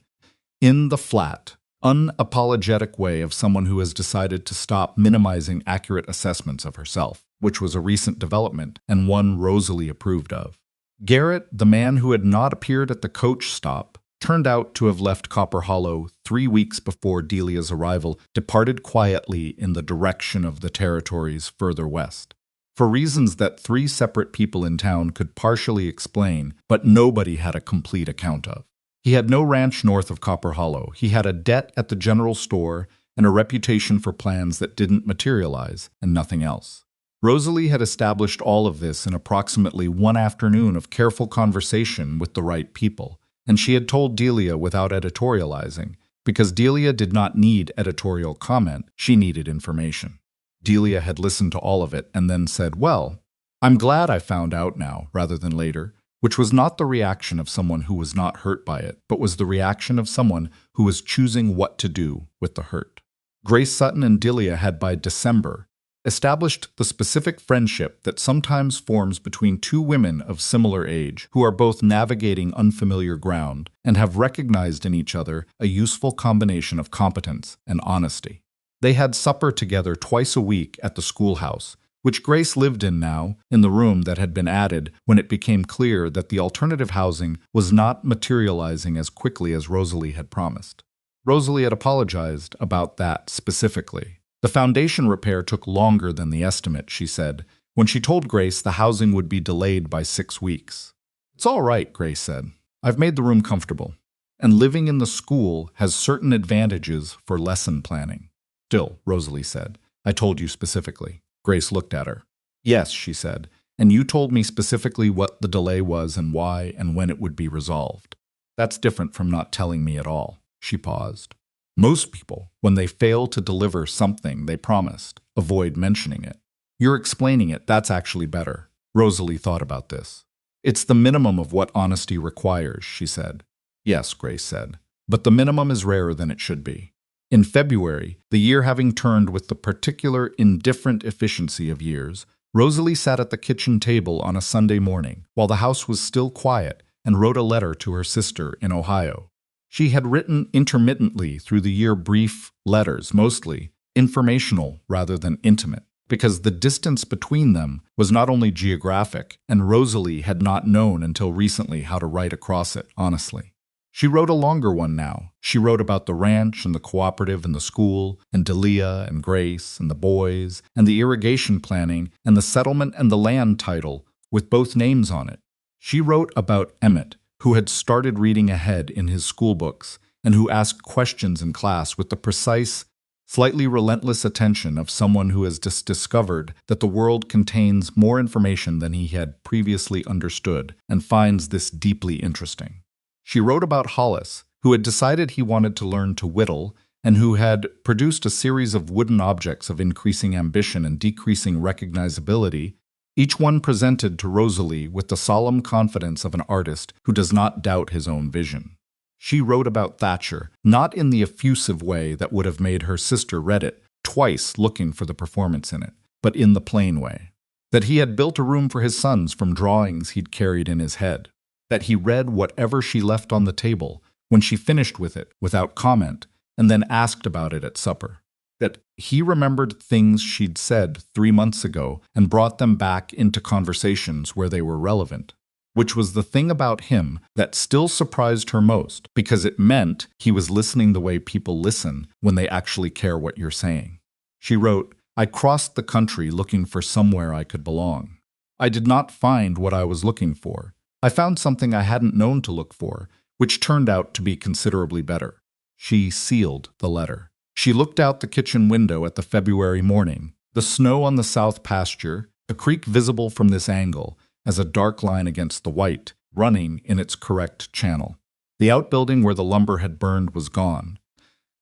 in the flat, unapologetic way of someone who has decided to stop minimizing accurate assessments of herself, which was a recent development and one Rosalie approved of. Garrett, the man who had not appeared at the coach stop, turned out to have left Copper Hollow 3 weeks before Delia's arrival, departed quietly in the direction of the territories further west. For reasons that 3 separate people in town could partially explain, but nobody had a complete account of. He had no ranch north of Copper Hollow. He had a debt at the general store and a reputation for plans that didn't materialize, and nothing else. Rosalie had established all of this in approximately 1 afternoon of careful conversation with the right people, and she had told Delia without editorializing, because Delia did not need editorial comment, she needed information. Delia had listened to all of it and then said, well, I'm glad I found out now, rather than later, which was not the reaction of someone who was not hurt by it, but was the reaction of someone who was choosing what to do with the hurt. Grace Sutton and Delia had by December established the specific friendship that sometimes forms between 2 women of similar age who are both navigating unfamiliar ground and have recognized in each other a useful combination of competence and honesty. They had supper together twice a week at the schoolhouse, which Grace lived in now, in the room that had been added when it became clear that the alternative housing was not materializing as quickly as Rosalie had promised. Rosalie had apologized about that specifically. The foundation repair took longer than the estimate, she said, when she told Grace the housing would be delayed by 6 weeks. It's all right, Grace said. I've made the room comfortable, and living in the school has certain advantages for lesson planning. Still, Rosalie said, I told you specifically. Grace looked at her. Yes, she said, and you told me specifically what the delay was and why and when it would be resolved. That's different from not telling me at all. She paused. Most people, when they fail to deliver something they promised, avoid mentioning it. You're explaining it, that's actually better. Rosalie thought about this. It's the minimum of what honesty requires, she said. Yes, Grace said, but the minimum is rarer than it should be. In February, the year having turned with the particular indifferent efficiency of years, Rosalie sat at the kitchen table on a Sunday morning, while the house was still quiet, and wrote a letter to her sister in Ohio. She had written intermittently through the year brief letters, mostly informational rather than intimate, because the distance between them was not only geographic, and Rosalie had not known until recently how to write across it honestly. She wrote a longer one now. She wrote about the ranch and the cooperative and the school, and Delia and Grace and the boys, and the irrigation planning, and the settlement and the land title, with both names on it. She wrote about Emmett, who had started reading ahead in his school books, and who asked questions in class with the precise, slightly relentless attention of someone who has discovered that the world contains more information than he had previously understood, and finds this deeply interesting. She wrote about Hollis, who had decided he wanted to learn to whittle, and who had produced a series of wooden objects of increasing ambition and decreasing recognizability, each one presented to Rosalie with the solemn confidence of an artist who does not doubt his own vision. She wrote about Thatcher, not in the effusive way that would have made her sister read it, twice looking for the performance in it, but in the plain way. That he had built a room for his sons from drawings he'd carried in his head. That he read whatever she left on the table, when she finished with it, without comment, and then asked about it at supper. That he remembered things she'd said 3 months ago and brought them back into conversations where they were relevant, which was the thing about him that still surprised her most, because it meant he was listening the way people listen when they actually care what you're saying. She wrote, "I crossed the country looking for somewhere I could belong. I did not find what I was looking for. I found something I hadn't known to look for, which turned out to be considerably better." She sealed the letter. She looked out the kitchen window at the February morning, the snow on the south pasture, the creek visible from this angle as a dark line against the white, running in its correct channel. The outbuilding where the lumber had burned was gone.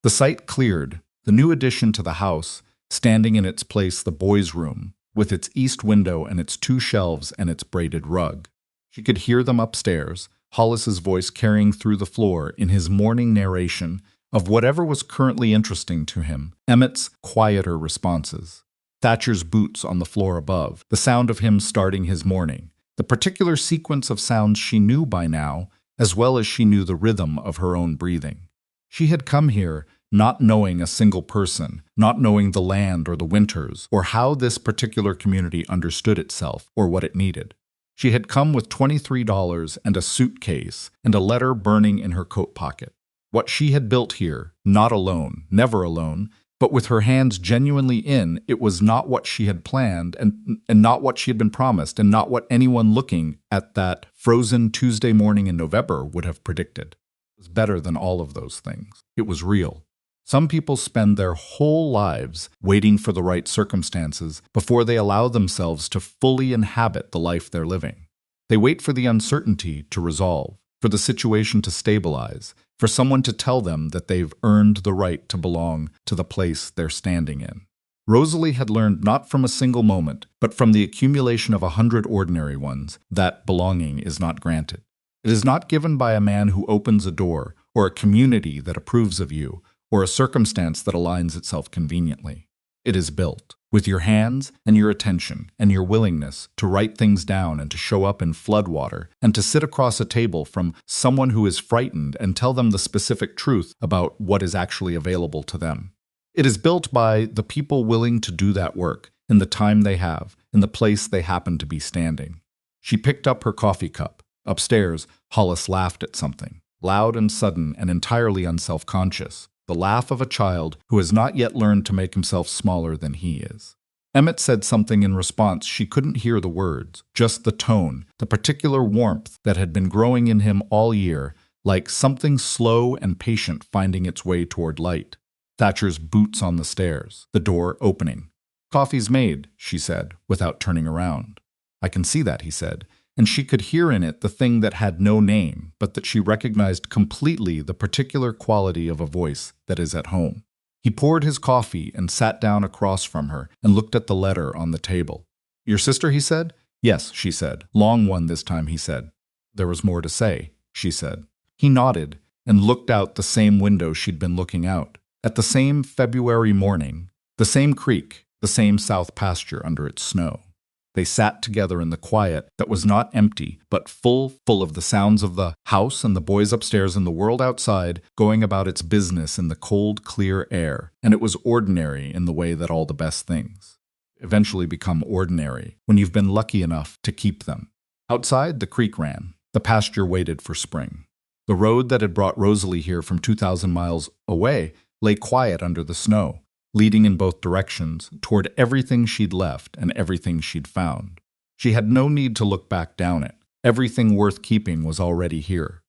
The site cleared, the new addition to the house, standing in its place the boys' room, with its east window and its 2 shelves and its braided rug. She could hear them upstairs, Hollis's voice carrying through the floor in his morning narration of whatever was currently interesting to him, Emmett's quieter responses, Thatcher's boots on the floor above, the sound of him starting his morning, the particular sequence of sounds she knew by now, as well as she knew the rhythm of her own breathing. She had come here not knowing a single person, not knowing the land or the winters, or how this particular community understood itself or what it needed. She had come with $23 and a suitcase and a letter burning in her coat pocket. What she had built here, not alone, never alone, but with her hands genuinely in, it was not what she had planned and not what she had been promised and not what anyone looking at that frozen Tuesday morning in November would have predicted. It was better than all of those things. It was real. Some people spend their whole lives waiting for the right circumstances before they allow themselves to fully inhabit the life they're living. They wait for the uncertainty to resolve, for the situation to stabilize, for someone to tell them that they've earned the right to belong to the place they're standing in. Rosalie had learned not from a single moment, but from the accumulation of 100 ordinary ones, that belonging is not granted. It is not given by a man who opens a door, or a community that approves of you, or a circumstance that aligns itself conveniently. It is built, with your hands and your attention and your willingness to write things down and to show up in floodwater and to sit across a table from someone who is frightened and tell them the specific truth about what is actually available to them. It is built by the people willing to do that work in the time they have, in the place they happen to be standing. She picked up her coffee cup. Upstairs, Hollis laughed at something, loud and sudden and entirely unself-conscious. The laugh of a child who has not yet learned to make himself smaller than he is. Emmett said something in response. She couldn't hear the words, just the tone, the particular warmth that had been growing in him all year, like something slow and patient finding its way toward light. Thatcher's boots on the stairs, the door opening. "Coffee's made," she said, without turning around. "I can see that," he said, and she could hear in it the thing that had no name, but that she recognized completely the particular quality of a voice that is at home. He poured his coffee and sat down across from her and looked at the letter on the table. "Your sister," he said. "Yes," she said. "Long one this time," he said. "There was more to say," she said. He nodded and looked out the same window she'd been looking out. At the same February morning, the same creek, the same south pasture under its snow. They sat together in the quiet that was not empty, but full of the sounds of the house and the boys upstairs and the world outside going about its business in the cold, clear air. And it was ordinary in the way that all the best things eventually become ordinary when you've been lucky enough to keep them. Outside, the creek ran. The pasture waited for spring. The road that had brought Rosalie here from 2,000 miles away lay quiet under the snow, leading in both directions toward everything she'd left and everything she'd found. She had no need to look back down it. Everything worth keeping was already here.